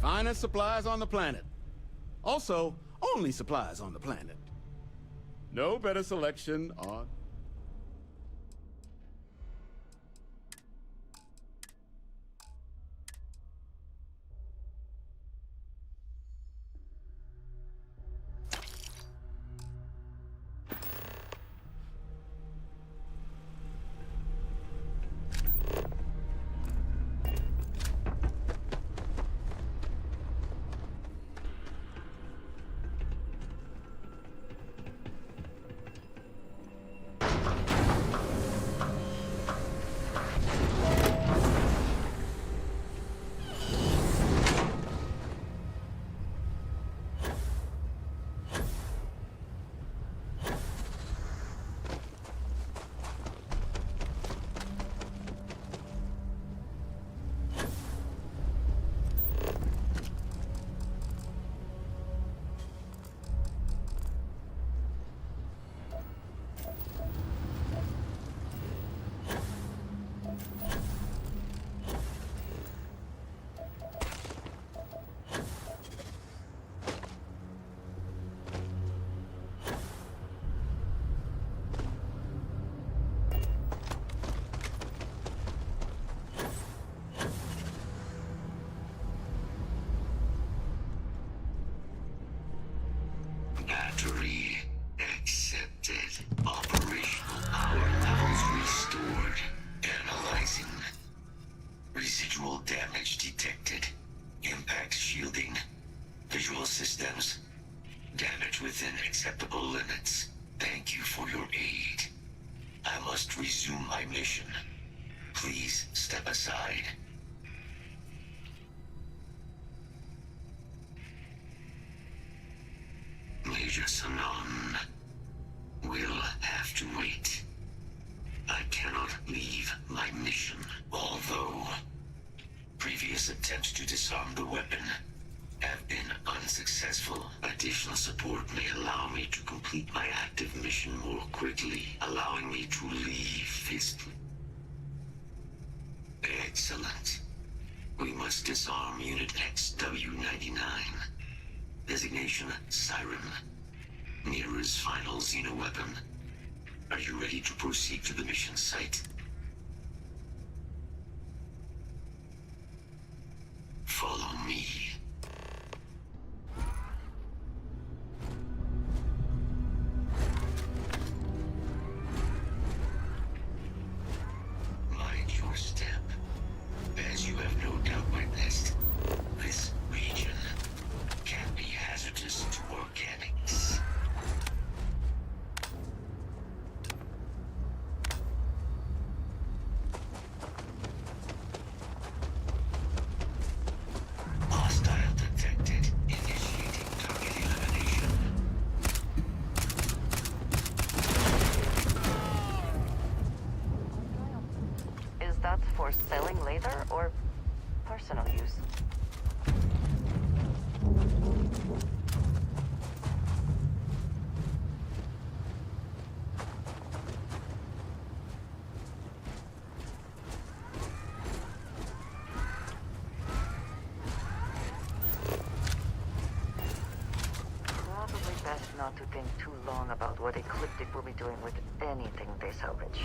Finest supplies on the planet. Also, only supplies on the planet. No better selection on... Battery accepted. Operational power levels restored. Analyzing. Residual damage detected. Impact shielding. Visual systems. Damage within acceptable limits. Thank you for your aid. I must resume my mission. Please step aside. Major Sanon will have to wait. I cannot leave my mission, although previous attempts to disarm the weapon have been unsuccessful. Additional support may allow me to complete my active mission more quickly, allowing me to leave this... Excellent. We must disarm Unit XW-99. Designation Siren. Nearest final Xeno weapon. Are you ready to proceed to the mission site? Follow me. Mind your step. As you have no doubt witnessed, this region can be hazardous to organics. not to think too long about what Ecliptic will be doing with anything they salvage.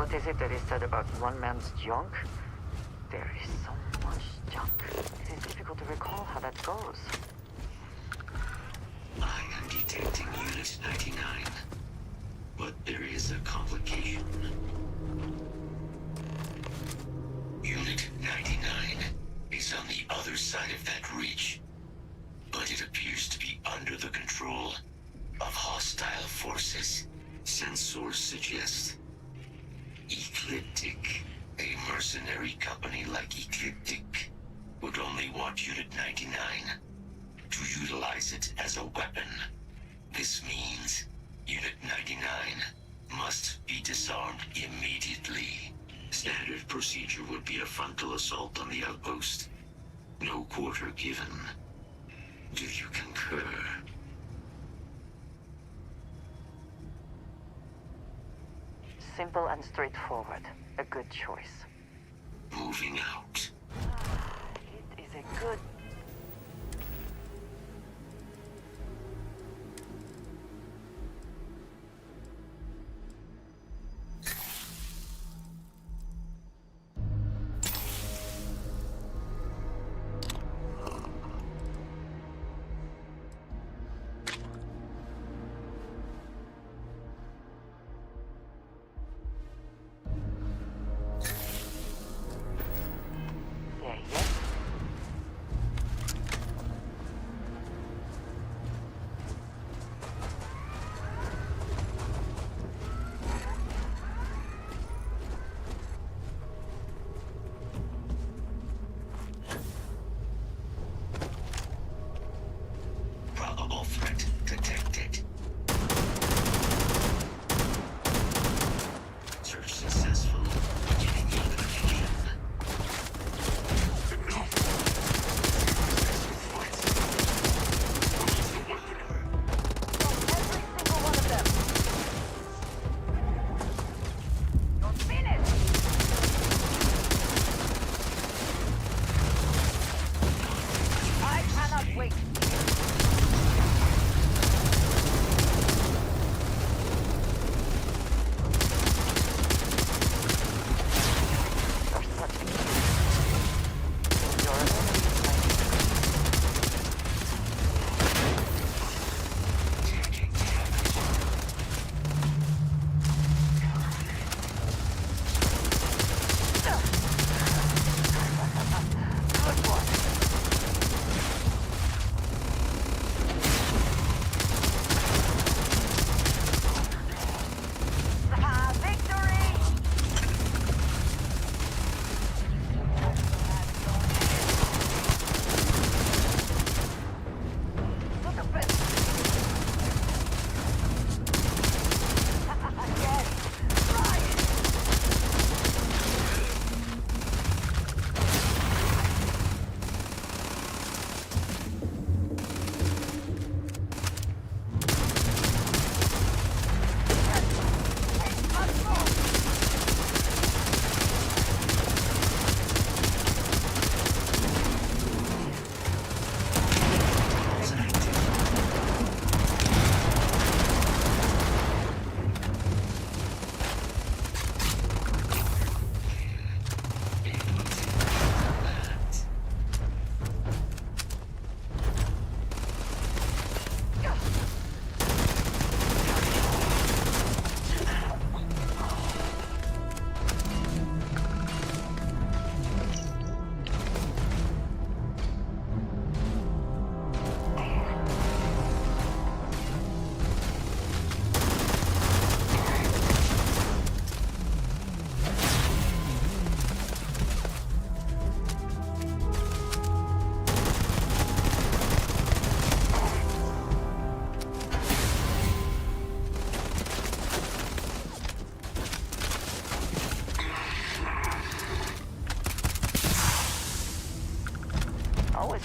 What is it that is said about one man's junk? There is so much junk. It is difficult to recall how that goes. I am detecting Unit 99. But there is a complication. Unit 99 is on the other side of that reach. But it appears to be under the control of hostile forces. Sensors suggest Ecliptic, a mercenary company like Ecliptic, would only want Unit 99 to utilize it as a weapon. This means Unit 99 must be disarmed immediately. Standard procedure would be a frontal assault on the outpost. No quarter given. Do you concur? Simple and straightforward. A good choice. Moving out. It is a good...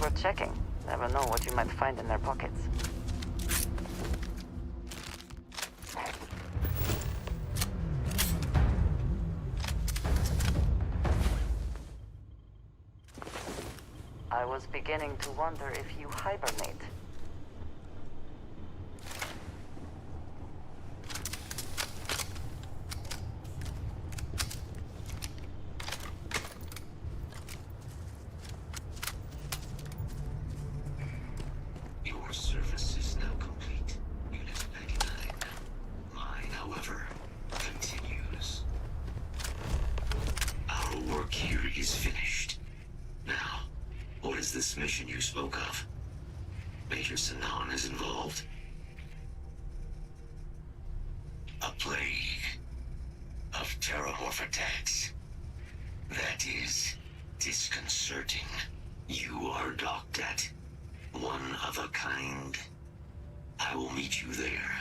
worth checking. Never know what you might find in their pockets. I was beginning to wonder if you hibernate. Your service is now complete, Unit 99. Mine, however, continues. Our work here is finished. Now, what is this mission you spoke of? Major Sinan is involved? A plague of terramorph attacks. That is disconcerting. You are docked at one of a kind. I will meet you there.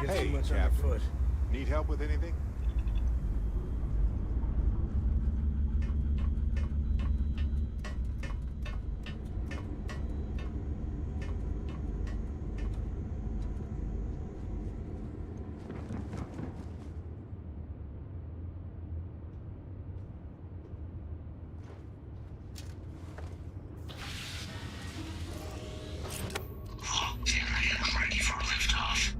Hey, Captain. Need help with anything? Locked in and ready for liftoff.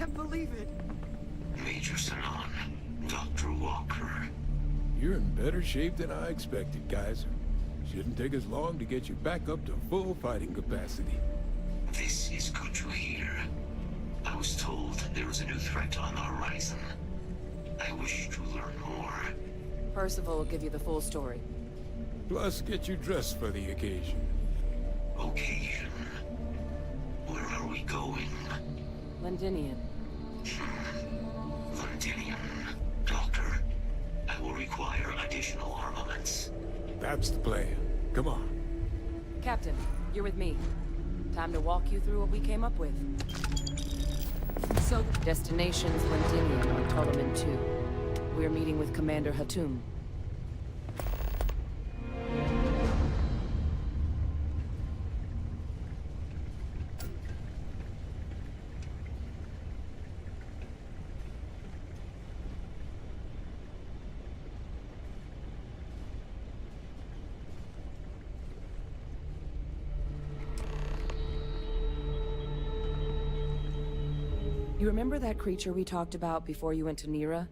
can't believe it. Major Sanon, Dr. Walker. You're in better shape than I expected, Kaiser. Shouldn't take us long to get you back up to full fighting capacity. This is good to hear. I was told there was a new threat on the horizon. I wish to learn more. Percival will give you the full story. Plus, get you dressed for the occasion. Occasion? Where are we going? Londinian. Londinian. Doctor, I will require additional armaments. That's the plan. Come on. Captain, you're with me. Time to walk you through what we came up with. So, destination's Londinian on Ptolemy 2. We're meeting with Commander Hatum. You remember that creature we talked about before you went to Nira?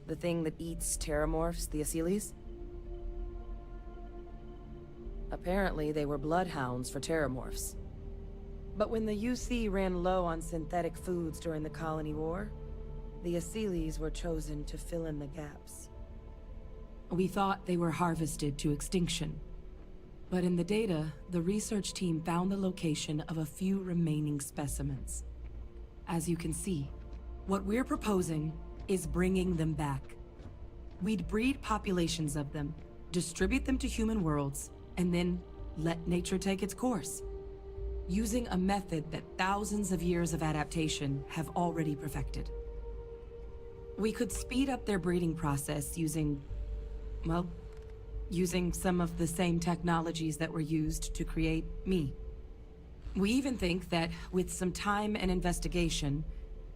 The thing that eats terramorphs, the Asiles? Apparently, they were bloodhounds for terramorphs. But when the UC ran low on synthetic foods during the Colony War, the Asiles were chosen to fill in the gaps. We thought they were harvested to extinction. But in the data, the research team found the location of a few remaining specimens. As you can see, what we're proposing is bringing them back. We'd breed populations of them, distribute them to human worlds, and then let nature take its course. Using a method that thousands of years of adaptation have already perfected. We could speed up their breeding process using some of the same technologies that were used to create me. We even think that, with some time and investigation,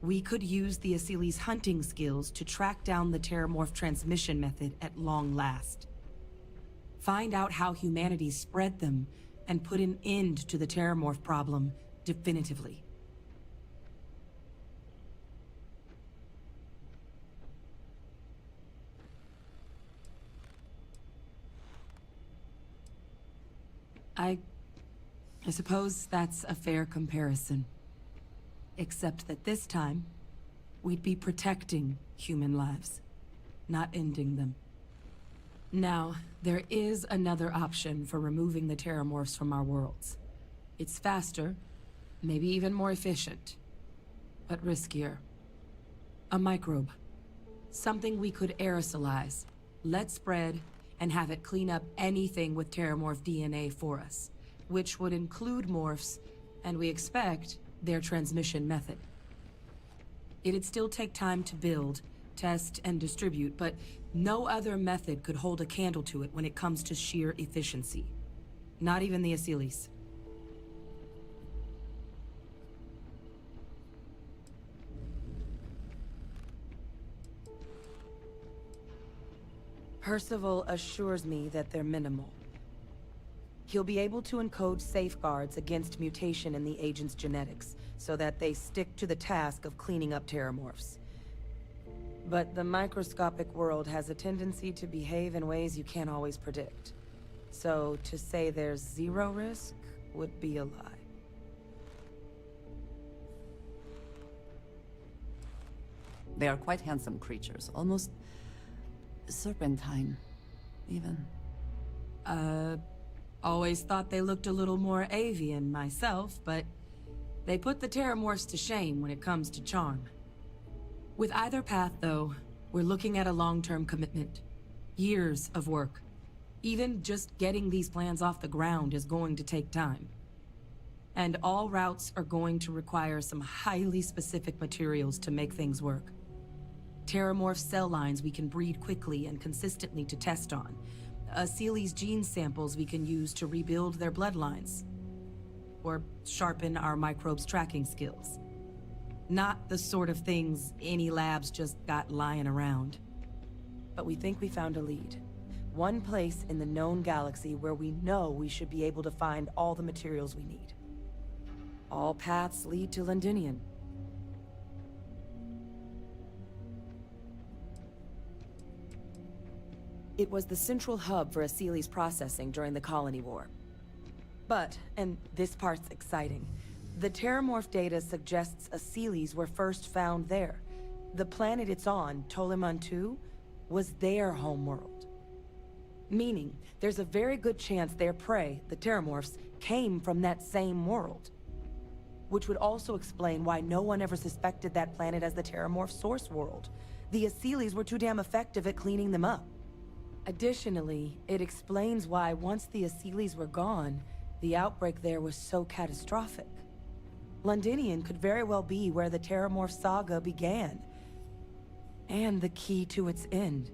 we could use the Asiles' hunting skills to track down the terramorph transmission method at long last. Find out how humanity spread them, and put an end to the terramorph problem definitively. I suppose that's a fair comparison. Except that this time, we'd be protecting human lives, not ending them. Now, there is another option for removing the terramorphs from our worlds. It's faster, maybe even more efficient, but riskier. A microbe. Something we could aerosolize, let spread, and have it clean up anything with terramorph DNA for us, which would include morphs, and we expect their transmission method. It'd still take time to build, test, and distribute, but no other method could hold a candle to it when it comes to sheer efficiency. Not even the Asiles. Percival assures me that they're minimal. He'll be able to encode safeguards against mutation in the agent's genetics, so that they stick to the task of cleaning up terramorphs. But the microscopic world has a tendency to behave in ways you can't always predict. So to say there's zero risk would be a lie. They are quite handsome creatures, almost serpentine, even. Always thought they looked a little more avian myself, but they put the terramorphs to shame when it comes to charm. With either path, though, we're looking at a long-term commitment. Years of work. Even just getting these plans off the ground is going to take time. And all routes are going to require some highly specific materials to make things work. Terramorph cell lines we can breed quickly and consistently to test on. Asiles gene samples we can use to rebuild their bloodlines. Or sharpen our microbes' tracking skills. Not the sort of things any labs just got lying around. But we think we found a lead. One place in the known galaxy where we know we should be able to find all the materials we need. All paths lead to Londinian. It was the central hub for Asili's processing during the Colony War. But, and this part's exciting, the terramorph data suggests Asilis were first found there. The planet it's on, Toliman II, was their homeworld. Meaning, there's a very good chance their prey, the terramorphs, came from that same world. Which would also explain why no one ever suspected that planet as the terramorph source world. The Asilis were too damn effective at cleaning them up. Additionally, it explains why once the Asilis were gone, the outbreak there was so catastrophic. Londinian could very well be where the terramorph saga began. And the key to its end.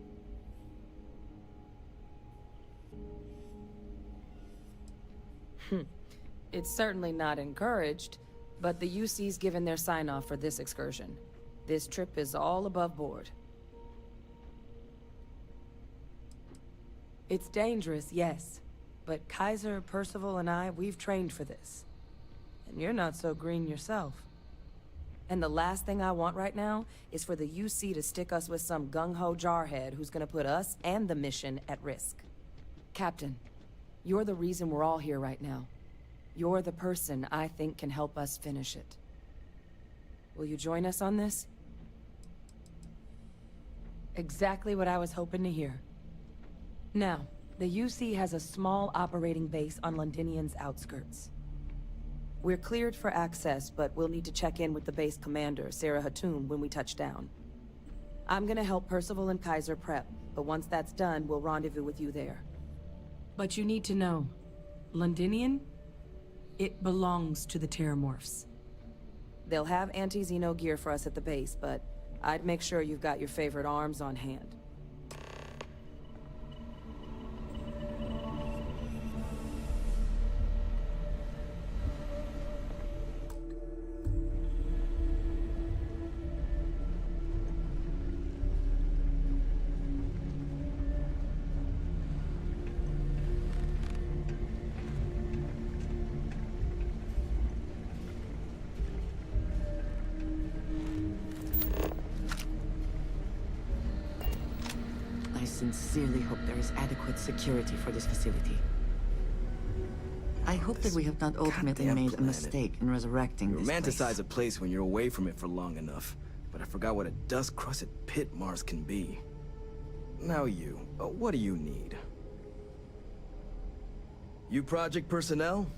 It's certainly not encouraged, but the UC's given their sign-off for this excursion. This trip is all above board. It's dangerous, yes. But Kaiser, Percival, and I, we've trained for this. And you're not so green yourself. And the last thing I want right now is for the UC to stick us with some gung-ho jarhead who's gonna put us and the mission at risk. Captain, you're the reason we're all here right now. You're the person I think can help us finish it. Will you join us on this? Exactly what I was hoping to hear. Now, the UC has a small operating base on Londinian's outskirts. We're cleared for access, but we'll need to check in with the base commander, Sarah Hatoum, when we touch down. I'm gonna help Percival and Kaiser prep, but once that's done, we'll rendezvous with you there. But you need to know, Londinian? It belongs to the Terramorphs. They'll have anti-Xeno gear for us at the base, but I'd make sure you've got your favorite arms on hand. I sincerely hope there is adequate security for this facility. I hope that we have not ultimately made a mistake in resurrecting You this romanticize place. a place when you're away from it for long enough, but I forgot what a dust-crusted pit Mars can be. Now what do you need? You project personnel?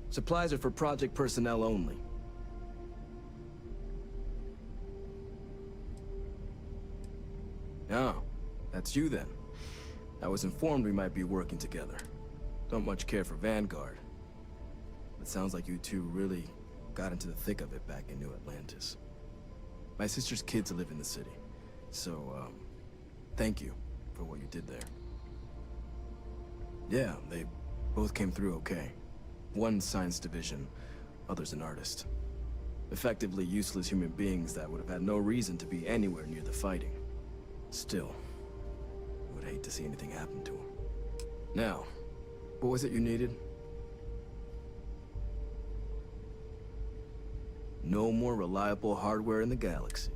Supplies are for project personnel only. Oh, that's you then. I was informed we might be working together. Don't much care for Vanguard. It sounds like you two really got into the thick of it back in New Atlantis. My sister's kids live in the city, so, thank you for what you did there. Yeah, they both came through okay. One science division, other's an artist. Effectively useless human beings that would have had no reason to be anywhere near the fighting. Still, I would hate to see anything happen to them. Now, what was it you needed? No more reliable hardware in the galaxy.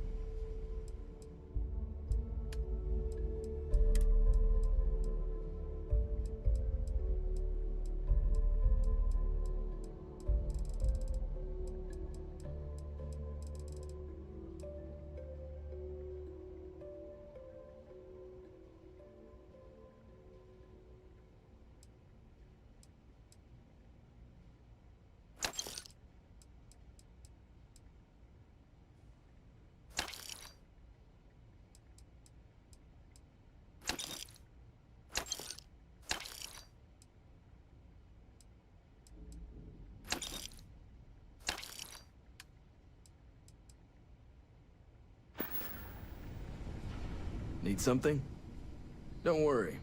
Need something? Don't worry.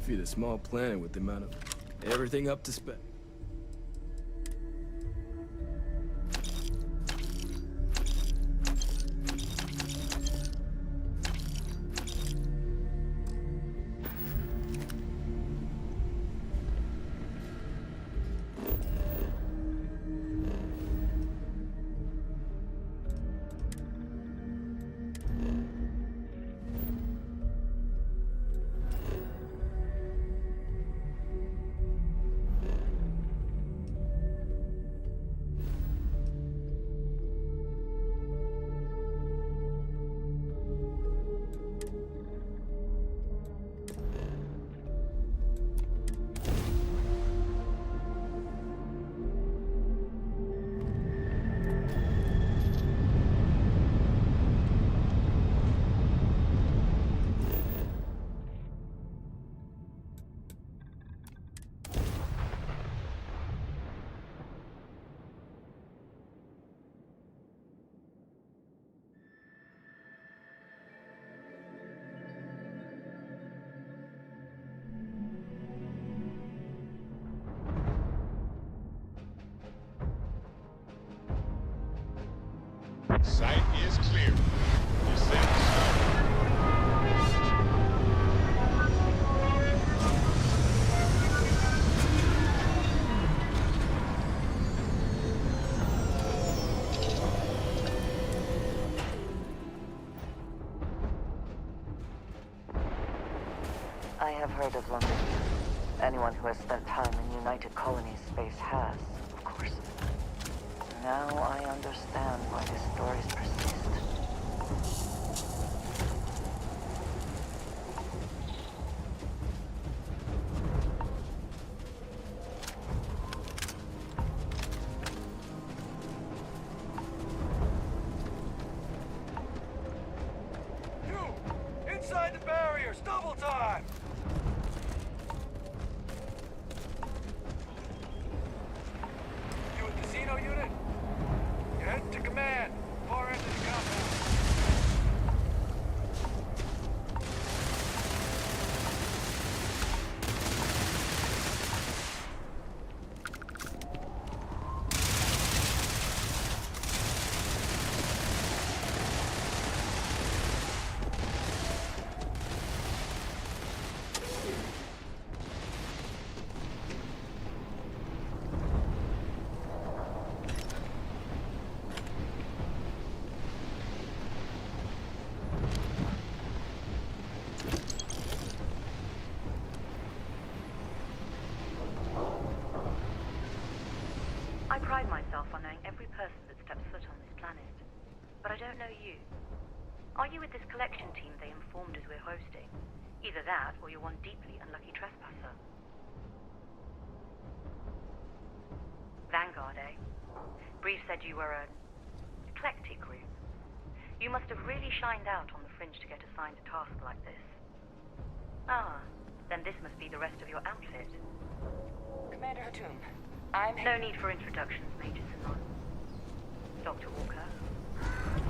feed a small planet with the amount of everything up to spec. Site is clear. Descent started. I have heard of London. Anyone who has spent time in United Colonies space has, of course. Now I understand why the stories persist. You! Inside the barriers! Double time! You a casino unit? You're heading to command. Far end of the compound. I pride myself on knowing every person that steps foot on this planet. But I don't know you. Are you with this collection team they informed us we're hosting? Either that, or you're one deeply unlucky trespasser. Vanguard, eh? Brief said you were an eclectic group. You must have really shined out on the fringe to get assigned a task like this. Ah, then this must be the rest of your outfit. Commander Hatum, No need for introductions, Major Simon. Dr. Walker,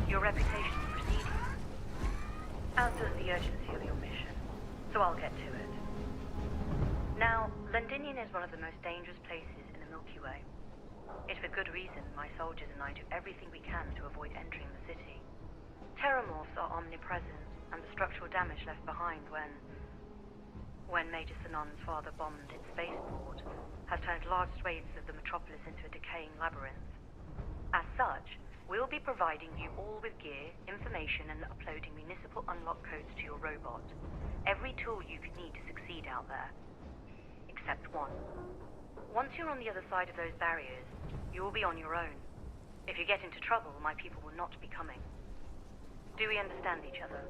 your reputation precedes you. As does the urgency of your mission, so I'll get to it. Now, Londinian is one of the most dangerous places in the Milky Way. It's for good reason my soldiers and I do everything we can to avoid entering the city. Terramorphs are omnipresent, and the structural damage left behind when Major Sinan's father bombed its spaceport has turned large swathes of the metropolis into a decaying labyrinth. As such, we'll be providing you all with gear, information, and uploading municipal unlock codes to your robot. Every tool you could need to succeed out there. Except one. Once you're on the other side of those barriers, you will be on your own. If you get into trouble, my people will not be coming. Do we understand each other?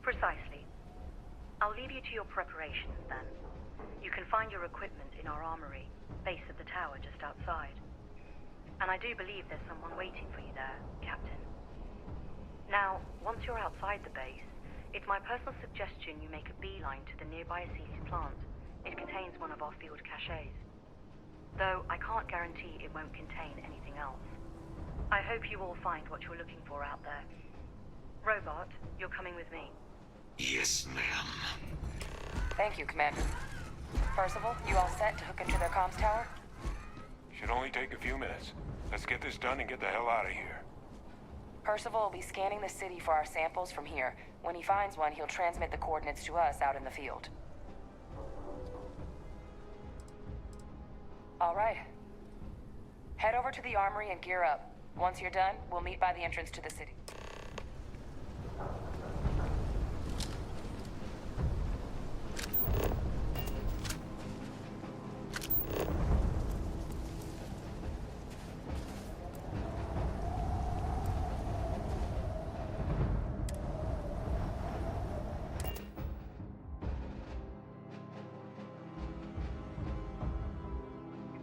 Precisely. I'll leave you to your preparations then. You can find your equipment in our armory, base of the tower just outside. And I do believe there's someone waiting for you there, Captain. Now, once you're outside the base, it's my personal suggestion you make a beeline to the nearby Assisi plant. It contains one of our field caches. Though I can't guarantee it won't contain anything else. I hope you all find what you're looking for out there. Robot, you're coming with me. Yes, ma'am. Thank you, Commander. Percival, you all set to hook into their comms tower? Should only take a few minutes. Let's get this done and get the hell out of here. Percival will be scanning the city for our samples from here. When he finds one, he'll transmit the coordinates to us out in the field. All right. Head over to the armory and gear up. Once you're done, we'll meet by the entrance to the city.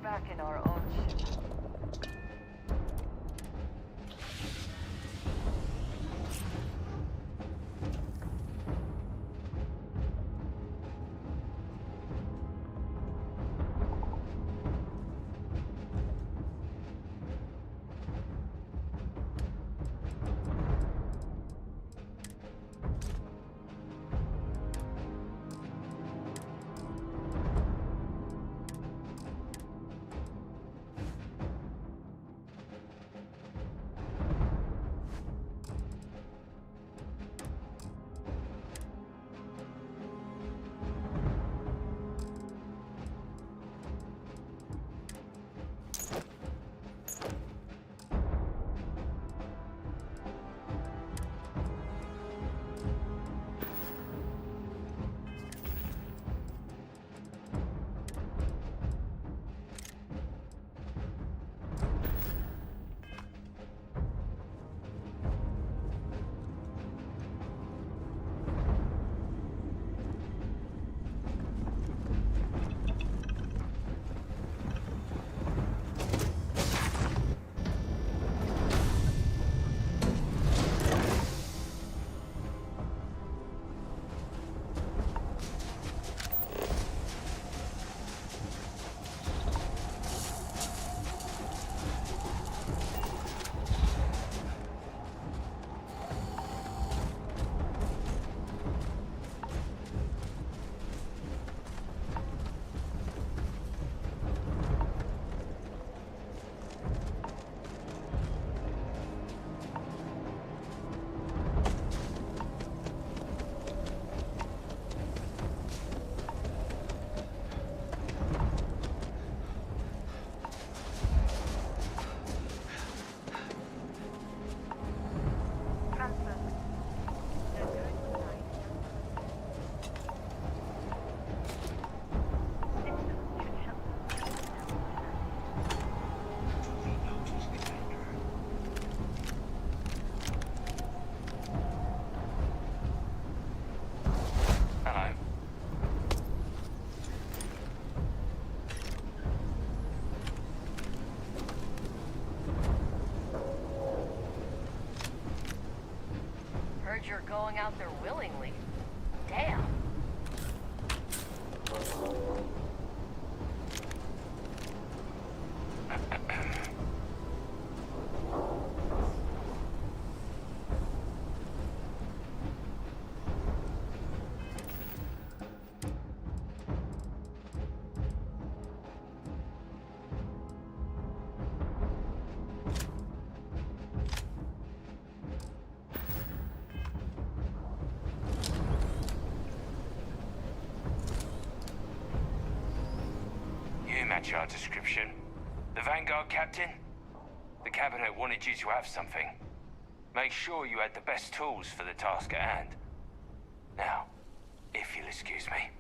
Back in our own ship. You're going out there willingly. Damn. Match our description. The Vanguard captain? The cabinet wanted you to have something. Make sure you had the best tools for the task at hand. Now, if you'll excuse me.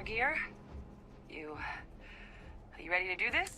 your gear? Are you ready to do this?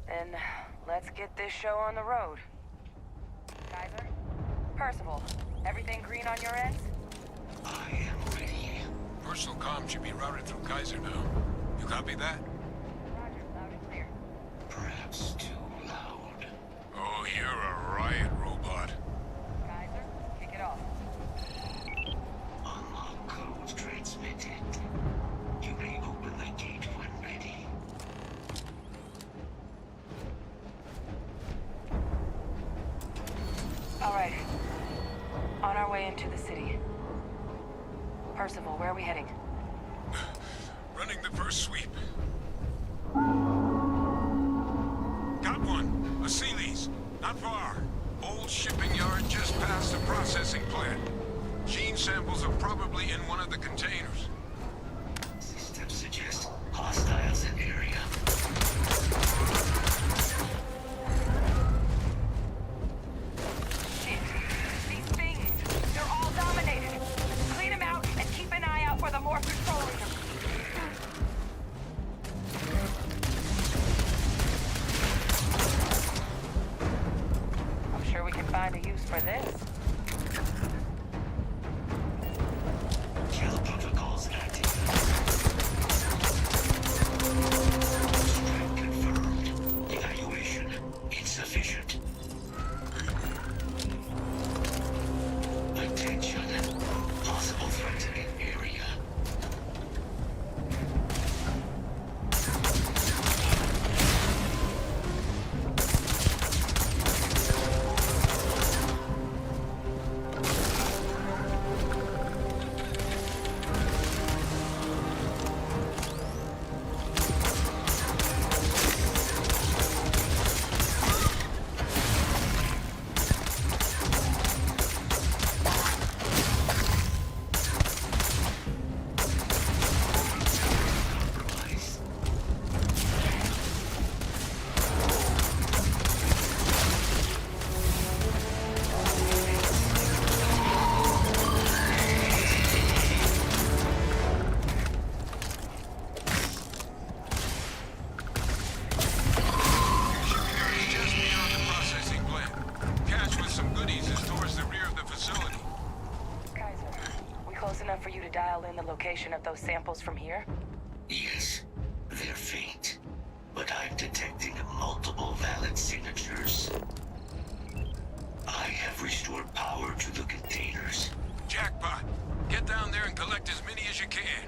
Then let's get this show on the road. Kaiser? Percival, everything green on your end? I am ready. Personal comm should be routed through Kaiser now. You copy that? Roger, loud and clear. Perhaps too loud. Oh, you're a riot robot. Kaiser, kick it off. Unlock code transmitted. You may open the gate when ready. All right. On our way into the city. Percival, where are we heading? Running the first sweep. Got one. A Sealy's. Not far. Old shipping yard just past the processing plant. Gene samples are probably in one of the containers. Systems suggest hostiles in area. Shit. These things, they're all dominated. Clean them out and keep an eye out for the more controlling them. I'm sure we can find a use for this. Kill protocols location of those samples from here? Yes, they're faint, but I'm detecting multiple valid signatures. I have restored power to the containers. Jackpot! Get down there and collect as many as you can.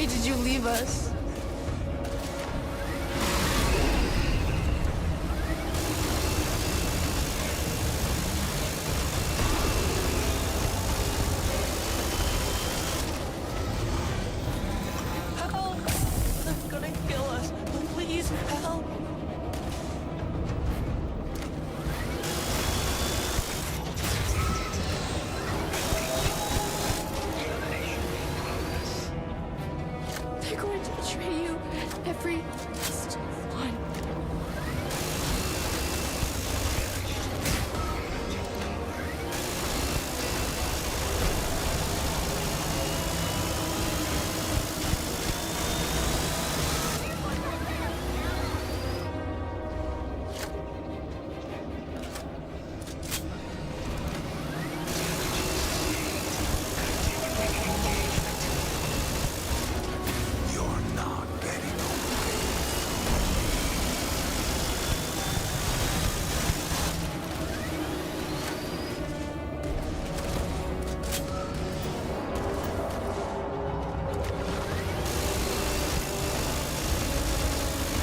Why did you leave us? Help! They're gonna kill us. Please, help! They're going to betray you. Every last one.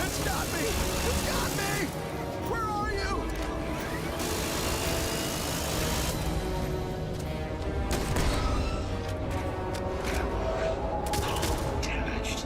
It's got me! It's got me! Where are you? Damaged.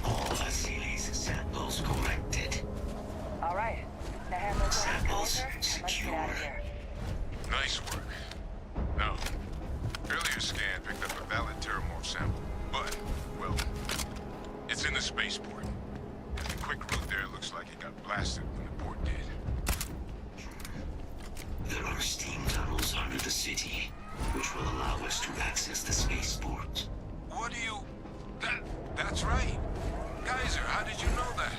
All Vasily's samples collected. All right. Now hand those over to Samples Kaiser, and let's get out of here. Nice work. Now, earlier scan picked up a valid terramorph sample, but, well, it's in the spaceport. And the quick route there looks like it got blasted when the port did. There are steam tunnels under the city, which will allow us to access the spaceport. What do you... That's right. Kaiser, how did you know that?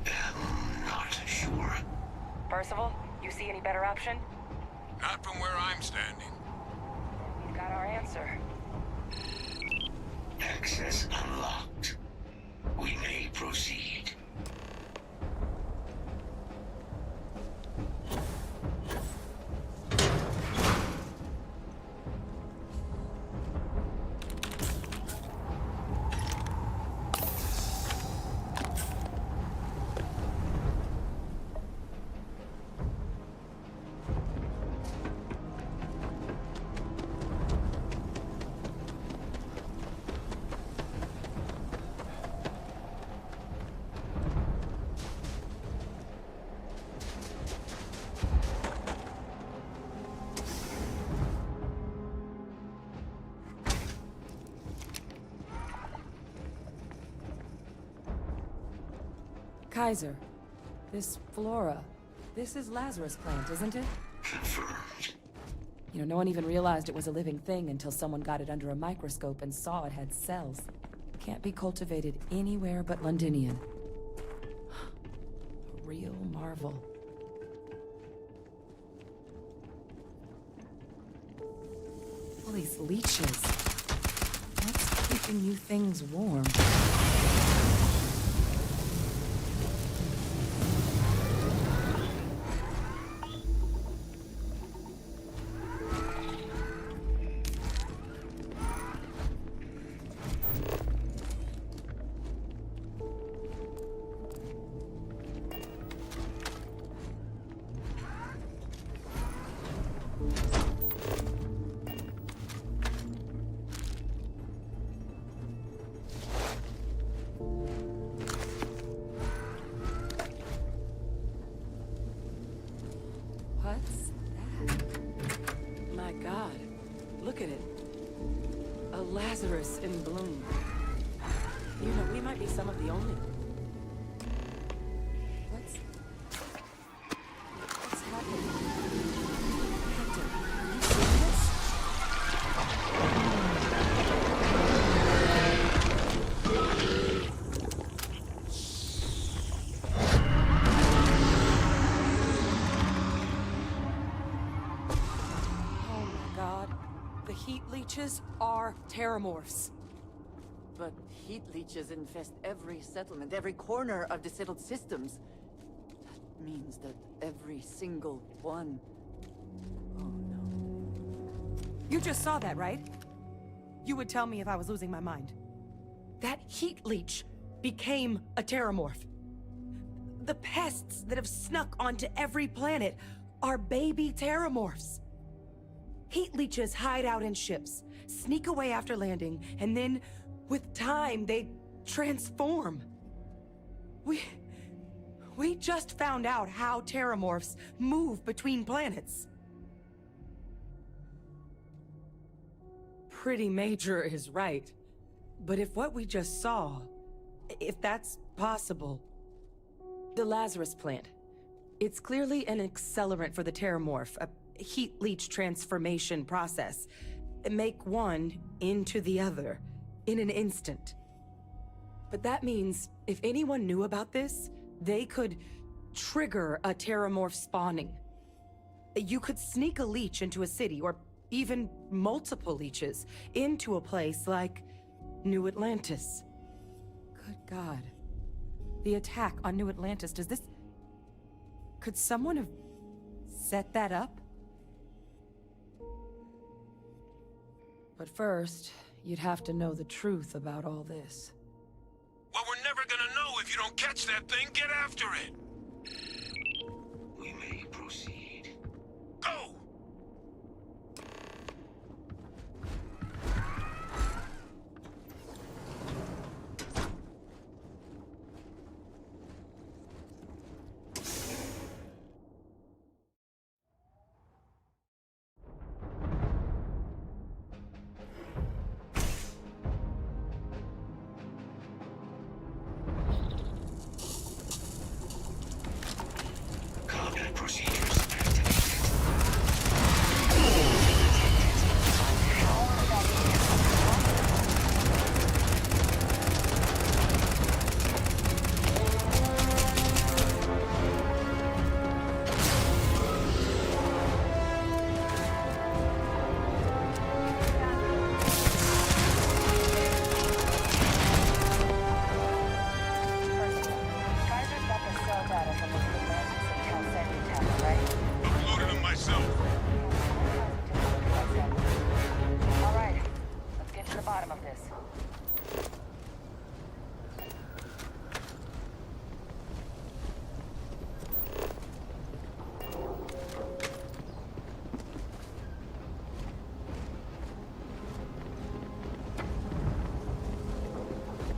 I'm not sure. Percival, you see any better option? Not from where I'm standing. We've got our answer. Access unlocked. We may proceed. Kaiser, this flora, this is Lazarus plant, isn't it? Confirmed. You know, no one even realized it was a living thing until someone got it under a microscope and saw it had cells. Can't be cultivated anywhere but Londinian. A real marvel. All these leeches. What's keeping you things warm? What's that? My God, look at it. A Lazarus in bloom. You know, we might be some of the only. What's happening? Hector, are you seeing this? Heat leeches are terramorphs. But heat leeches infest every settlement, every corner of the settled systems. That means that every single one... Oh no. You just saw that, right? You would tell me if I was losing my mind. That heat leech became a terramorph. The pests that have snuck onto every planet are baby terramorphs. Heat leeches hide out in ships, sneak away after landing, and then, with time, they transform. We just found out how terramorphs move between planets. Pretty major is right. But if what we just saw, if that's possible... The Lazarus plant. It's clearly an accelerant for the terramorph, a heat leech transformation process. Make one into the other in an instant. But that means if anyone knew about this, they could trigger a terramorph spawning. You could sneak a leech into a city, or even multiple leeches, into a place like New Atlantis. Good God. The attack on New Atlantis, does this... Could someone have set that up? But first, you'd have to know the truth about all this. Well, we're never gonna know if you don't catch that thing. Get after it! We may proceed. Go! Combat procedures activated. Uploaded them myself. All right, let's get to the bottom of this.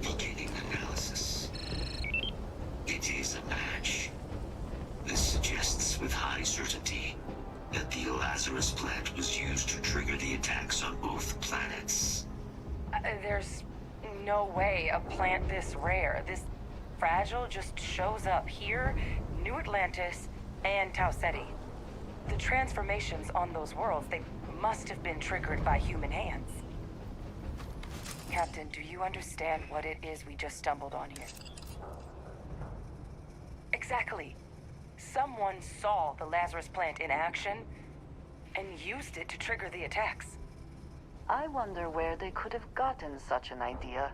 Beginning analysis. It is a match. This suggests with high certainty that the Lazarus plant was used to trigger the attacks on both planets. There's no way a plant this rare, this fragile, just shows up here, New Atlantis, and Tau Ceti. The transformations on those worlds, they must have been triggered by human hands. Captain, do you understand what it is we just stumbled on here? Exactly. Someone saw the Lazarus plant in action and used it to trigger the attacks. I wonder where they could have gotten such an idea,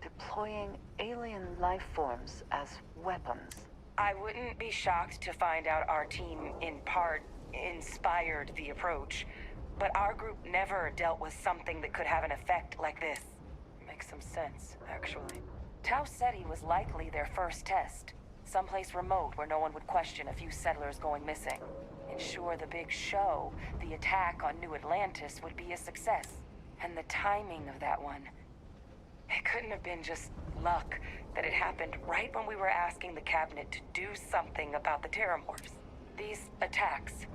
deploying alien life forms as weapons. I wouldn't be shocked to find out our team, in part, inspired the approach, but our group never dealt with something that could have an effect like this. Makes some sense, actually. Tau Ceti was likely their first test. Someplace remote where no one would question a few settlers going missing. Ensure the big show, the attack on New Atlantis, would be a success. And the timing of that one. It couldn't have been just luck that it happened right when we were asking the cabinet to do something about the Terramorphs. These attacks.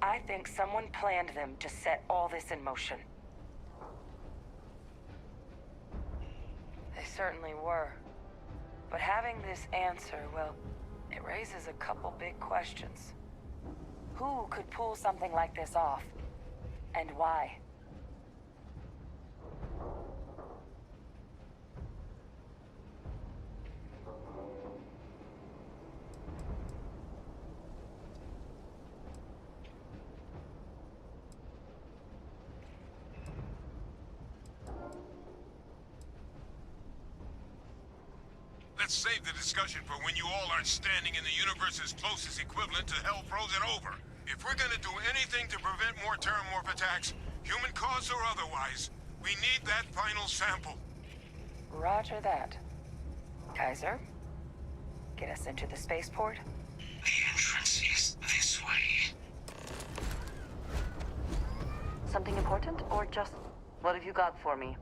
I think someone planned them to set all this in motion. They certainly were. But having this answer, well, it raises a couple big questions. Who could pull something like this off? And why? Let's save the discussion for when you all aren't standing in the universe's closest equivalent to hell frozen over. If we're gonna do anything to prevent more Terramorph attacks, human cause or otherwise, we need that final sample. Roger that. Kaiser, get us into the spaceport? The entrance is this way. Something important, or just what have you got for me?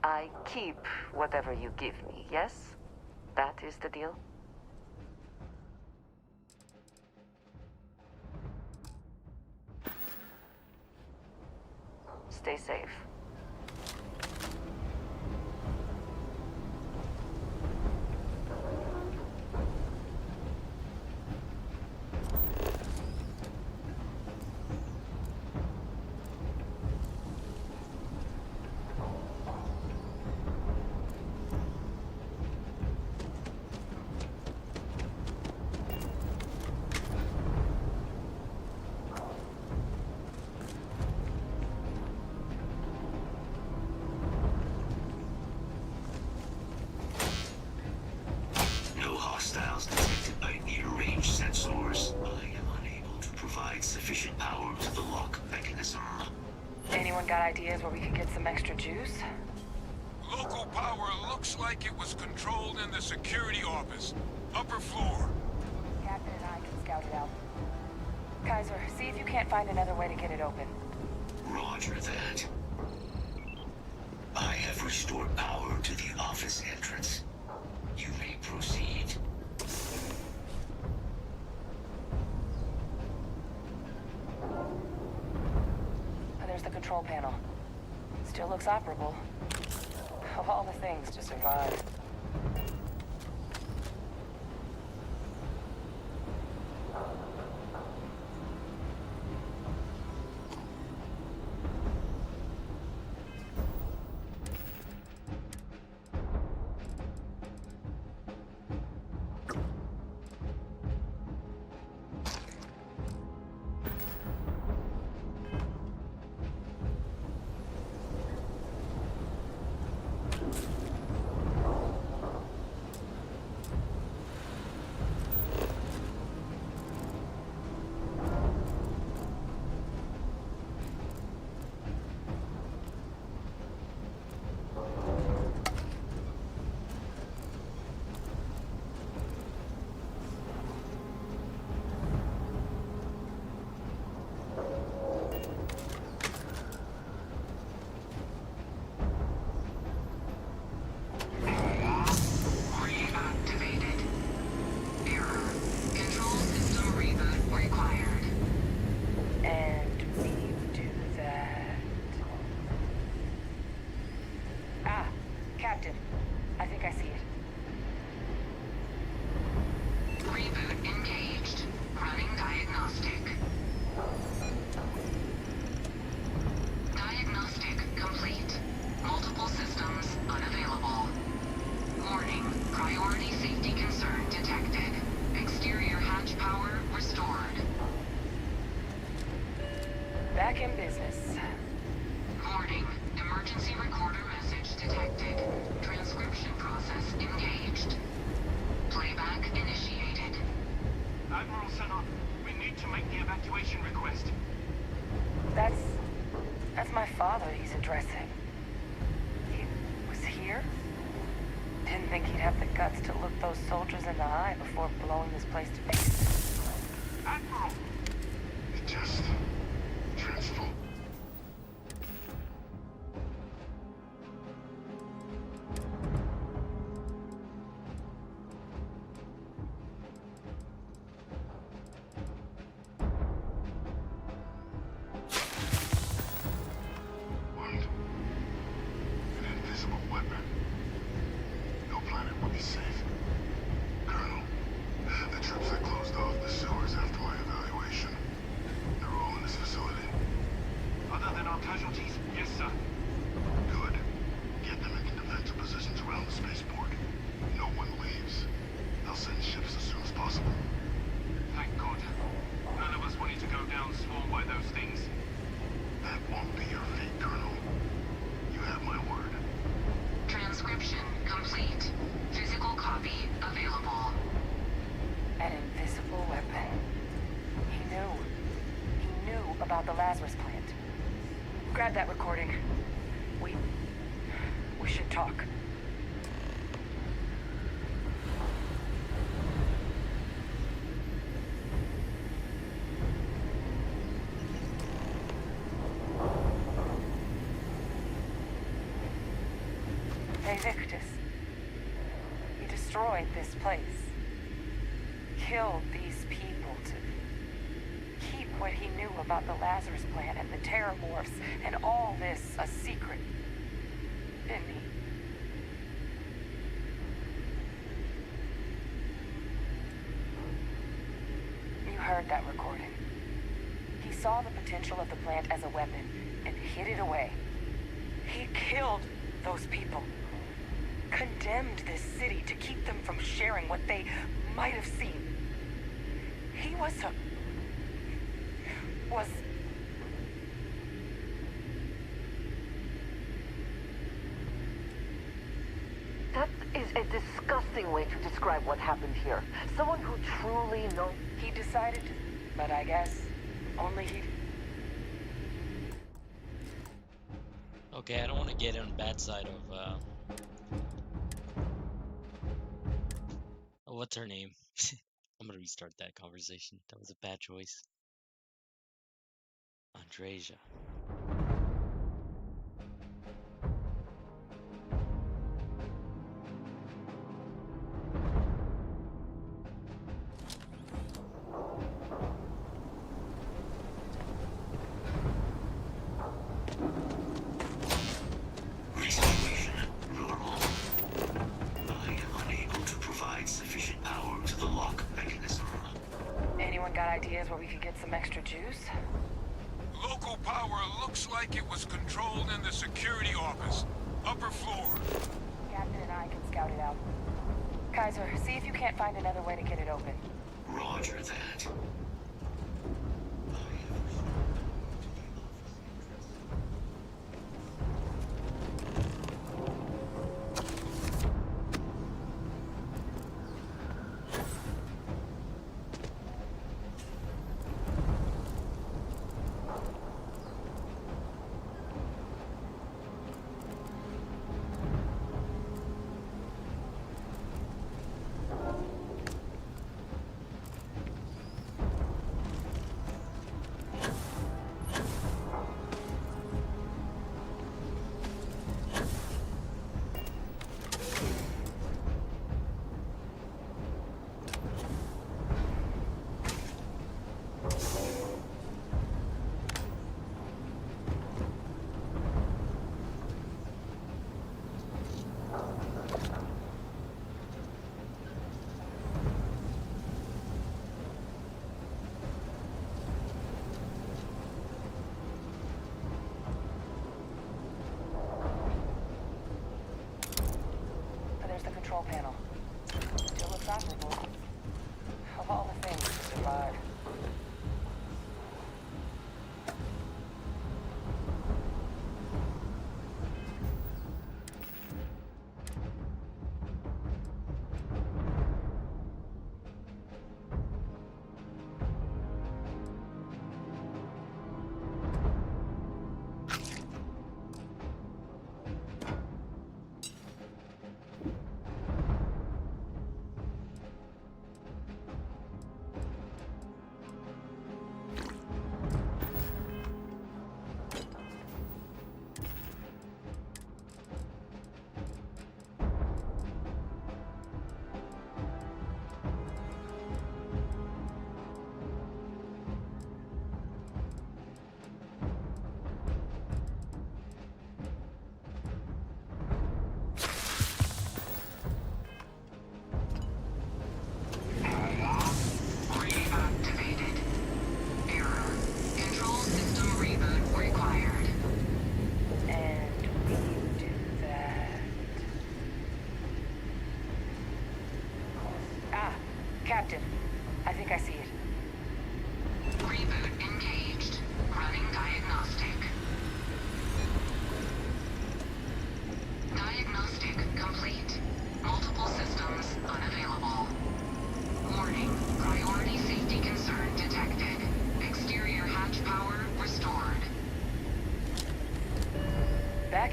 I keep whatever you give me, yes? That is the deal? Stay safe. Ideas where we could get some extra juice? Local power looks like it was controlled in the security office. Upper floor. Captain and I can scout it out. Kaiser, see if you can't find another way to get it open. Roger that. I have restored power to the office entrance. You may proceed. There's the control panel. Still looks operable. Of all the things to survive. back in business. Warning. Emergency recorder message detected. Transcription process engaged. Playback initiated. Admiral Sanon, we need to make the evacuation request. That's my father he's addressing. He was here? Didn't think he'd have the guts to look those soldiers in the eye before blowing this place to pieces. Admiral! It just transformed. An invisible weapon. No planet will be safe. Colonel, the troops that closed off the sewers after my evaluation, they're all in this facility. Other than our casualties? Yes, sir. Good. Get them into defensive positions around the spaceport. No one leaves. They'll send ships as soon as possible. Thank God. None of us wanted to go down swarmed by those things. That won't be your fate, Colonel. You have my word. Transcription complete. Physical copy available. An invisible weapon. He knew about the Lazarus plant. Grab that recording. We should talk. Hey, Victus. He destroyed this place. Killed these people to keep what he knew about the Lazarus plant and the Terramorphs and all this a secret. Didn't he? You heard that recording. He saw the potential of the plant as a weapon and hid it away. He killed those people. Condemned this city to keep them from sharing what they might have seen. He was That is a disgusting way to describe what happened here. Someone who truly knows. He decided to, but I guess only he. Okay, I don't want to get on the bad side of what's her name? I'm gonna restart that conversation. That was a bad choice. Andreja. Situation normal. I am unable to provide sufficient power to the lock mechanism. Anyone got ideas where we could get some extra juice? Local power looks like it was controlled in the security office. Upper floor. Captain and I can scout it out. Kaiser, see if you can't find another way to get it open. Roger that.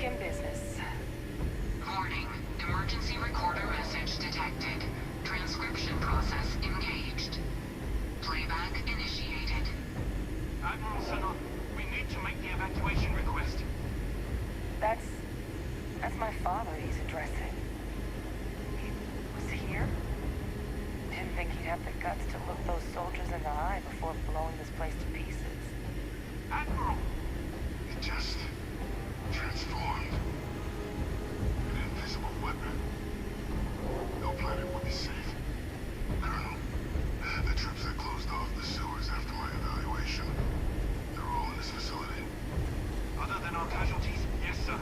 Back in business. Warning. Emergency recorder message detected. Transcription process engaged. Playback initiated. Admiral Sanon, we need to make the evacuation request. That's my father he's addressing. He was here? Didn't think he'd have the guts to look those soldiers in the eye before blowing this place to pieces. Admiral! It just transformed. An invisible weapon. No planet would be safe. Colonel, the troops that closed off the sewers after my evaluation, they're all in this facility. Other than our casualties, yes, sir.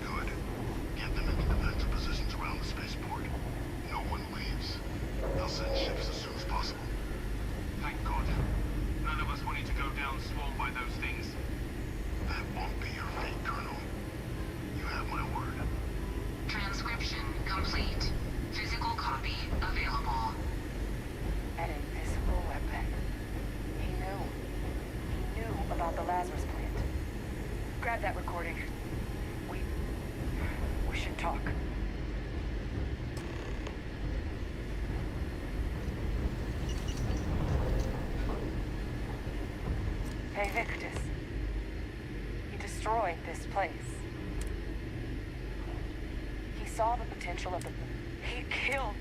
Good. Get them into defensive positions around the spaceport. No one leaves. They'll send ships as soon as possible. Thank God. None of us wanted to go down swarmed by those things. That won't be your fate, Colonel. You have my word. Transcription complete. Physical copy available. An invisible weapon. He knew about the Lazarus plant. Grab that recording. We should talk. Hey, Victus. He destroyed this place. He saw the potential of the... He killed...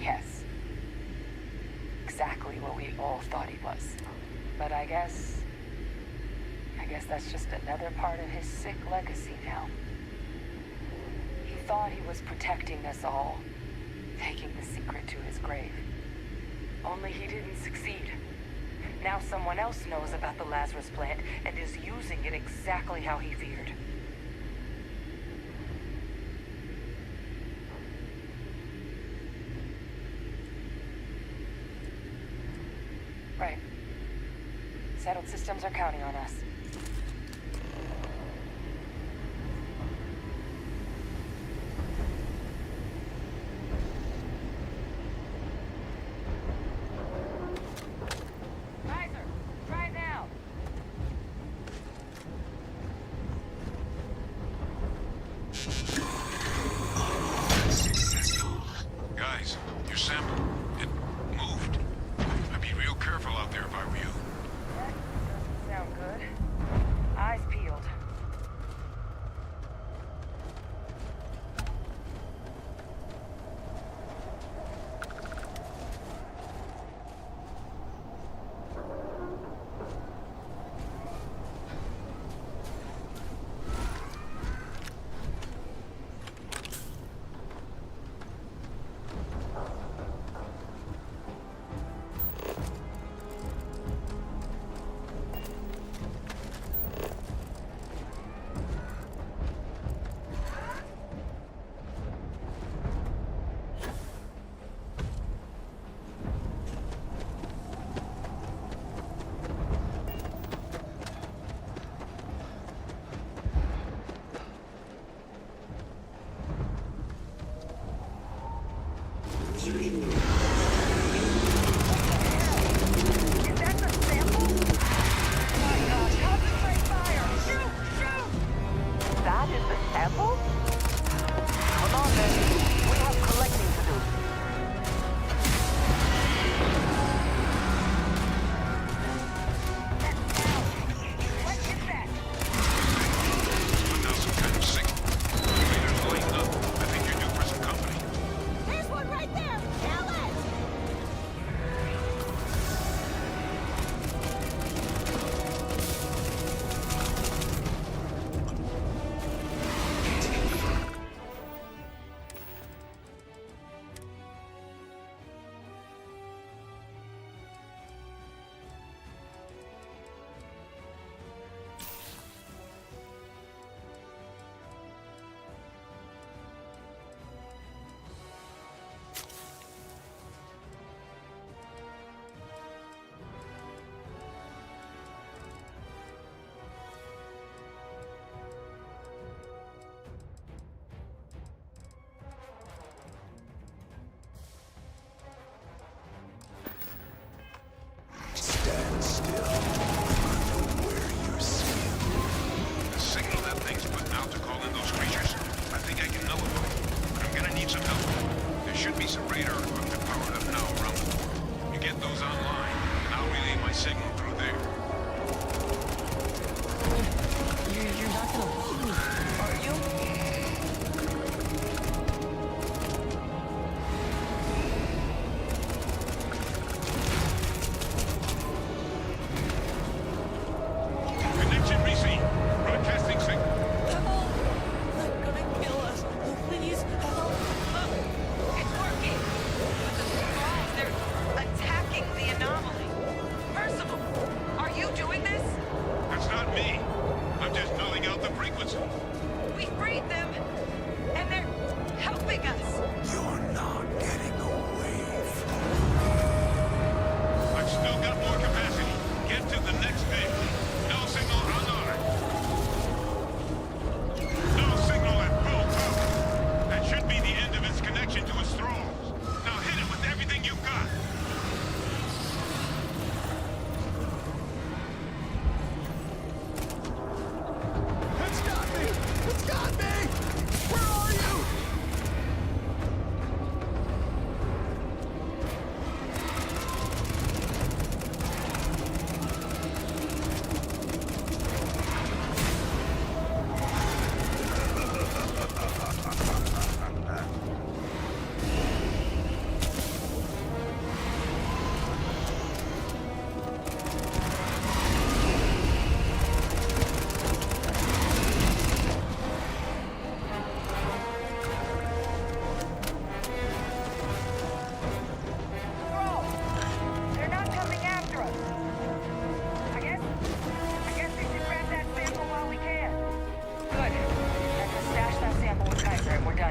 Yes. Exactly what we all thought he was. But I guess that's just another part of his sick legacy now. He thought he was protecting us all, taking the secret to his grave. Only he didn't succeed. Now someone else knows about the Lazarus plant and is using it exactly how he feared. Right. Settled systems are counting on us. Guys, your sample, it moved. I'd be real careful out there if I were you. Sound good. Eyes peeled.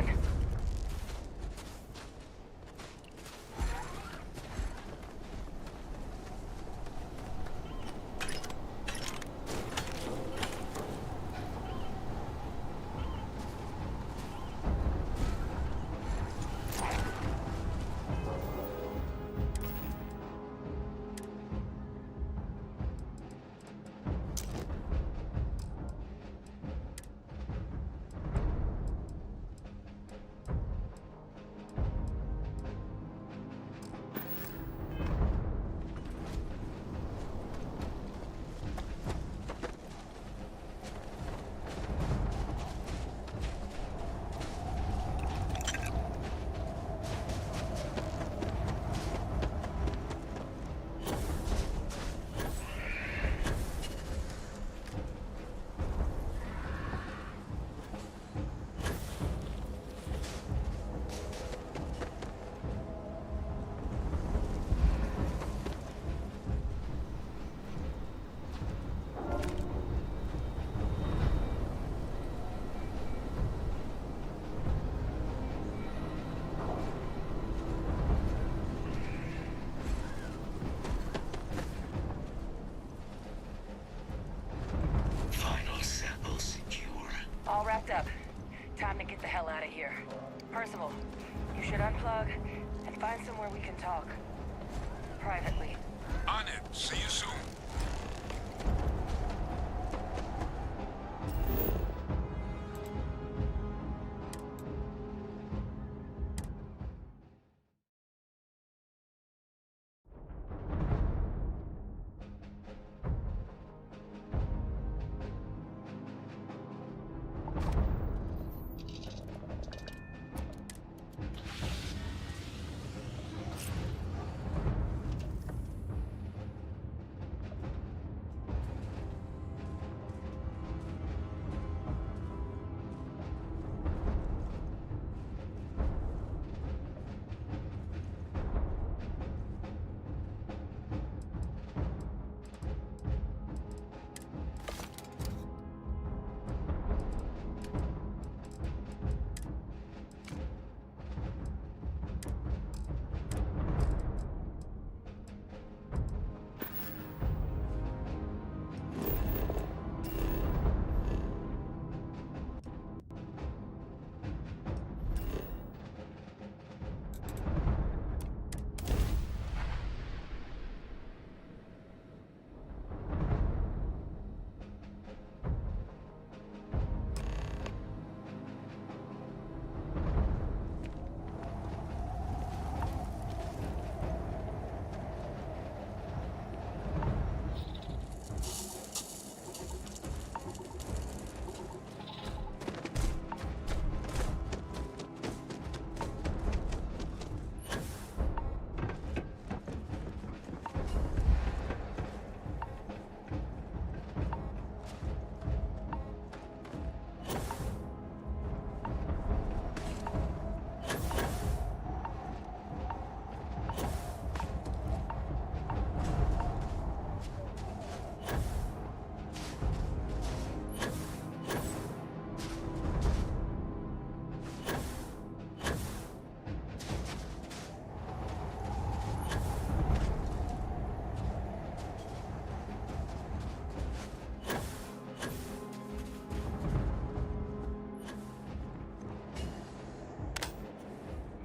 done. Final sample secure. All wrapped up. Time to get the hell out of here. Percival, you should unplug and find somewhere we can talk. Privately. On it. See you soon.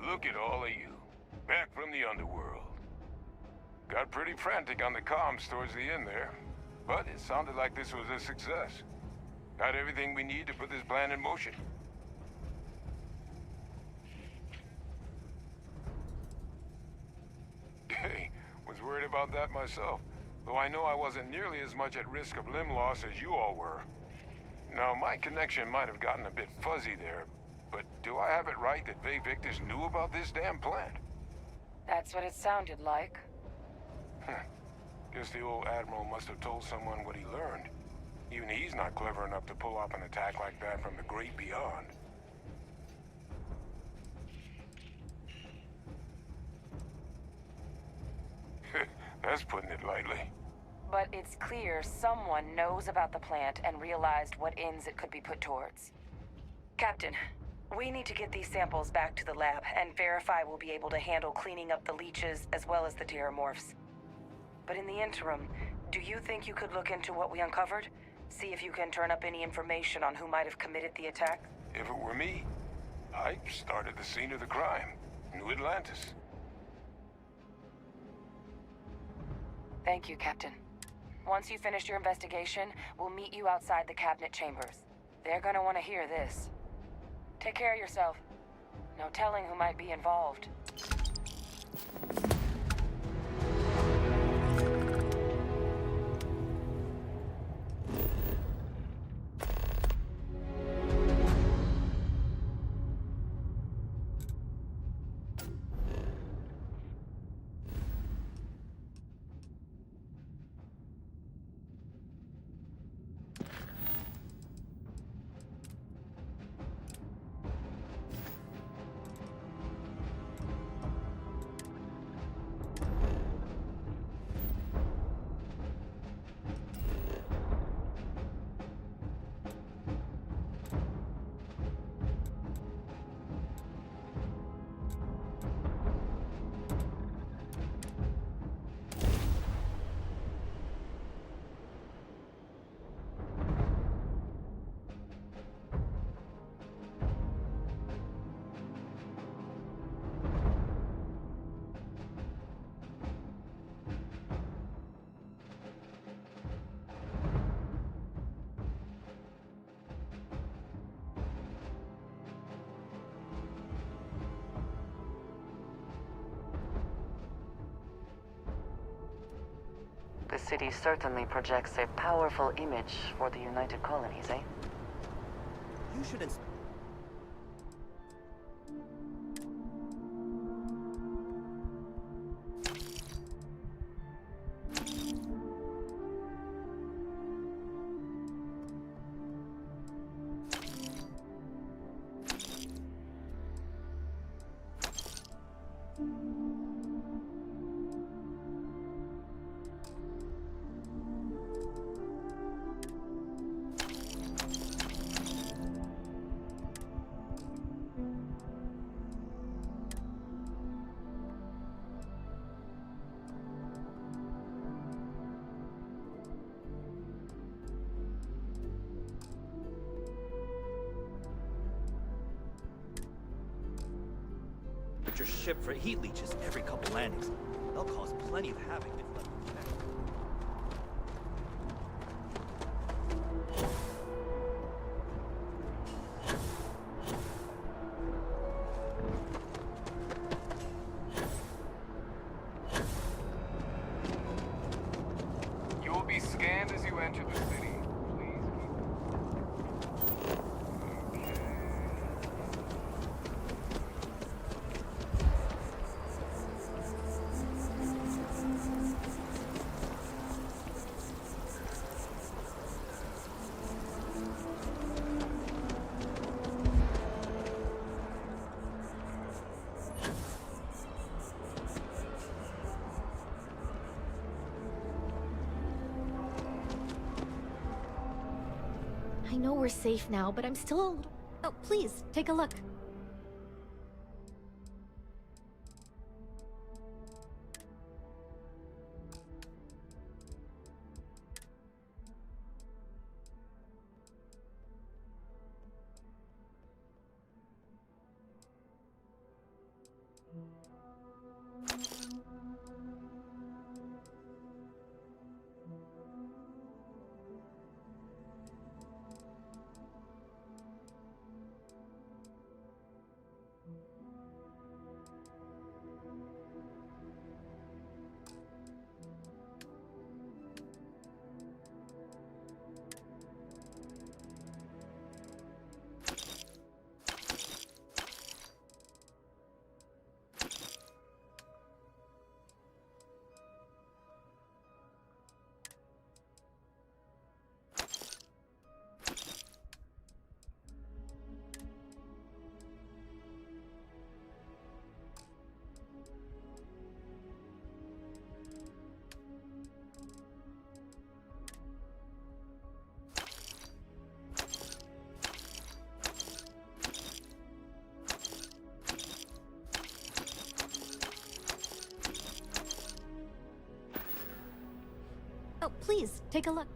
Look at all of you. Back from the underworld. Got pretty frantic on the comms towards the end there. But it sounded like this was a success. Got everything we need to put this plan in motion. Hey, was worried about that myself. Though I know I wasn't nearly as much at risk of limb loss as you all were. Now, my connection might have gotten a bit fuzzy there, but do I have it right that Vay Victus knew about this damn plant? That's what it sounded like. Guess the old Admiral must have told someone what he learned. Even he's not clever enough to pull off an attack like that from the great beyond. That's putting it lightly. But it's clear someone knows about the plant and realized what ends it could be put towards. Captain, We need to get these samples back to the lab and verify we'll be able to handle cleaning up the leeches as well as the terramorphs. But in the interim, do you think you could look into what we uncovered? See if you can turn up any information on who might have committed the attack? If it were me, I'd start at the scene of the crime, New Atlantis. Thank you, Captain. Once you finish your investigation, we'll meet you outside the cabinet chambers. They're gonna want to hear this. Take care of yourself. No telling who might be involved. The city certainly projects a powerful image for the United Colonies, eh? You should your ship for heat leeches every couple landings. They'll cause plenty of havoc if left unchecked. You will be scanned as you enter the city. I know we're safe now, but I'm still a little... Oh, please, take a look. Take a look.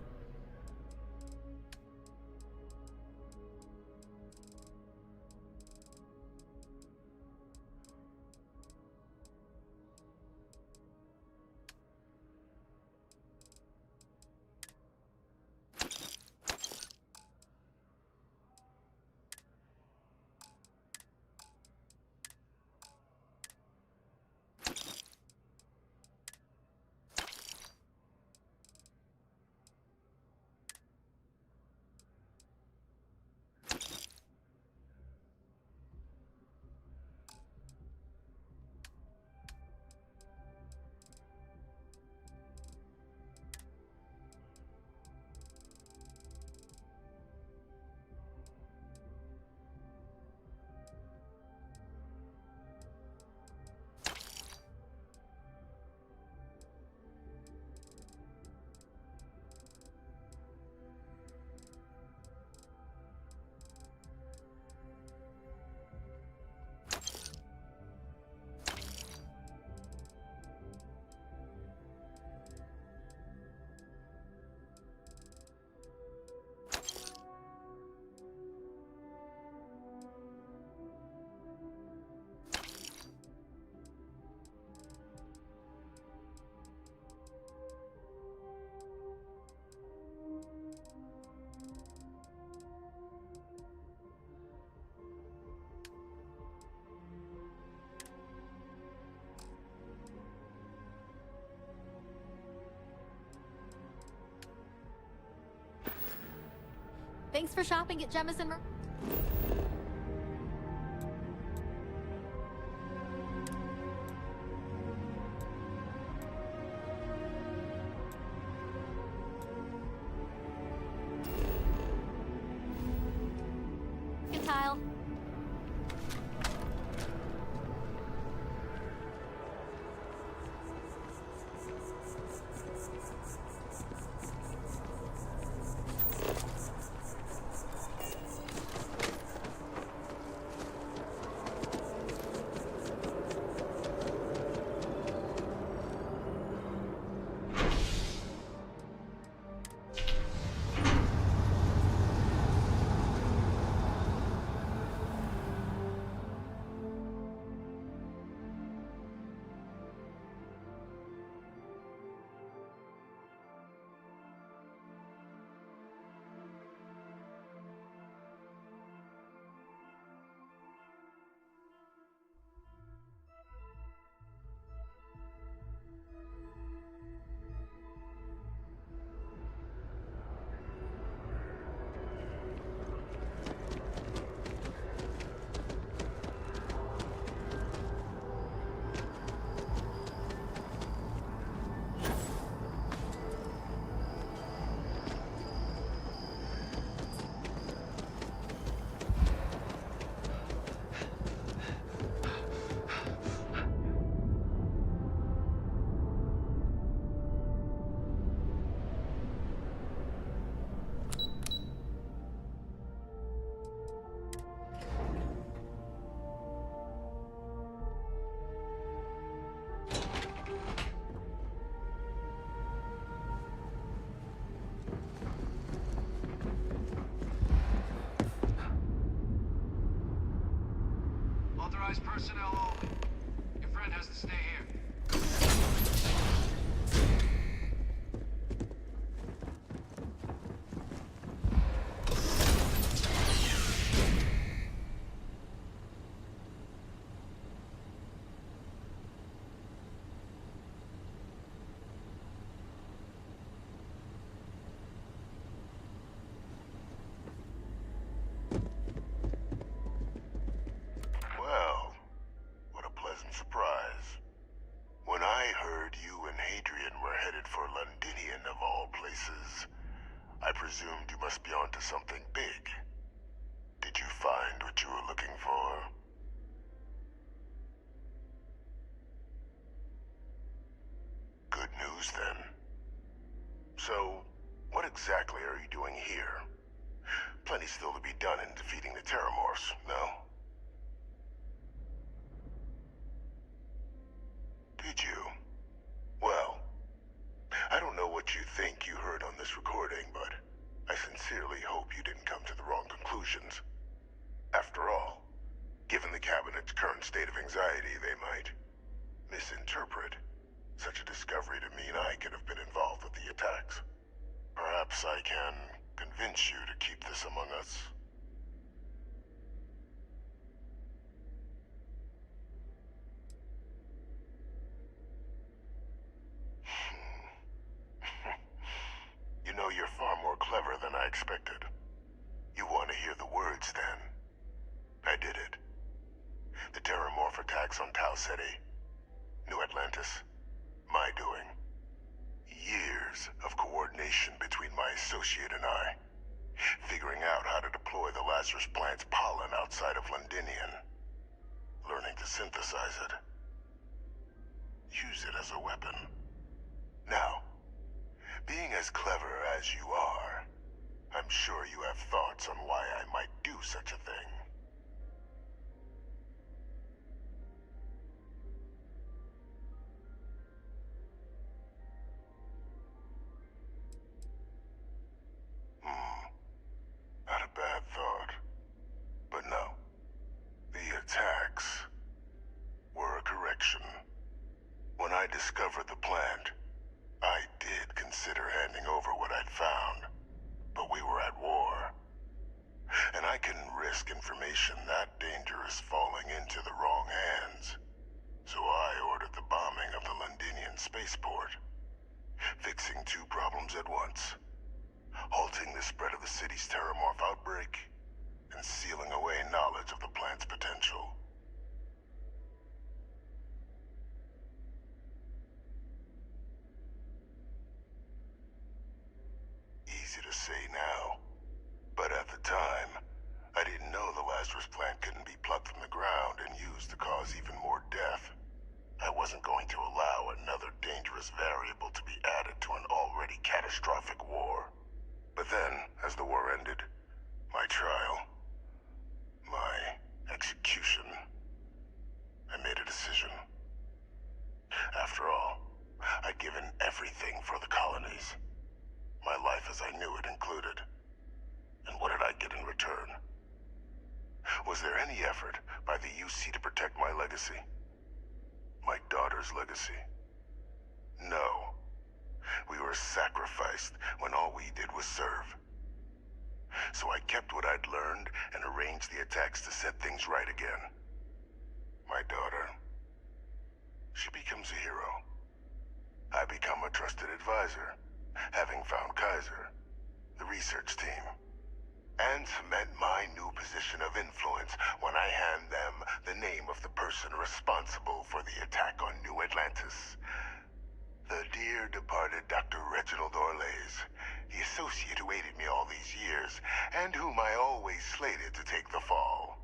Thanks for shopping at Jemison. Tile. Authorized personnel only. Your friend has to stay here. Well, what a pleasant surprise. When I heard you and Hadrian were headed for Londinian of all places, I presumed you must be onto something big. Did you find what you were looking for? Good news, then. So, what exactly are you doing here? Plenty still to be done in defeating the Terramorphs, no? Did you? Well, I don't know what you think you heard on this expected. You want to hear the words, then? I did it. The Terramorph attacks on Tau City. New Atlantis. My doing. Years of coordination between my associate and I. Figuring out how to deploy the Lazarus plant's pollen outside of Londinian. Learning to synthesize it. Use it as a weapon. Now, being as clever as you are, I'm sure you have thoughts on why I might do such a thing. Not a bad thought. But no. The attacks were a correction. When I discovered the plant, I did consider handing over what I'd found. But we were at war. And I couldn't risk information that dangerous falling into the wrong hands. So I ordered the bombing of the Londinian spaceport. Fixing two problems at once. Halting the spread of the city's Terramorph outbreak, and sealing away knowledge of the plant's potential. Easy to say now, but at the time, I didn't know the Lazarus plant couldn't be plucked from the ground and used to cause even more death. I wasn't going to allow another dangerous variable to be added to an already catastrophic war. But then, as the war ended, my trial, my execution, I made a decision. After all, I'd given everything for the colonies. My life as I knew it included. And what did I get in return? Was there any effort by the UC to protect my legacy? My daughter's legacy? No. We were sacrificed when all we did was serve. So I kept what I'd learned and arranged the attacks to set things right again. My daughter, she becomes a hero. I become a trusted advisor, having found Kaiser, the research team, and cement my new position of influence when I hand them the name of the person responsible for the attack on New Atlantis. The dear departed Dr. Reginald Orlays, the associate who aided me all these years, and whom I always slated to take the fall.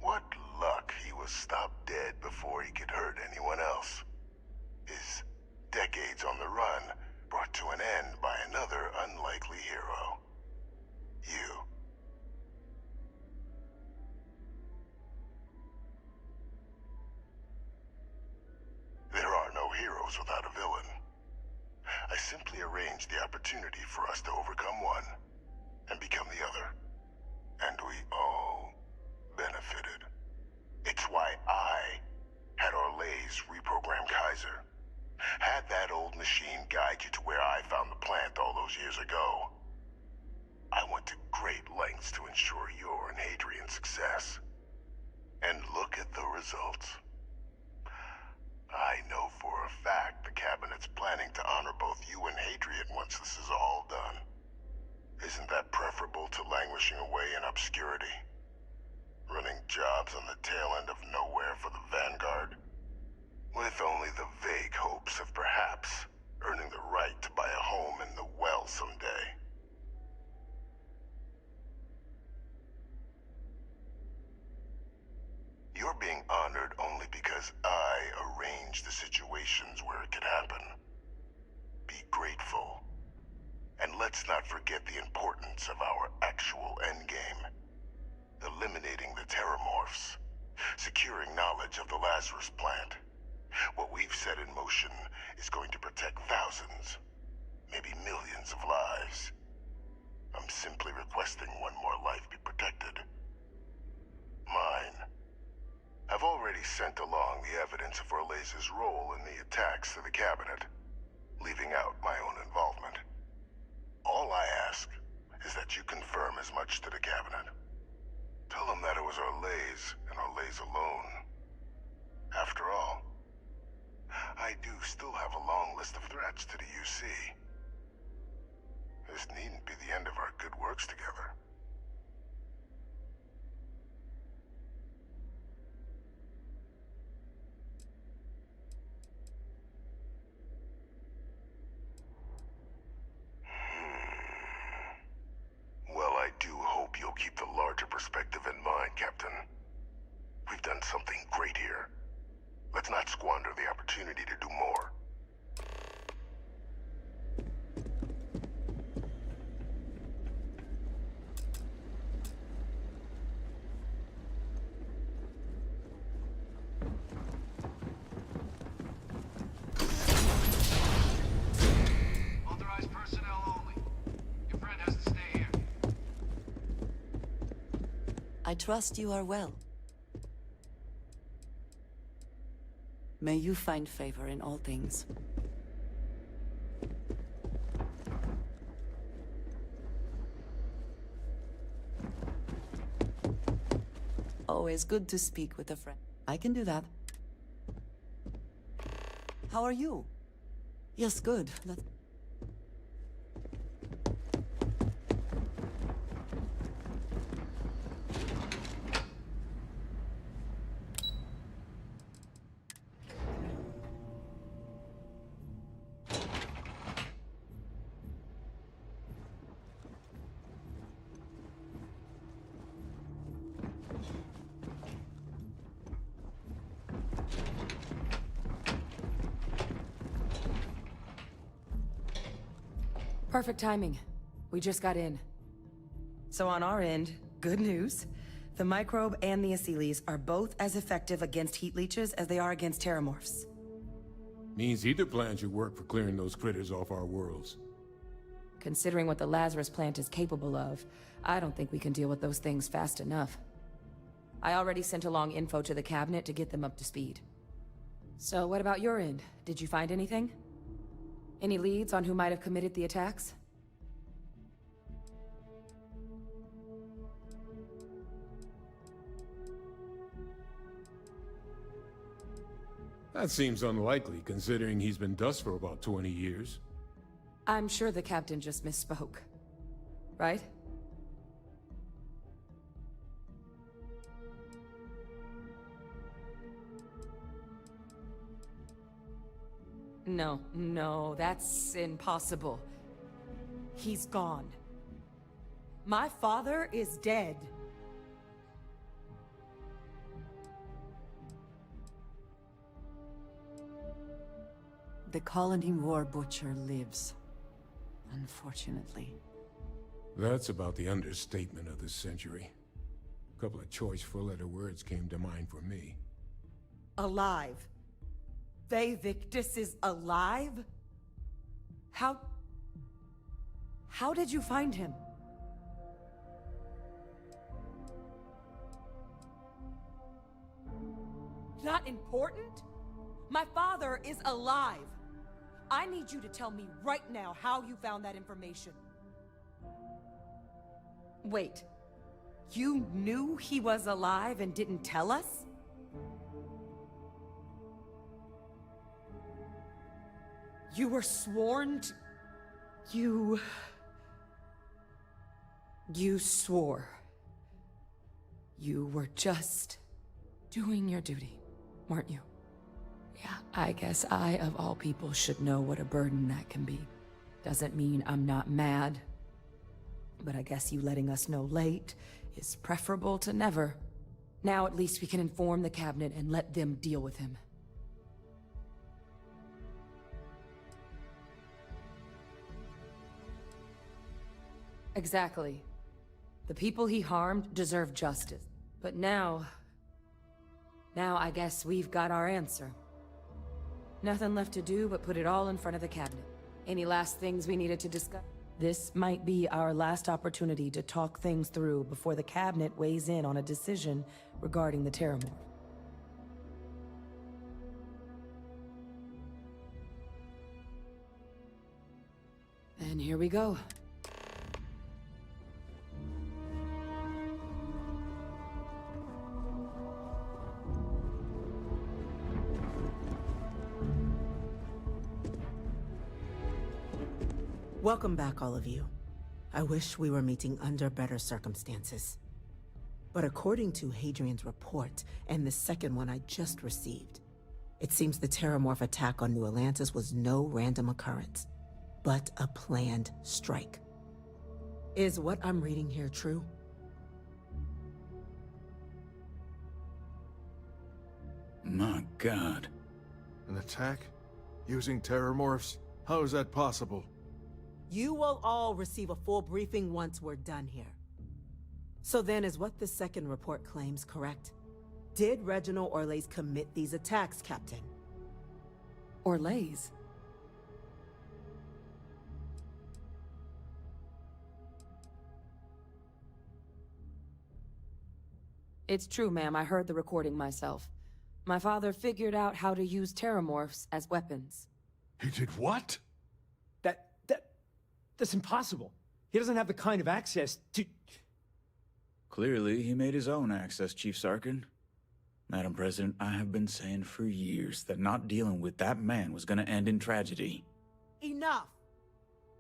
What luck he was stopped dead before he could hurt anyone else. His decades on the run brought to an end by another unlikely hero. You. There are no heroes without a villain. I simply arranged the opportunity for us to overcome one and become the other. And we all benefited. It's why I had Orlays reprogram Kaiser. Had that old machine guide you to where I found the plant all those years ago. I went to great lengths to ensure your and Hadrian's success. And look at the results. I know for a fact the Cabinet's planning to honor both you and Hadrian once this is all done. Isn't that preferable to languishing away in obscurity? Running jobs on the tail end of nowhere for the Vanguard? With only the vague hopes of perhaps earning the right to buy a home in the well someday. You're being honored only because I arranged the situations where it could happen. Be grateful. And let's not forget the importance of our actual endgame. Eliminating the Terramorphs. Securing knowledge of the Lazarus plant. What we've set in motion is going to protect thousands, maybe millions of lives. I'm simply requesting one more life be protected. Mine. I've already sent along the evidence of Orlays' role in the attacks to the Cabinet, leaving out my own involvement. All I ask is that you confirm as much to the Cabinet. Tell them that it was Orlays and Orlays alone. After all, I do still have a long list of threats to the UC. This needn't be the end of our good works together. Well, I do hope you'll keep the larger perspective in mind, Captain. We've done something great here. Let's not squander the opportunity to do more. Authorized personnel only. Your friend has to stay here. I trust you are well. May you find favor in all things. Always good to speak with a friend. I can do that. How are you? Yes, good. Perfect timing. We just got in. So on our end, good news. The microbe and the Asylees are both as effective against heat leeches as they are against terramorphs. Means either plan should work for clearing those critters off our worlds. Considering what the Lazarus plant is capable of, I don't think we can deal with those things fast enough. I already sent along info to the cabinet to get them up to speed. So what about your end? Did you find anything? Any leads on who might have committed the attacks? That seems unlikely, considering he's been dust for about 20 years. I'm sure the captain just misspoke. Right? No, that's impossible. He's gone. My father is dead. The colony war butcher lives. Unfortunately. That's about the understatement of the century. A couple of choice four-letter words came to mind for me. Alive. Victus is alive? How did you find him? Not important? My father is alive. I need you to tell me right now how you found that information. Wait. You knew he was alive and didn't tell us? You were sworn to... You swore. You were just doing your duty, weren't you? Yeah, I guess I, of all people, should know what a burden that can be. Doesn't mean I'm not mad. But I guess you letting us know late is preferable to never. Now at least we can inform the cabinet and let them deal with him. Exactly. The people he harmed deserve justice. But now I guess we've got our answer. Nothing left to do but put it all in front of the cabinet. Any last things we needed to discuss? This might be our last opportunity to talk things through before the cabinet weighs in on a decision regarding the Terramorph. And here we go. Welcome back, all of you. I wish we were meeting under better circumstances. But according to Hadrian's report, and the second one I just received, it seems the Terramorph attack on New Atlantis was no random occurrence, but a planned strike. Is what I'm reading here true? My God. An attack? Using Terramorphs? How is that possible? You will all receive a full briefing once we're done here. So then, is what the second report claims correct? Did Reginald Orlays commit these attacks, Captain? Orlays? It's true, ma'am. I heard the recording myself. My father figured out how to use Terramorphs as weapons. He did what? That's impossible. He doesn't have the kind of access to... Clearly, he made his own access, Chief Sarkin. Madam President, I have been saying for years that not dealing with that man was gonna end in tragedy. Enough!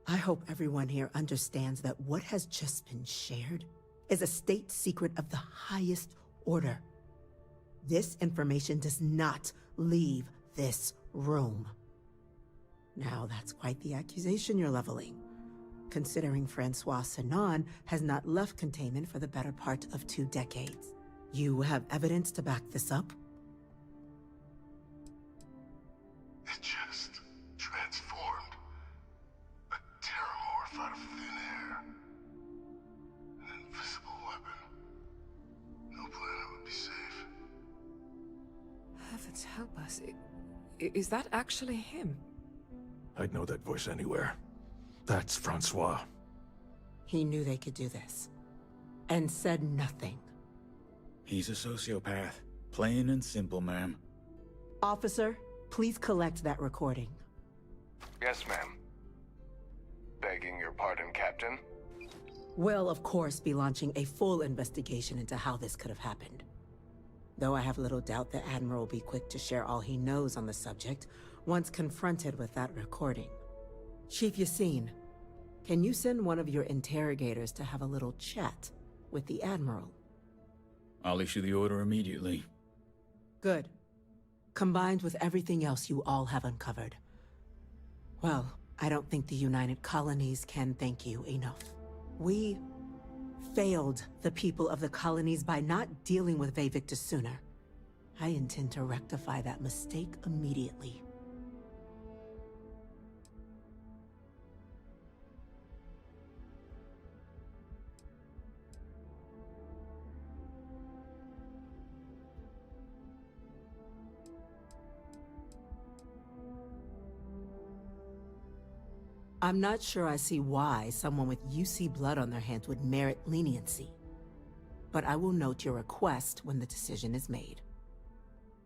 I hope everyone here understands that what has just been shared is a state secret of the highest order. This information does not leave this room. Now, that's quite the accusation you're leveling, considering Francois Sinon has not left containment for the better part of 2 decades. You have evidence to back this up? It just transformed. A Terramorph out of thin air. An invisible weapon. No planet would be safe. Heavens help us. Is that actually him? I'd know that voice anywhere. That's Francois. He knew they could do this, and said nothing. He's a sociopath. Plain and simple, ma'am. Officer, please collect that recording. Yes, ma'am. Begging your pardon, Captain. We'll, of course, be launching a full investigation into how this could have happened. Though I have little doubt the Admiral will be quick to share all he knows on the subject once confronted with that recording. Chief Yassine, can you send one of your interrogators to have a little chat with the Admiral? I'll issue the order immediately. Good. Combined with everything else you all have uncovered. Well, I don't think the United Colonies can thank you enough. We failed the people of the colonies by not dealing with Vavictus sooner. I intend to rectify that mistake immediately. I'm not sure I see why someone with UC blood on their hands would merit leniency. But I will note your request when the decision is made.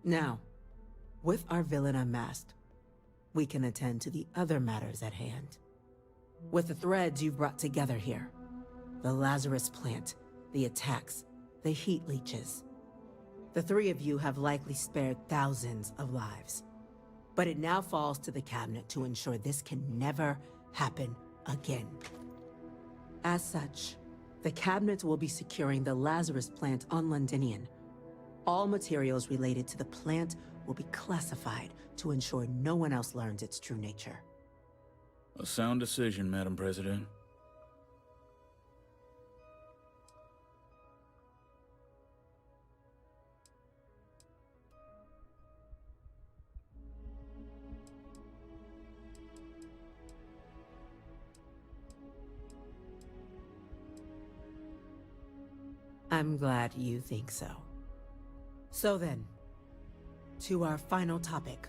Now, with our villain unmasked, we can attend to the other matters at hand. With the threads you've brought together here, the Lazarus plant, the attacks, the heat leeches, the 3 of you have likely spared thousands of lives. But it now falls to the Cabinet to ensure this can never happen again. As such, the Cabinet will be securing the Lazarus plant on Londinian. All materials related to the plant will be classified to ensure no one else learns its true nature. A sound decision, Madam President. I'm glad you think so. So then, to our final topic.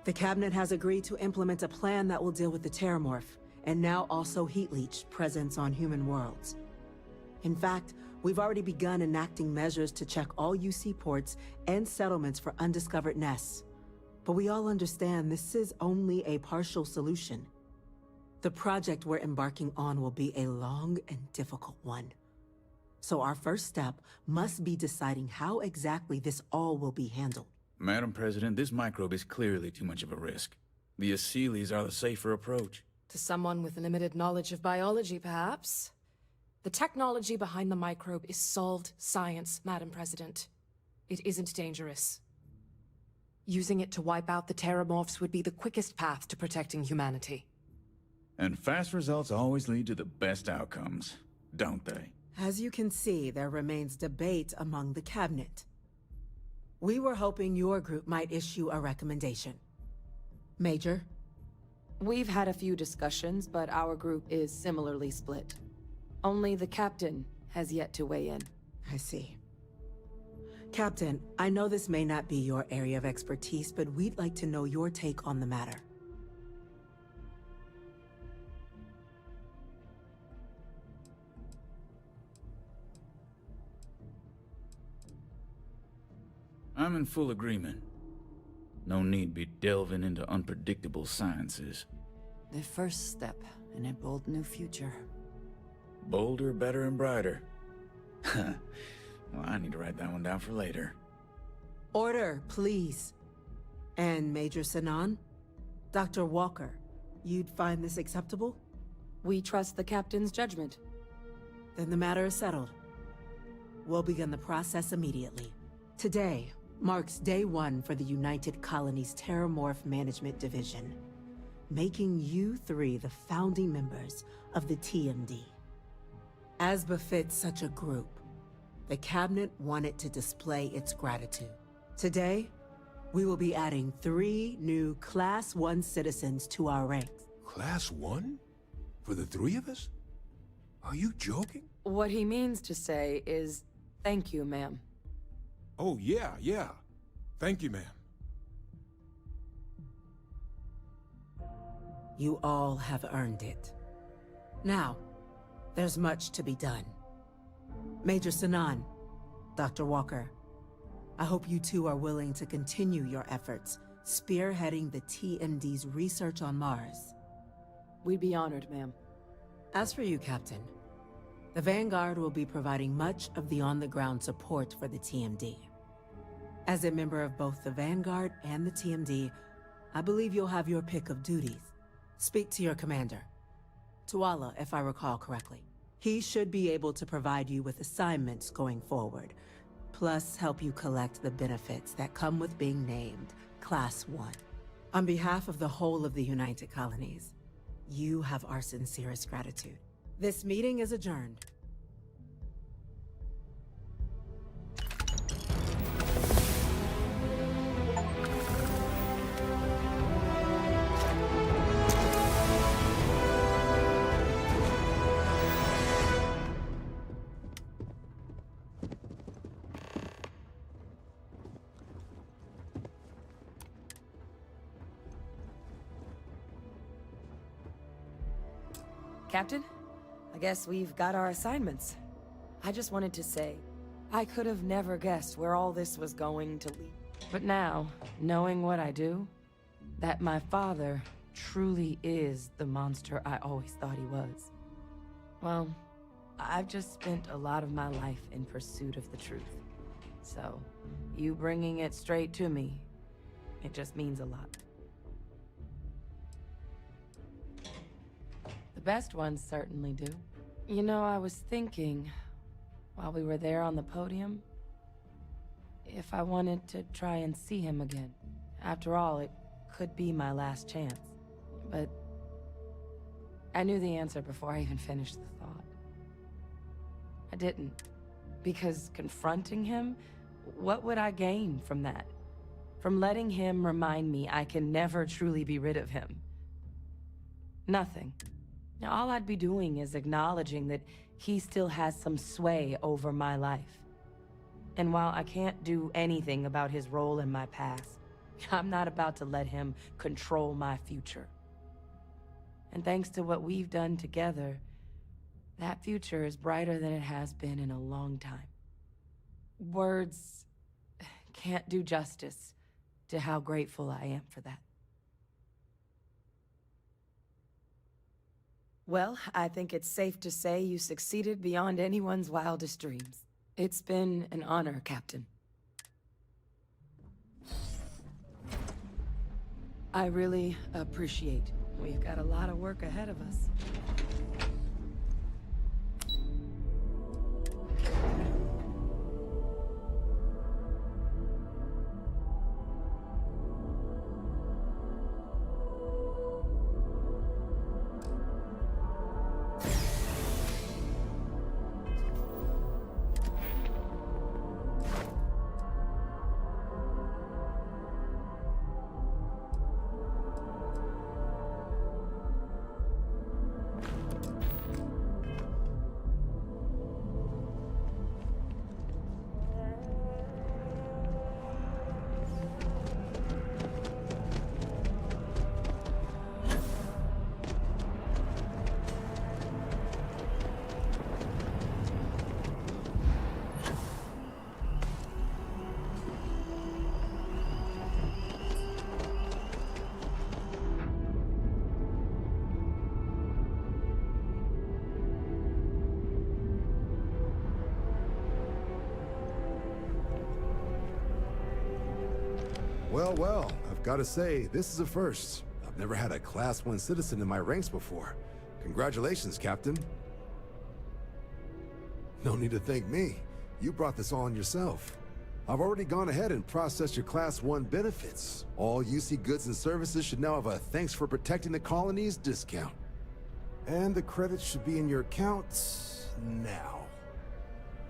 The Cabinet has agreed to implement a plan that will deal with the Terramorph, and now also Heat Leech presence on human worlds. In fact, we've already begun enacting measures to check all UC ports and settlements for undiscovered nests. But we all understand this is only a partial solution. The project we're embarking on will be a long and difficult one. So our first step must be deciding how exactly this all will be handled. Madam President, this microbe is clearly too much of a risk. The Aseles are the safer approach. To someone with limited knowledge of biology, perhaps. The technology behind the microbe is solved science, Madam President. It isn't dangerous. Using it to wipe out the Terramorphs would be the quickest path to protecting humanity. And fast results always lead to the best outcomes, don't they? As you can see, there remains debate among the cabinet. We were hoping your group might issue a recommendation. Major? We've had a few discussions, but our group is similarly split. Only the captain has yet to weigh in. I see. Captain, I know this may not be your area of expertise, but we'd like to know your take on the matter. I'm in full agreement. No need be delving into unpredictable sciences. The first step in a bold new future. Bolder, better, and brighter. Well, I need to write that one down for later. Order, please. And Major Sinan? Dr. Walker, you'd find this acceptable? We trust the captain's judgment. Then the matter is settled. We'll begin the process immediately. Today marks day one for the United Colonies Terramorph Management Division, making you three the founding members of the TMD. As befits such a group, the Cabinet wanted to display its gratitude. Today, we will be adding 3 new Class 1 citizens to our ranks. Class 1? For the 3 of us? Are you joking? What he means to say is, thank you, ma'am. Oh, yeah. Thank you, ma'am. You all have earned it. Now, there's much to be done. Major Sinan, Dr. Walker, I hope you two are willing to continue your efforts, spearheading the TMD's research on Mars. We'd be honored, ma'am. As for you, Captain, the Vanguard will be providing much of the on-the-ground support for the TMD. As a member of both the Vanguard and the TMD, I believe you'll have your pick of duties. Speak to your commander, Tuala, if I recall correctly. He should be able to provide you with assignments going forward, plus help you collect the benefits that come with being named Class 1. On behalf of the whole of the United Colonies, you have our sincerest gratitude. This meeting is adjourned. Captain, I guess we've got our assignments. I just wanted to say, I could have never guessed where all this was going to lead. But now, knowing what I do, that my father truly is the monster I always thought he was. Well, I've just spent a lot of my life in pursuit of the truth. So, you bringing it straight to me, it just means a lot. The best ones certainly do. You know, I was thinking, while we were there on the podium, if I wanted to try and see him again. After all, it could be my last chance. But I knew the answer before I even finished the thought. I didn't. Because confronting him, what would I gain from that? From letting him remind me I can never truly be rid of him? Nothing. Now, all I'd be doing is acknowledging that he still has some sway over my life. And while I can't do anything about his role in my past, I'm not about to let him control my future. And thanks to what we've done together, that future is brighter than it has been in a long time. Words can't do justice to how grateful I am for that. Well, I think it's safe to say you succeeded beyond anyone's wildest dreams. It's been an honor, Captain. I really appreciate We've got a lot of work ahead of us. Well, I've got to say, this is a first. I've never had a Class 1 citizen in my ranks before. Congratulations, Captain. No need to thank me. You brought this on yourself. I've already gone ahead and processed your Class 1 benefits. All UC goods and services should now have a thanks for protecting the colonies discount. And the credits should be in your account now.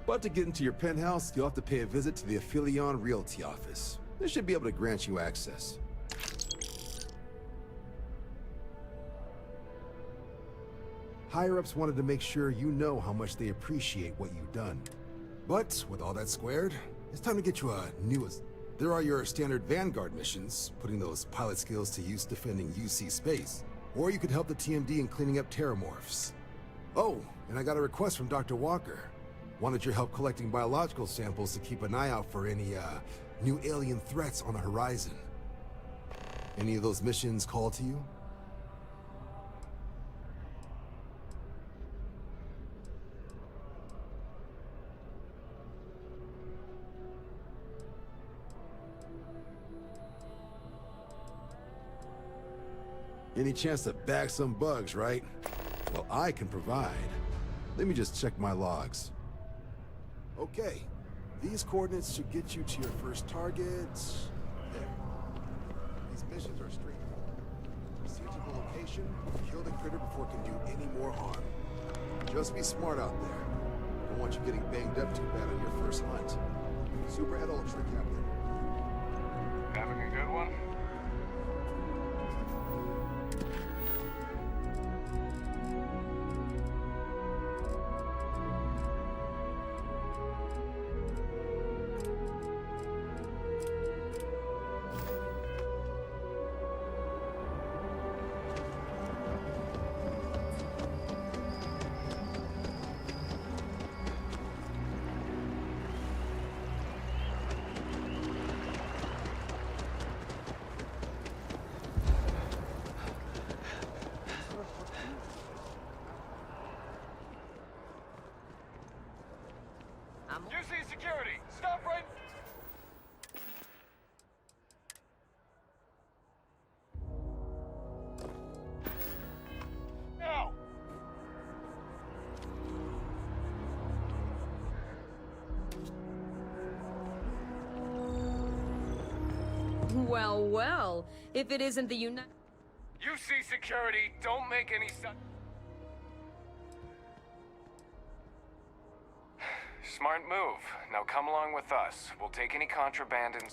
But to get into your penthouse, you'll have to pay a visit to the Aphelion Realty office. They should be able to grant you access. Higher-ups wanted to make sure you know how much they appreciate what you've done. But with all that squared, it's time to get you a newest. There are your standard Vanguard missions, putting those pilot skills to use defending UC space. Or you could help the TMD in cleaning up terramorphs. Oh, and I got a request from Dr. Walker. Wanted your help collecting biological samples to keep an eye out for any, new alien threats on the horizon. Any of those missions call to you? Any chance to bag some bugs, right? Well, I can provide. Let me just check my logs. Okay. These coordinates should get you to your first target. There. These missions are straightforward. Proceed to the location, kill the critter before it can do any more harm. Just be smart out there. Don't want you getting banged up too bad on your first hunt. Super Ed Ultra, Captain. Having a good one? UC security, stop right... now! Well, well, if it isn't the UC security, don't make any Smart move. Now come along with us. We'll take any contraband and...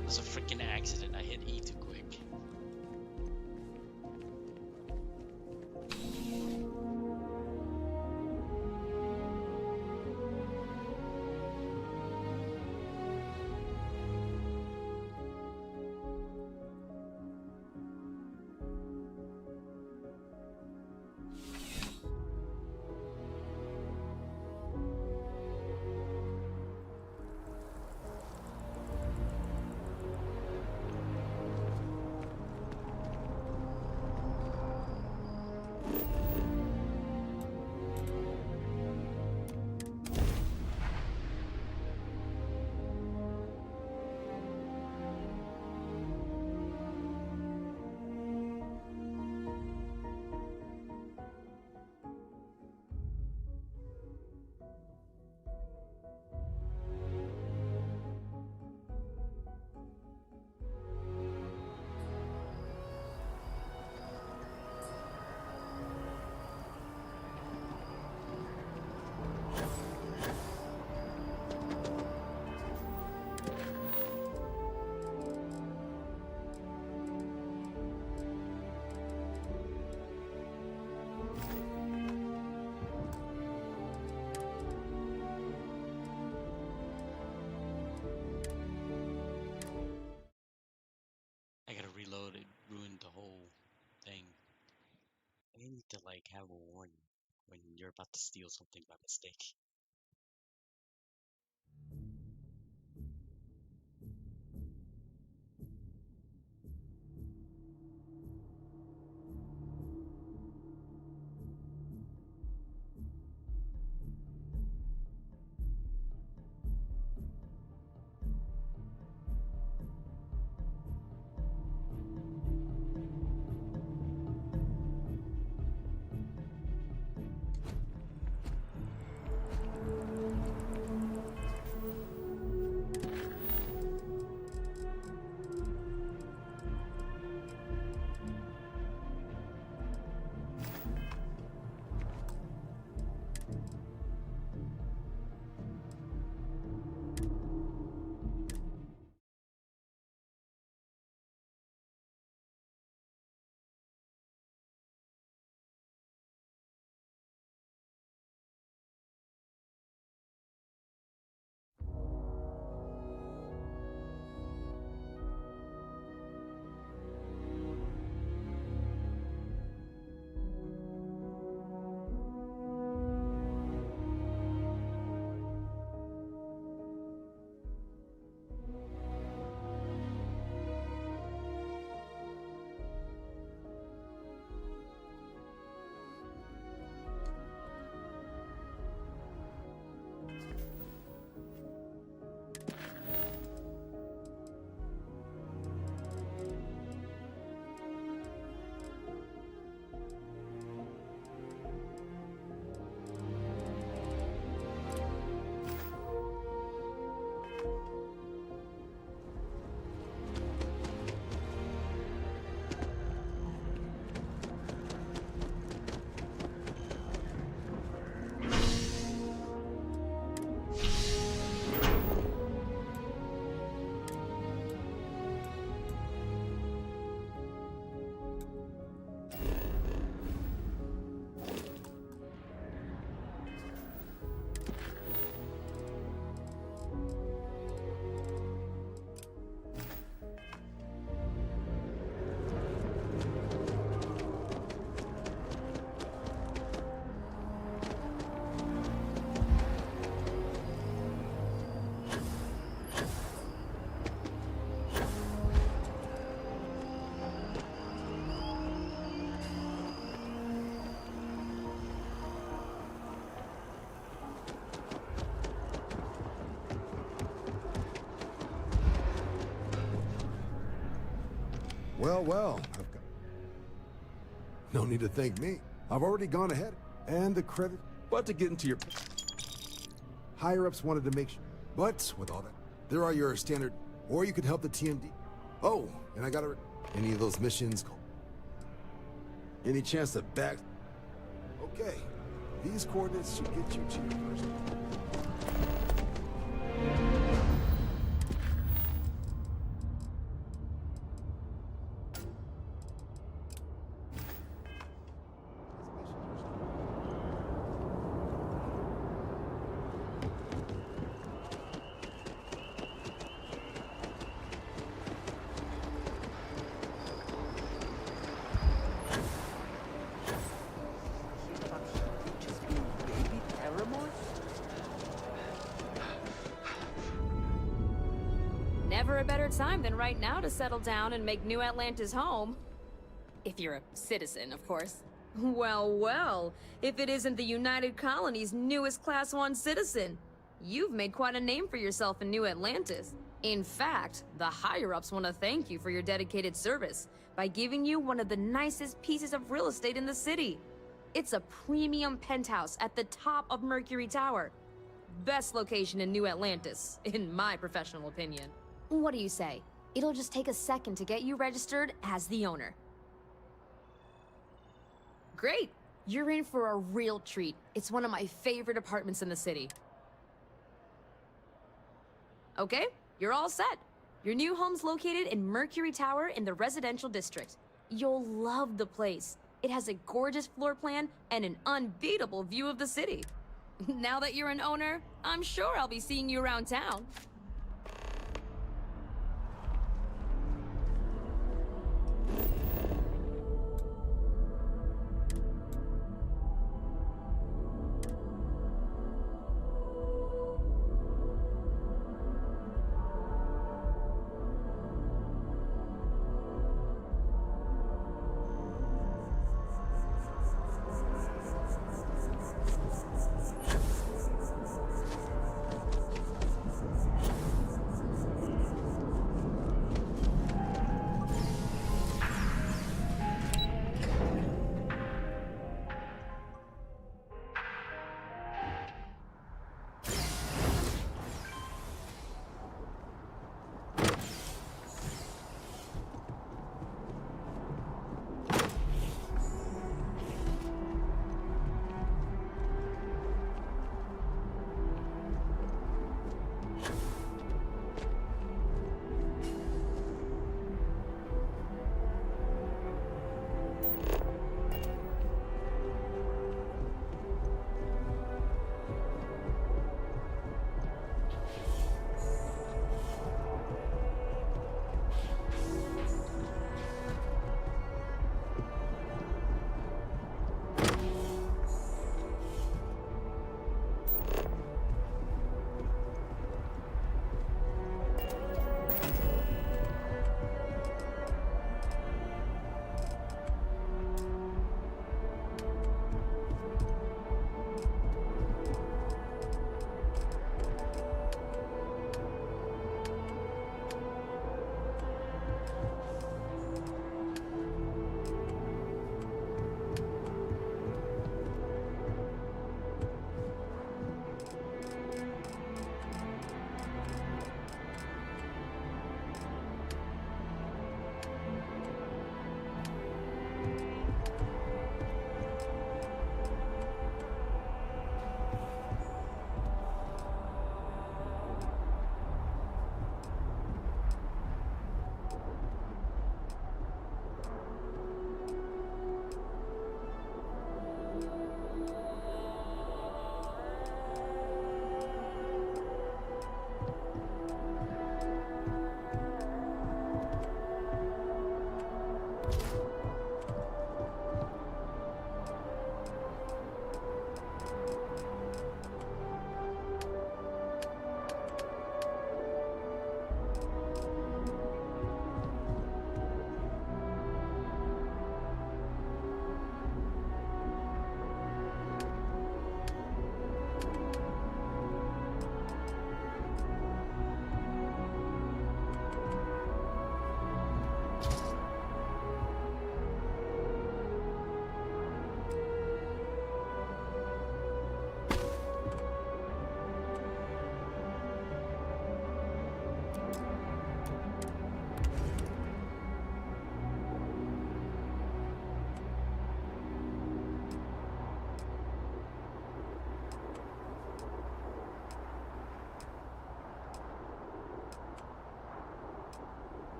It was a freaking accident. I hit E too quick. like have a warning when you're about to steal something by mistake. Well, I've got... No need to thank me. I've already gone ahead. And the credit... But to get into your... Higher-ups wanted to make sure... But, with all that, there are your standard... Or you could help the TMD. Oh, and I gotta... Any of those missions... Any chance to back... Okay. These coordinates should get you to your first... Never a better time than right now to settle down and make New Atlantis home. If you're a citizen, of course. Well, if it isn't the United Colony's newest Class 1 citizen. You've made quite a name for yourself in New Atlantis. In fact, the higher-ups want to thank you for your dedicated service by giving you one of the nicest pieces of real estate in the city. It's a premium penthouse at the top of Mercury Tower. Best location in New Atlantis, in my professional opinion. What do you say? It'll just take a second to get you registered as the owner. Great! You're in for a real treat. It's one of my favorite apartments in the city. Okay, you're all set. Your new home's located in Mercury Tower in the residential district. You'll love the place. It has a gorgeous floor plan and an unbeatable view of the city. Now that you're an owner, I'm sure I'll be seeing you around town.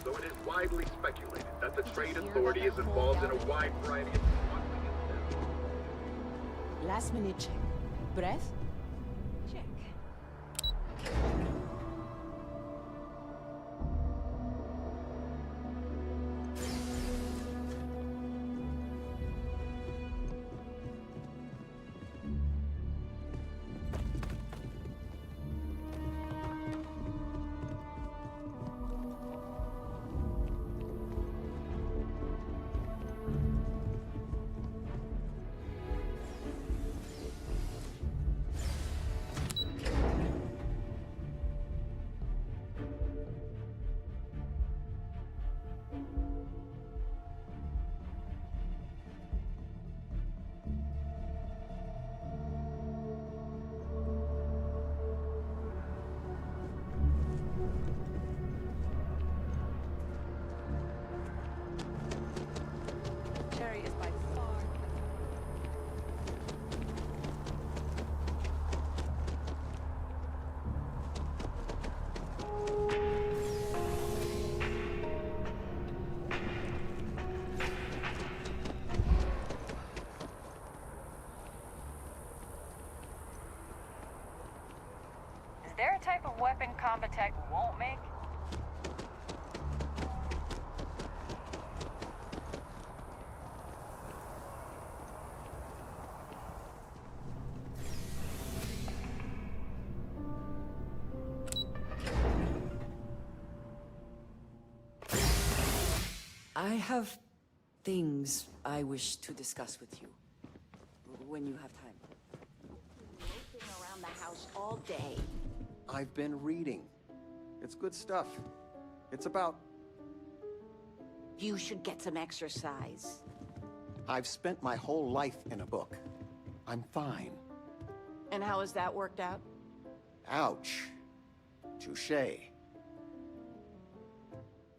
So it is widely speculated that the Trade Authority is involved in a wide variety of Last minute check. Breath? Check. Cherry is by far. Is there a type of weapon combat tech won't make? I have things I wish to discuss with you. When you have time. Moping around the house all day. I've been reading. It's good stuff. It's about... You should get some exercise. I've spent my whole life in a book. I'm fine. And how has that worked out? Ouch. Touché.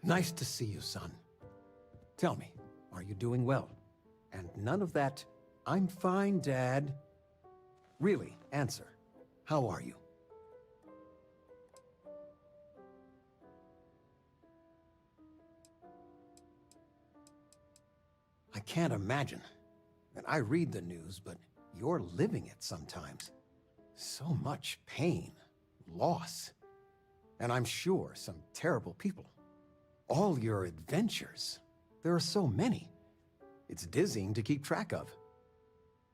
Nice to see you, son. Tell me, are you doing well? And none of that, I'm fine, Dad. Really, answer. How are you? I can't imagine. And I read the news, but you're living it sometimes. So much pain, loss, and I'm sure some terrible people. All your adventures. There are so many. It's dizzying to keep track of.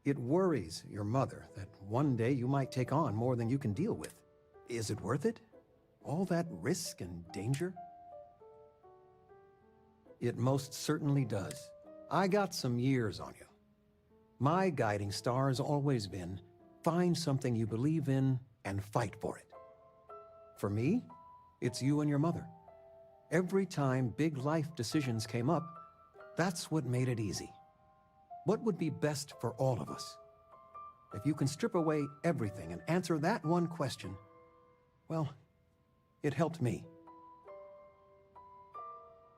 It worries your mother that one day you might take on more than you can deal with. Is it worth it? All that risk and danger? It most certainly does. I got some years on you. My guiding star has always been, find something you believe in and fight for it. For me, it's you and your mother. Every time big life decisions came up, that's what made it easy. What would be best for all of us? If you can strip away everything and answer that one question, well, it helped me.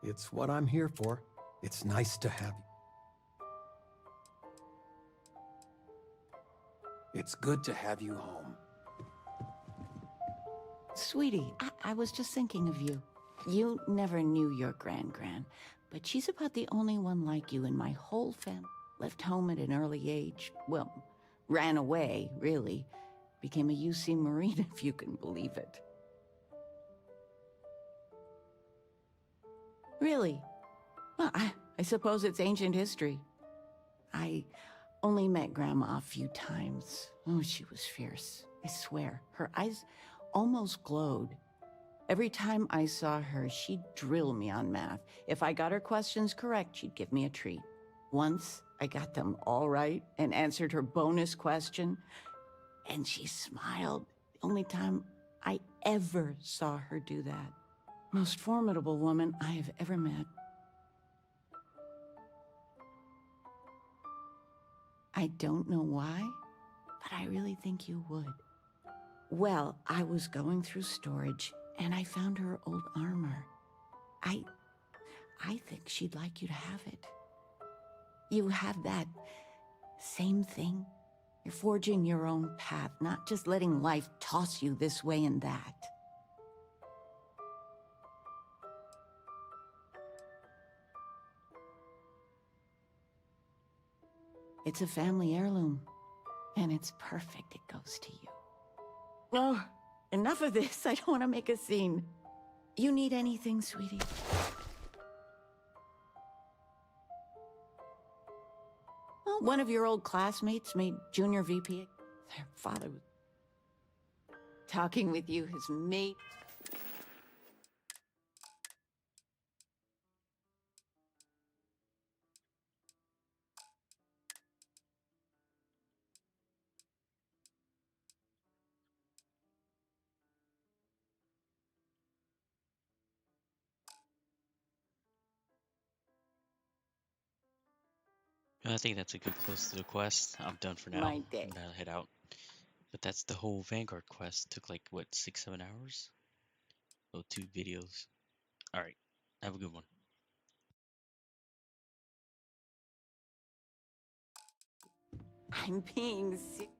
It's what I'm here for. It's nice to have you. It's good to have you home. Sweetie, I was just thinking of you. You never knew your gran, but she's about the only one like you in my whole family. Left home at an early age. Well, ran away, really. Became a UC Marine, if you can believe it. Really? Well, I suppose it's ancient history. I only met Grandma a few times. Oh, she was fierce. I swear. Her eyes almost glowed. Every time I saw her, she'd drill me on math. If I got her questions correct, she'd give me a treat. Once, I got them all right and answered her bonus question, and she smiled. The only time I ever saw her do that. Most formidable woman I have ever met. I don't know why, but I really think you would. Well, I was going through storage, and I found her old armor. I think she'd like you to have it. You have that same thing. You're forging your own path, not just letting life toss you this way and that. It's a family heirloom, and it's perfect. It goes to you. Oh, enough of this. I don't want to make a scene. You need anything, sweetie? Well, one of your old classmates made junior VP. Their father was talking with you, his mate. I think that's a good close to the quest. I'm done for now. My day. I'm gonna head out. But that's the whole Vanguard quest. Took like, what, 6-7 hours? Oh, 2 videos. Alright, have a good one. I'm being serious.